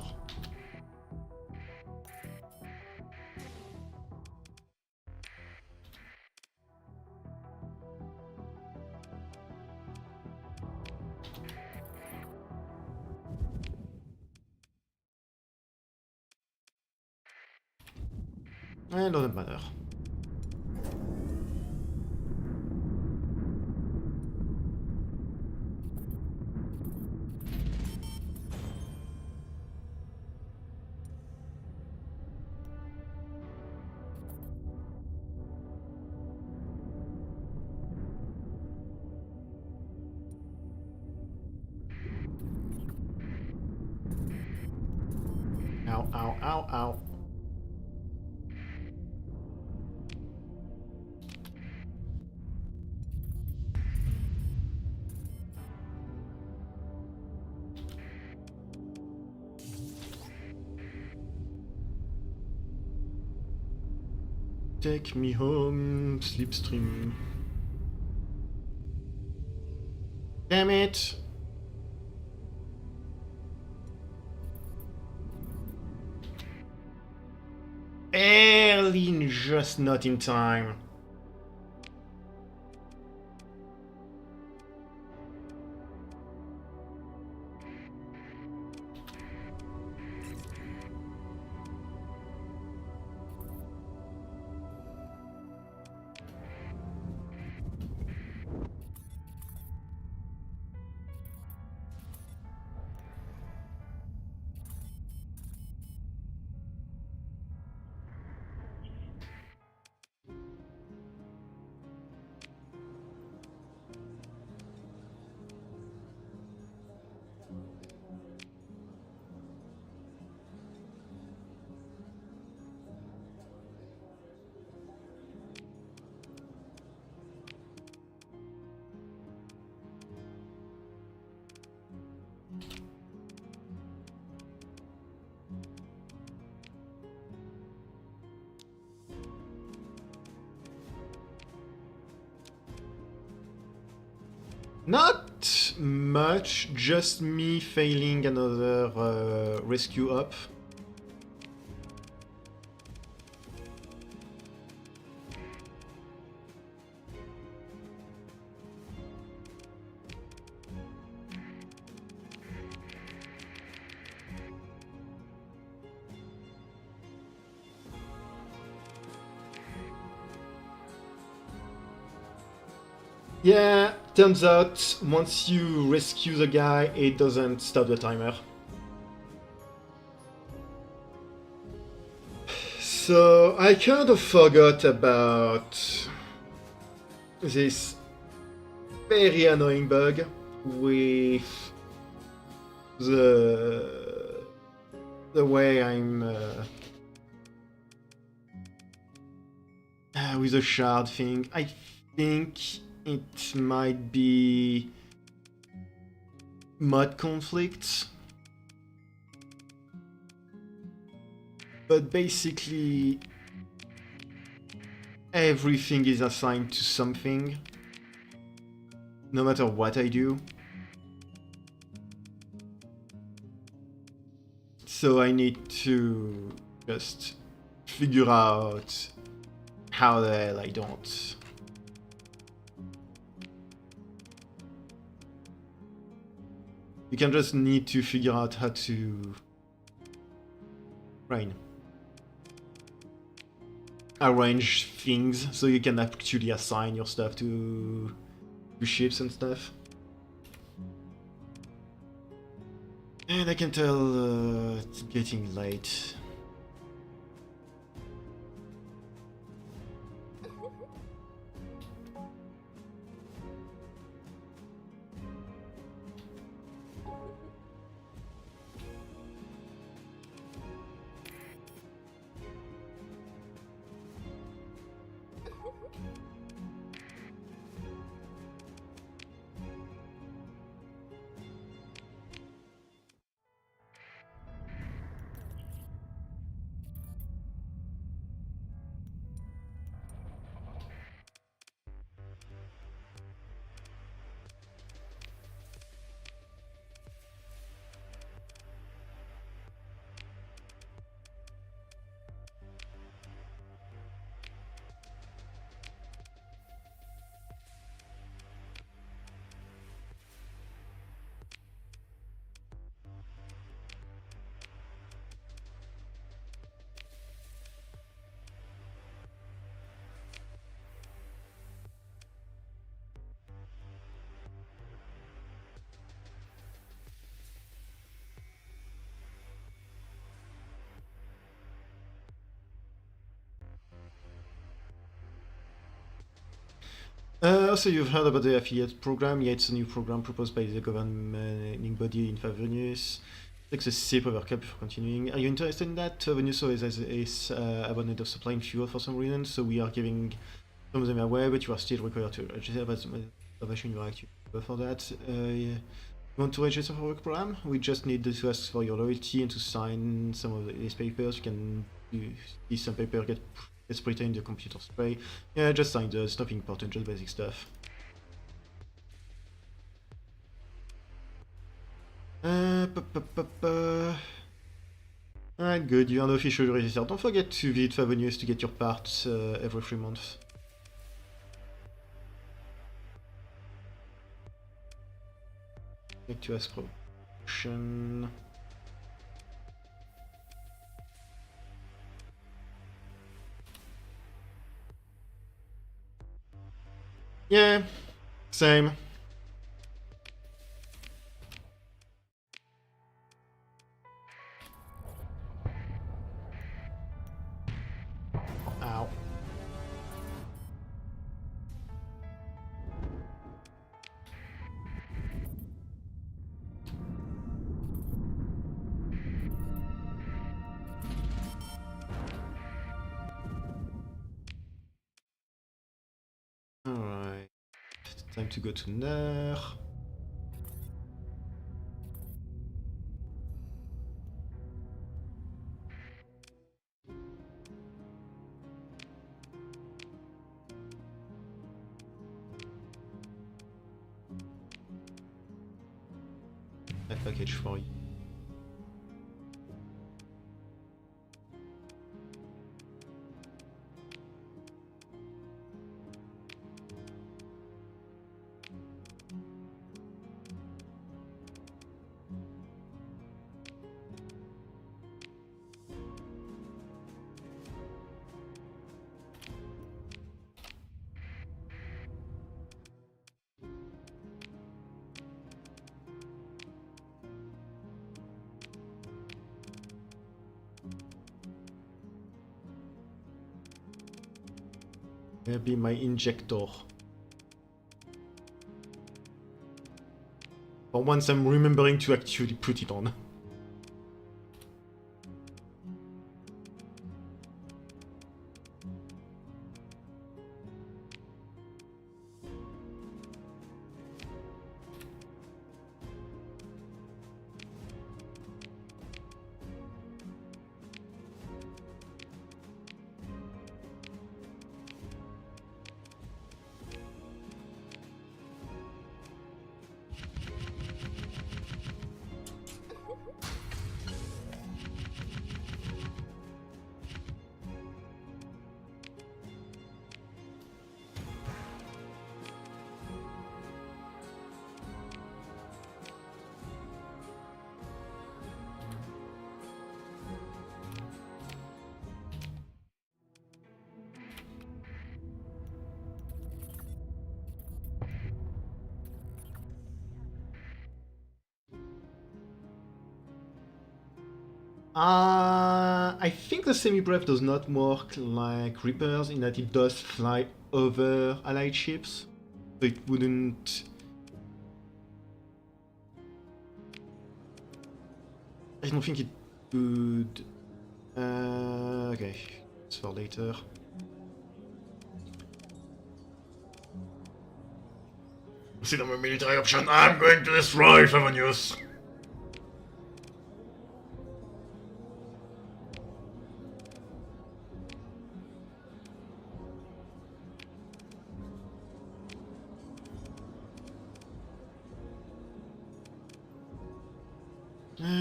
It doesn't matter. Ow, ow, ow, ow. Take me home, Slipstream. Damn it! Barely, just not in time. Not much, just me failing another rescue up. Yeah, turns out once you rescue the guy, it doesn't stop the timer. So I kind of forgot about this very annoying bug with the way I'm with the shard thing. I think it might be mod conflicts, but basically everything is assigned to something, no matter what I do. So I need to just figure out how the hell I don't. You can just need to figure out how to train. arrange things so you can actually assign your stuff to ships and stuff. And I can tell it's getting late. Also, you've heard about the affiliate program. Yeah, it's a new program proposed by the governing body in Venus. Takes a sip of our cup before continuing. Are you interested in that? Venus is abundant of supplying fuel for some reason, so we are giving some of them away, but you are still required to register as observation you are actually for that. You want to register for the work program? We just need to ask for your loyalty and to sign some of these papers. You can see some paper gets printed in the computer spray. Yeah, just sign those, nothing important, just basic stuff. Alright, good, you are the official register. Don't forget to visit Favonius to get your parts every 3 months. Need to ask for promotion. Yeah, same. Ow. Alright, time to go to Ner. A package for you. Maybe my injector. For once I'm remembering to actually put it on. I think the semi-brave does not work like Reapers in that it does fly over allied ships. So it wouldn't... I don't think it would... okay, it's for later. Consider my military option, I'm going to destroy Favonius!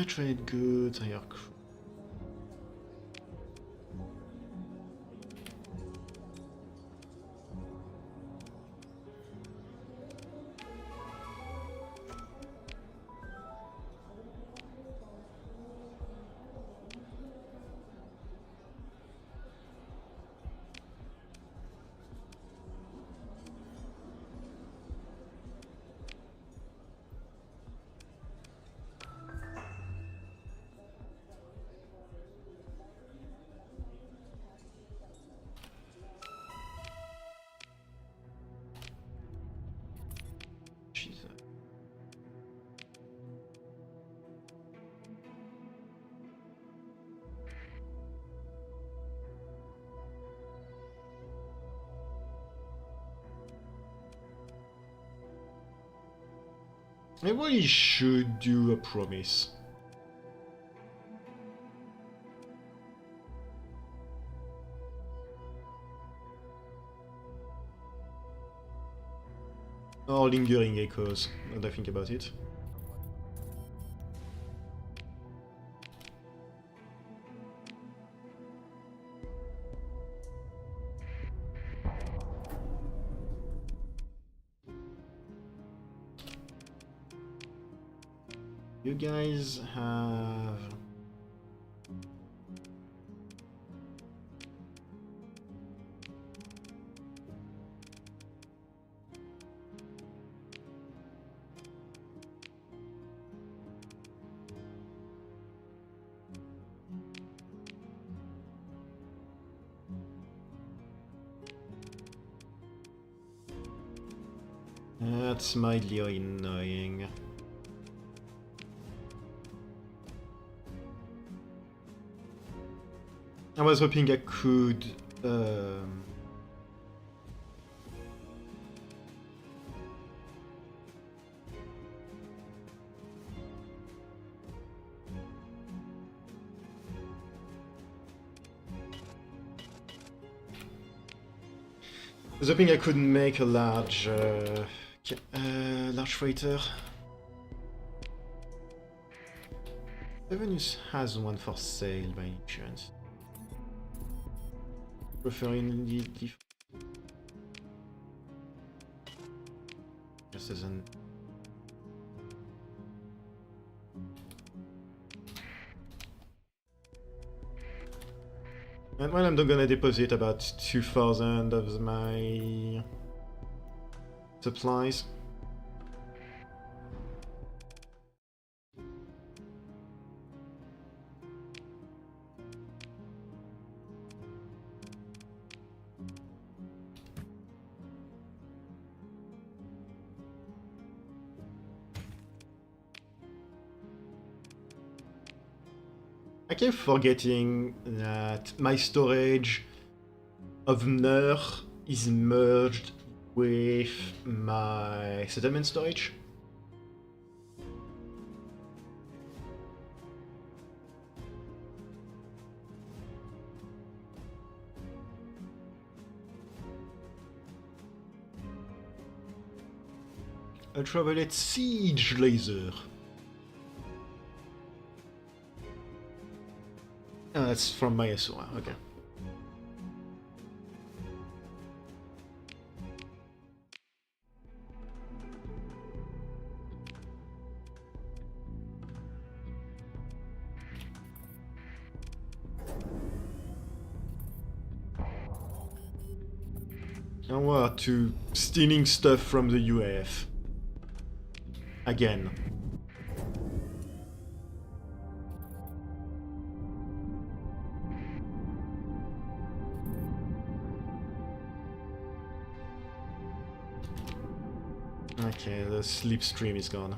Trade goods, hire crew. I really should do a promise. Or lingering echoes, now that I think about it. You guys have... That's mildly annoying. I was hoping I could... I was hoping I could make a large freighter. Venus has one for sale by any chance. Preferring the just as an and when I'm gonna deposit about 2,000 of my supplies. I keep forgetting that my storage of Nur is merged with my settlement storage. Ultraviolet siege laser. Oh, that's from my SOA, okay. And we're to stealing stuff from the UAF. Again. Okay, the slipstream is gone.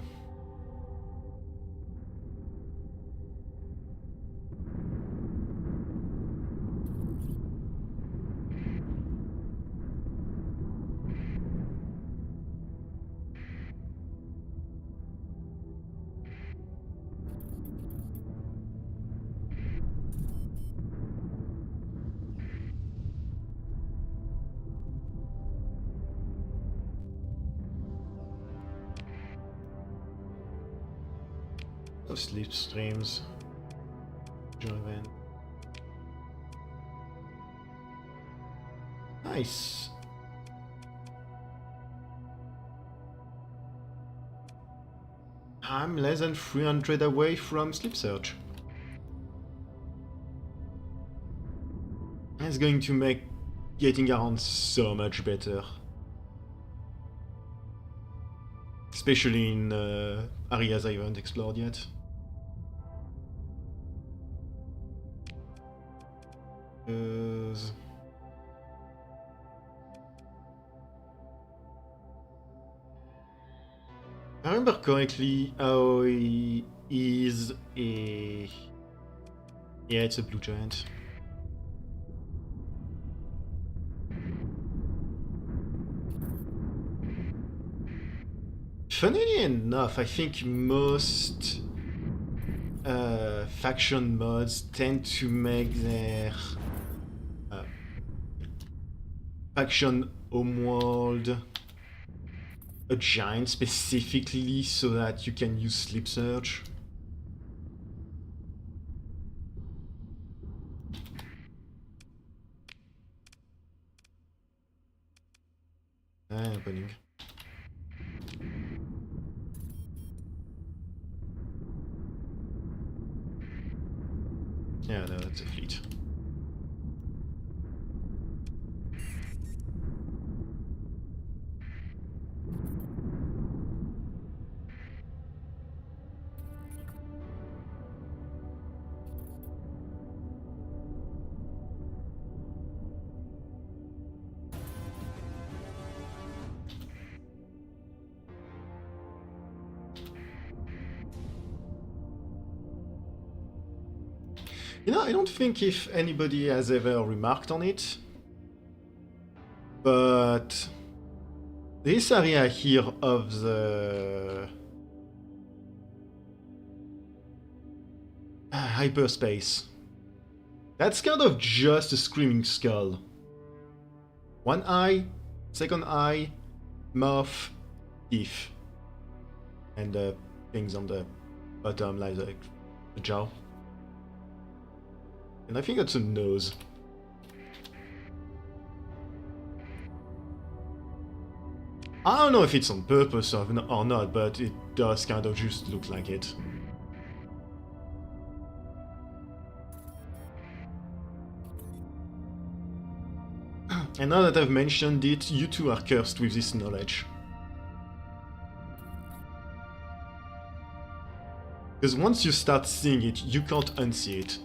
No slipstreams. Event. Nice. I'm less than 300 away from Sleep Search. It's going to make getting around so much better. Especially in areas I haven't explored yet. If I remember correctly, Aoi is a... Yeah, it's a blue giant. Funnily enough, I think most faction mods tend to make their faction homeworld a giant specifically so that you can use Sleep Search. Opening. Yeah, no, that's a fleet. You know, I don't think if anybody has ever remarked on it, but this area here of the hyperspace, that's kind of just a screaming skull. One eye, second eye, mouth, teeth, and the things on the bottom like the jaw. And I think that's a nose. I don't know if it's on purpose or not, but it does kind of just look like it. And now that I've mentioned it, you two are cursed with this knowledge. Because once you start seeing it, you can't unsee it.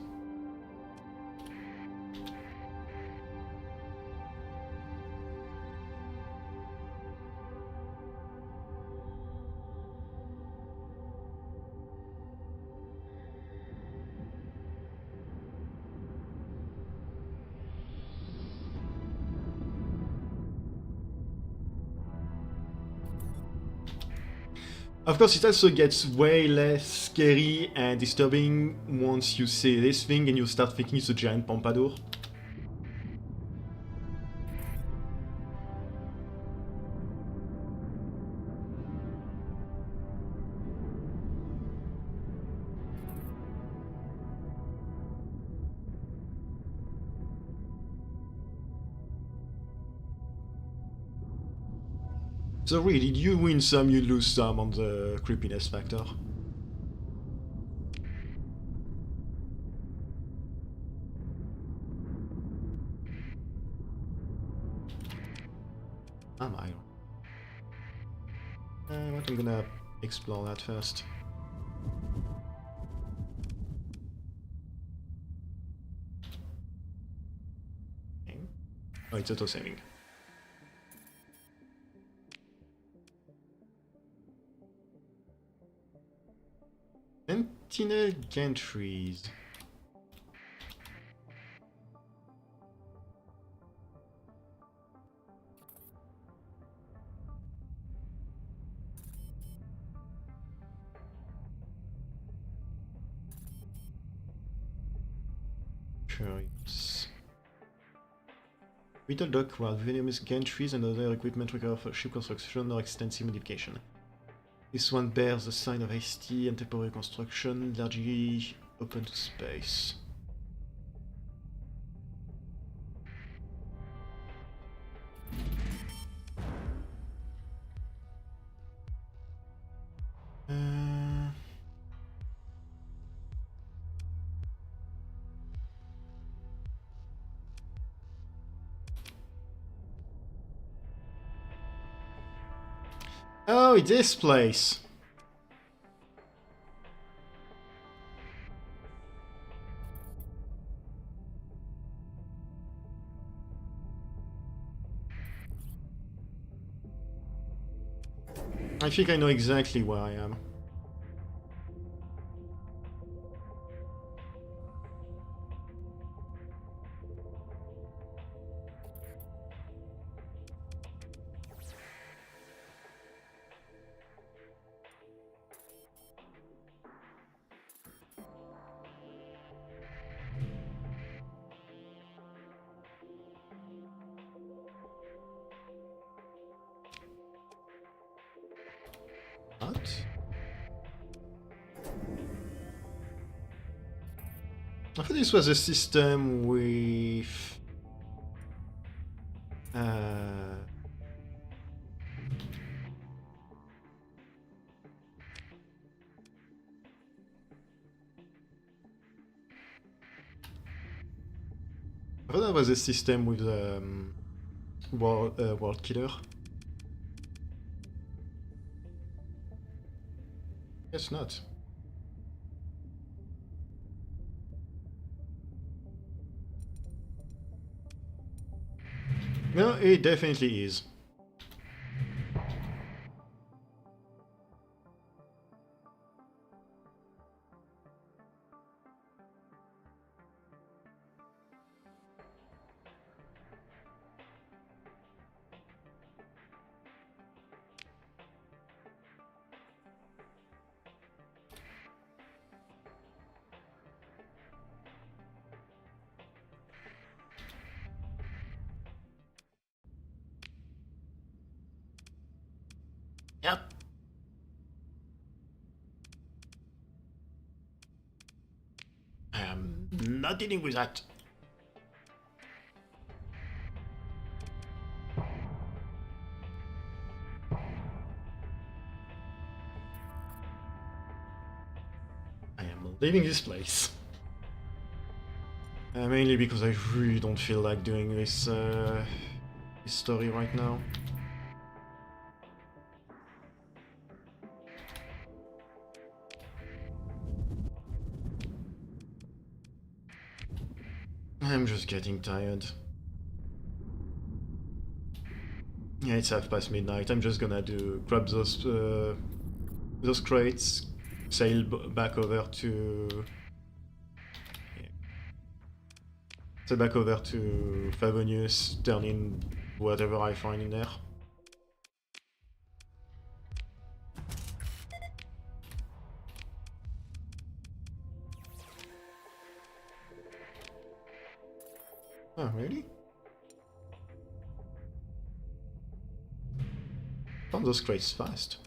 Of course, it also gets way less scary and disturbing once you see this thing and you start thinking it's a giant pompadour. So really, you win some, you lose some on the creepiness factor. Am I? I'm gonna explore that first. Okay. Oh, it's auto-saving. sentinel gantries. Curious. Vital dock while venomous gantries and other equipment require for ship construction or extensive modification. This one bears the sign of hasty and temporary construction, largely open to space. Oh, it's this place! I think I know exactly where I am. What? I thought this was a system with... I thought that was a system with World Killer. Guess not. No, it definitely is. Yep. I am not dealing with that. I am leaving this place. Mainly because I really don't feel like doing this, this story right now. I'm just getting tired. Yeah, it's midnight. I'm just gonna grab those crates, sail back over to... sail back over to Favonius, turn in whatever I find in there. Oh, really? Found those crates fast.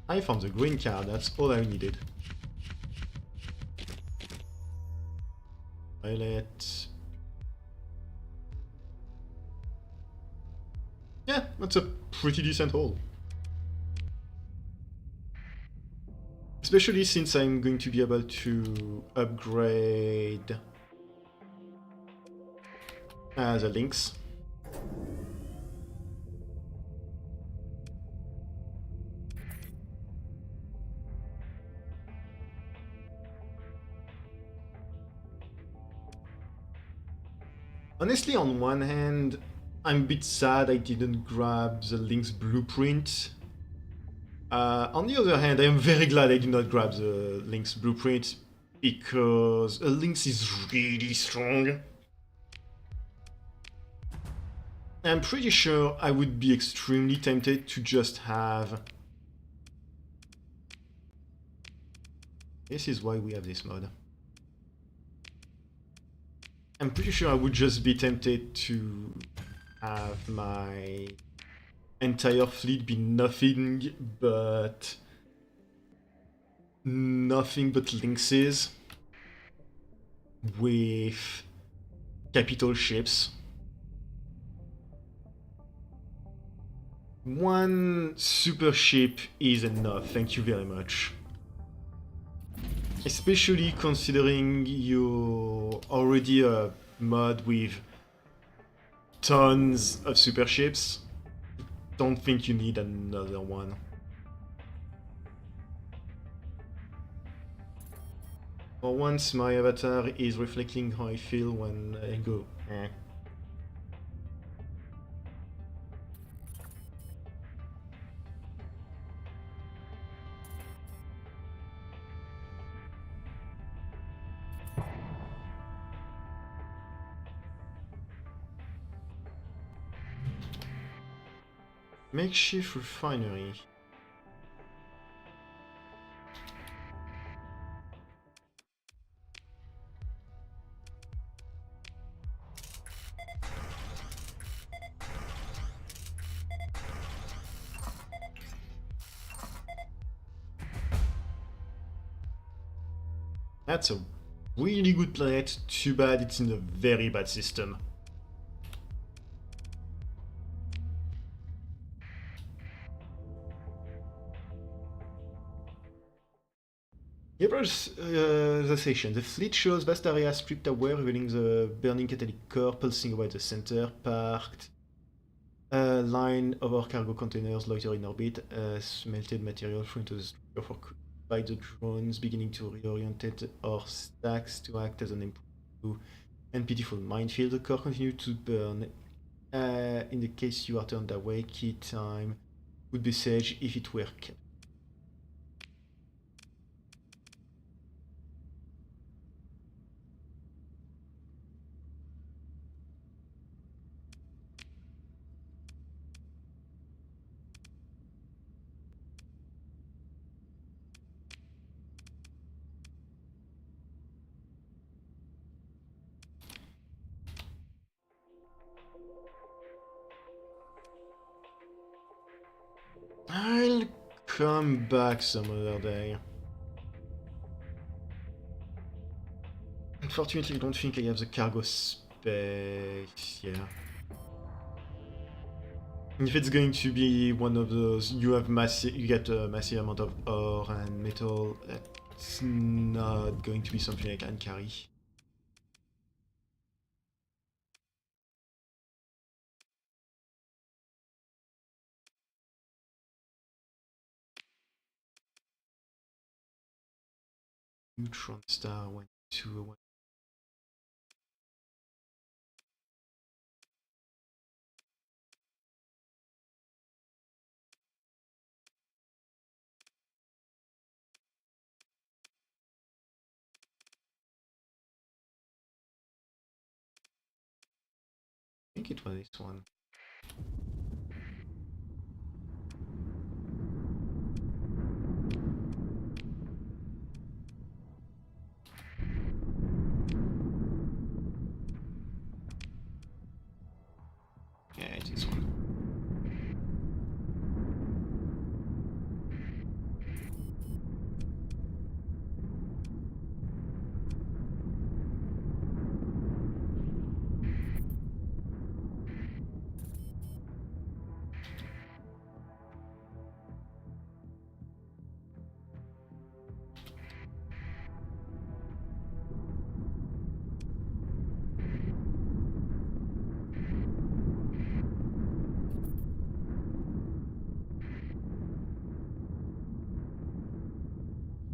I found the green card, that's all I needed. Violet. Yeah, that's a pretty decent haul. Especially since I'm going to be able to upgrade the links. Honestly, on one hand, I'm a bit sad I didn't grab the Lynx blueprint. On the other hand, I am very glad I did not grab the Lynx blueprint because a Lynx is really strong. I'm pretty sure I would be extremely tempted to just have... This is why we have this mod. I'm pretty sure I would just be tempted to have my entire fleet be nothing but lynxes with capital ships. One super ship is enough, thank you very much. Especially considering you're already a mod with tons of super ships. Don't think you need another one. For once, my avatar is reflecting how I feel when I go. Makeshift refinery. That's a really good planet, too bad it's in a very bad system. Approach the station. The fleet shows vast areas stripped away, revealing the burning catalytic core pulsing away the center. Parked a line of our cargo containers loiter in orbit. Smelted material thrown into the structure for by the drones, beginning to reorient our stacks to act as an improved and pitiful minefield. The core continues to burn. In the case you are turned away, key time would be sage if it were kept. I'll come back some other day. Unfortunately, I don't think I have the cargo space. Yeah. If it's going to be one of those, you get a massive amount of ore and metal. It's not going to be something I can carry. Neutron star 1, 2, 1. I think it was this one. Yeah, it's this one.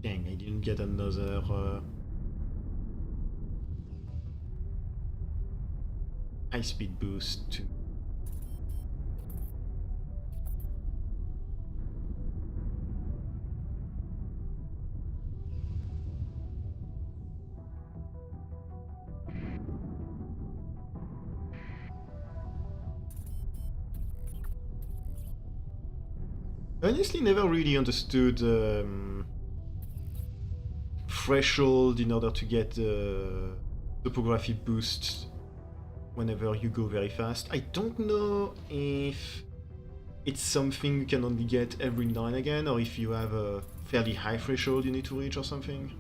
Dang, I didn't get another... high speed boost to. Honestly, never really understood threshold in order to get topography boost whenever you go very fast. I don't know if it's something you can only get every now and again, or if you have a fairly high threshold you need to reach or something.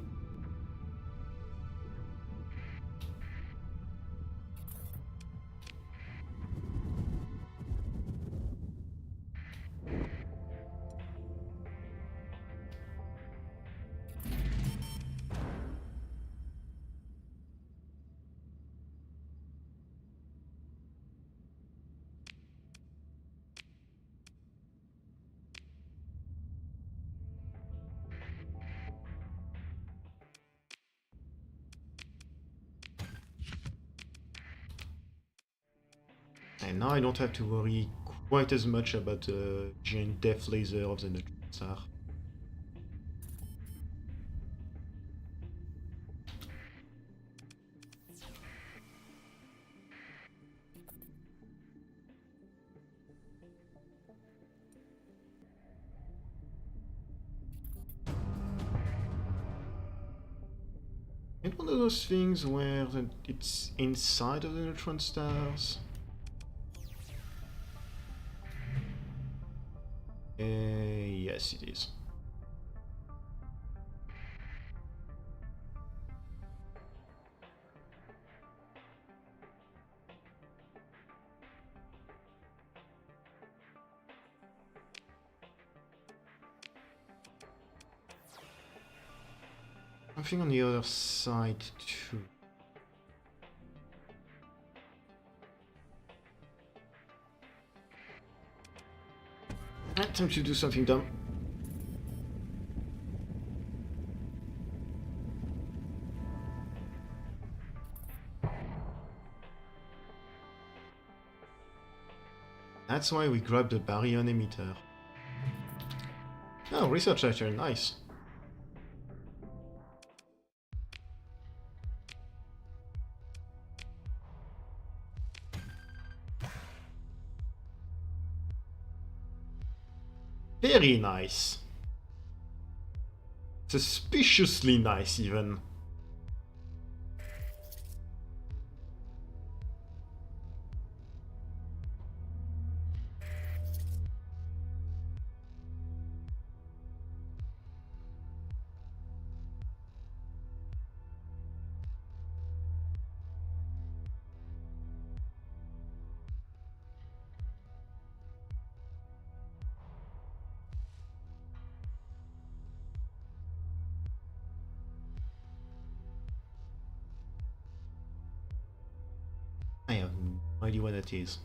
And now I don't have to worry quite as much about the giant death laser of the neutron star. It's one of those things where it's inside of the neutron stars. Yes, it is. Something on the other side too. Time to do something dumb. That's why we grabbed the baryon emitter. Oh, research sector, nice. Very nice. Suspiciously nice, even. I have no idea what that is.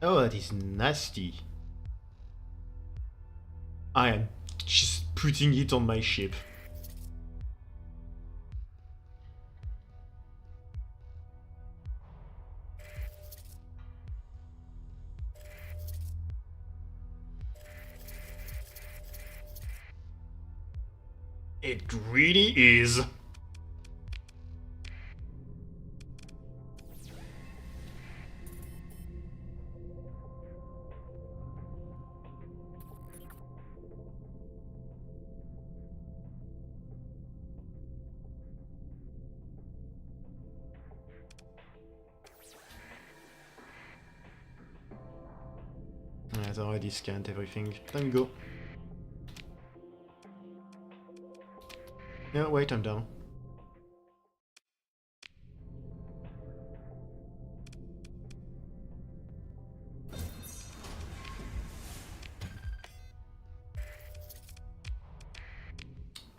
Oh, that is nasty. I am just putting it on my ship. It really is. I've already scanned everything. Time to go. No, wait, I'm down.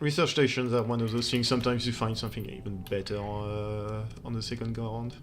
Research stations are one of those things, sometimes you find something even better on the second go around.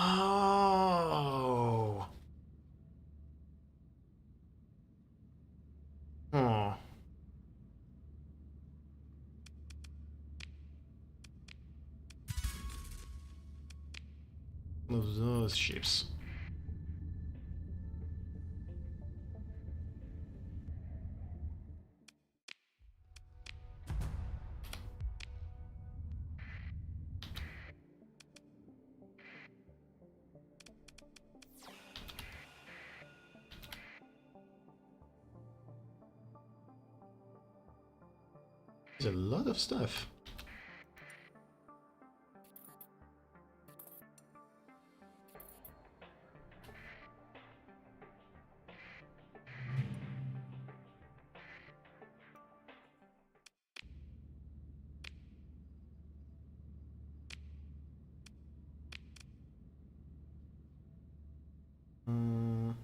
Oh. Oh. One of those ships. There's a lot of stuff. Mm.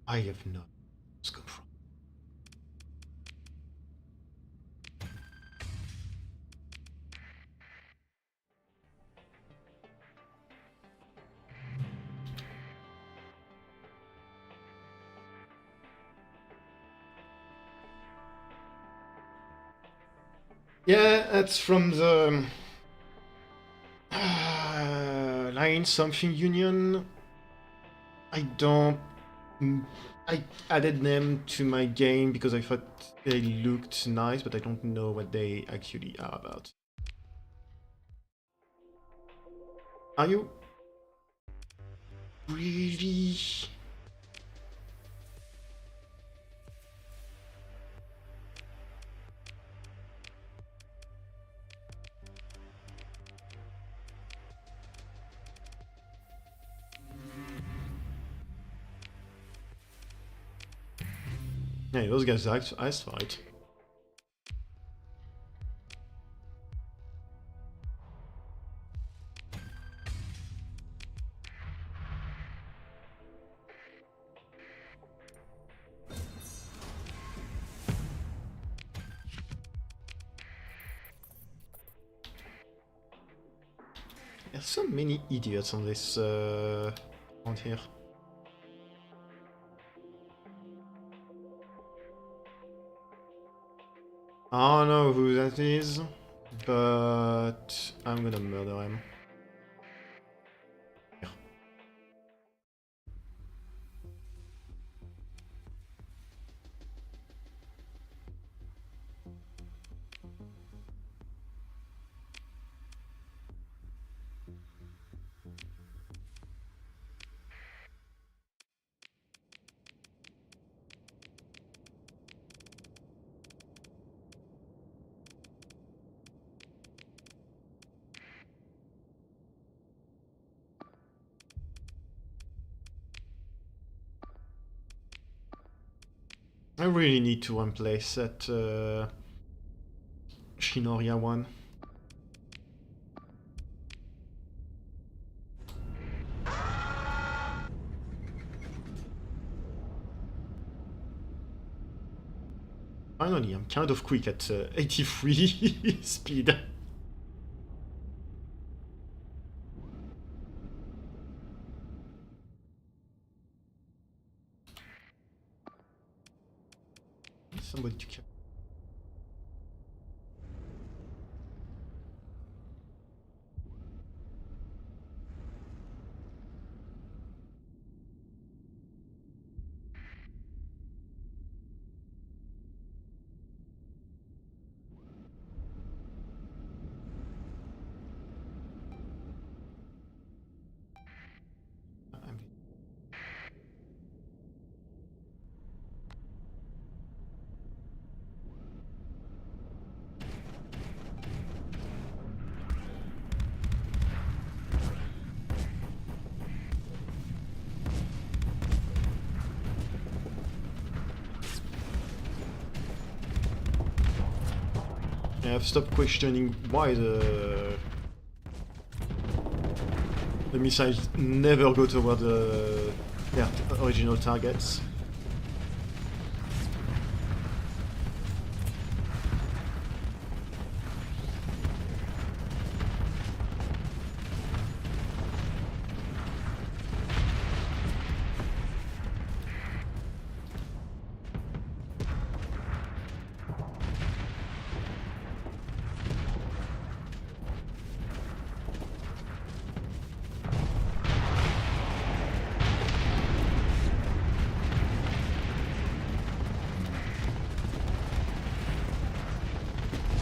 I have no scope from. Yeah, that's from the line something union. I don't. I added them to my game because I thought they looked nice, but I don't know what they actually are about. Are you really? Yeah, those guys ice fight. There's so many idiots on this on here. I don't know who that is, but I'm gonna murder him. I really need to replace that Shinoria one. Finally, I'm kind of quick at 83 speed. Somebody to kill. I'm... I've stopped questioning why the missiles never go toward their original targets.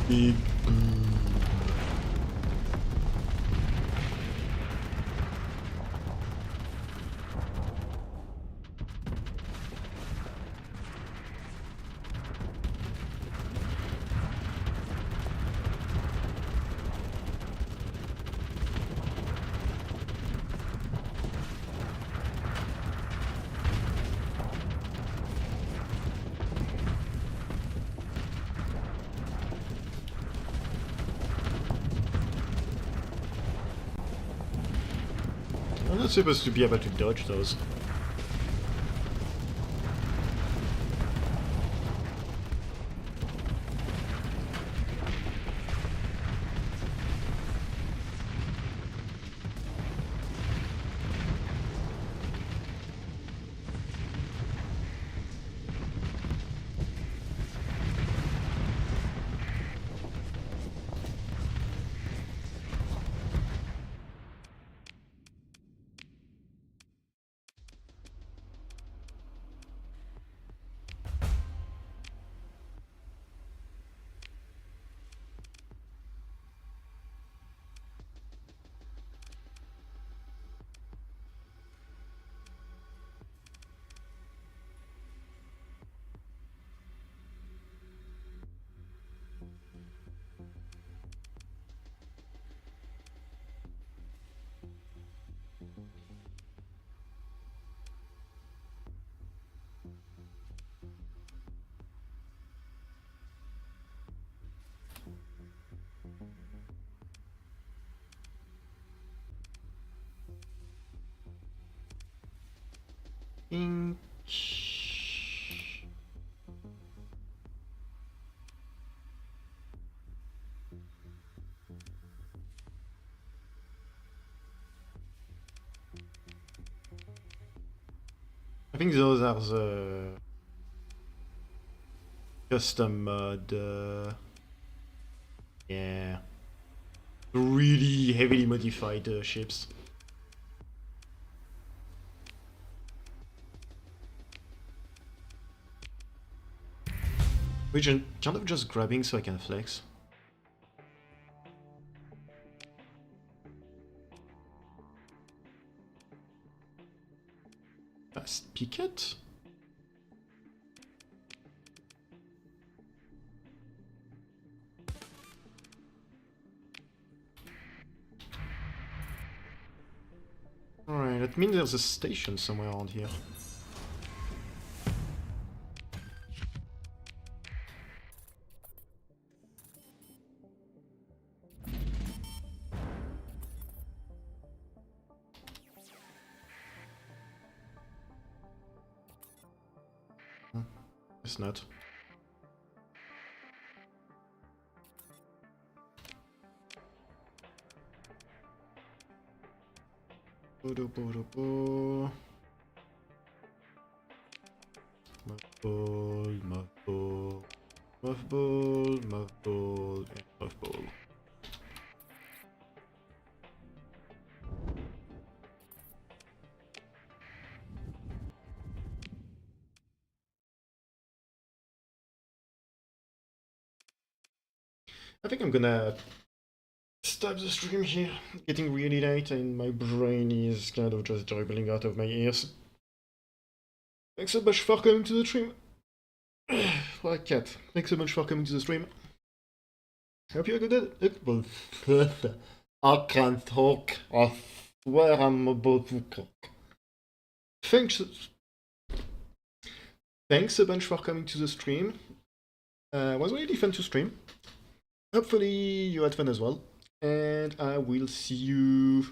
Big boom. I'm not supposed to be able to dodge those. Ink. I think those are the custom mod. Yeah, really heavily modified ships. Which I'm kind of just grabbing so I can flex. Fast picket? Alright, that means there's a station somewhere around here. It's not. Mothball, mothball, mothball, mothball, and mothball. I think I'm gonna stop the stream here. Getting really late and my brain is kind of just dribbling out of my ears. Thanks so much for coming to the stream. What cat. Thanks so much for coming to the stream. Hope you had a good day. I can't talk. I swear I'm about to talk. Thanks a bunch for coming to the stream. Was really fun to stream. hopefully you had fun as well. And I will see you,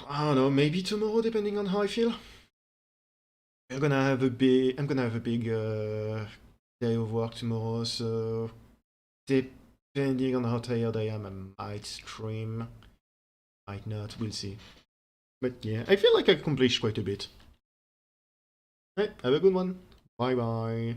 I don't know, maybe tomorrow, depending on how I feel. I'm gonna have a big day of work tomorrow, so depending on how tired I am, I might stream, might not, we'll see. But yeah, I feel like I accomplished quite a bit. Alright, have a good one. Bye bye.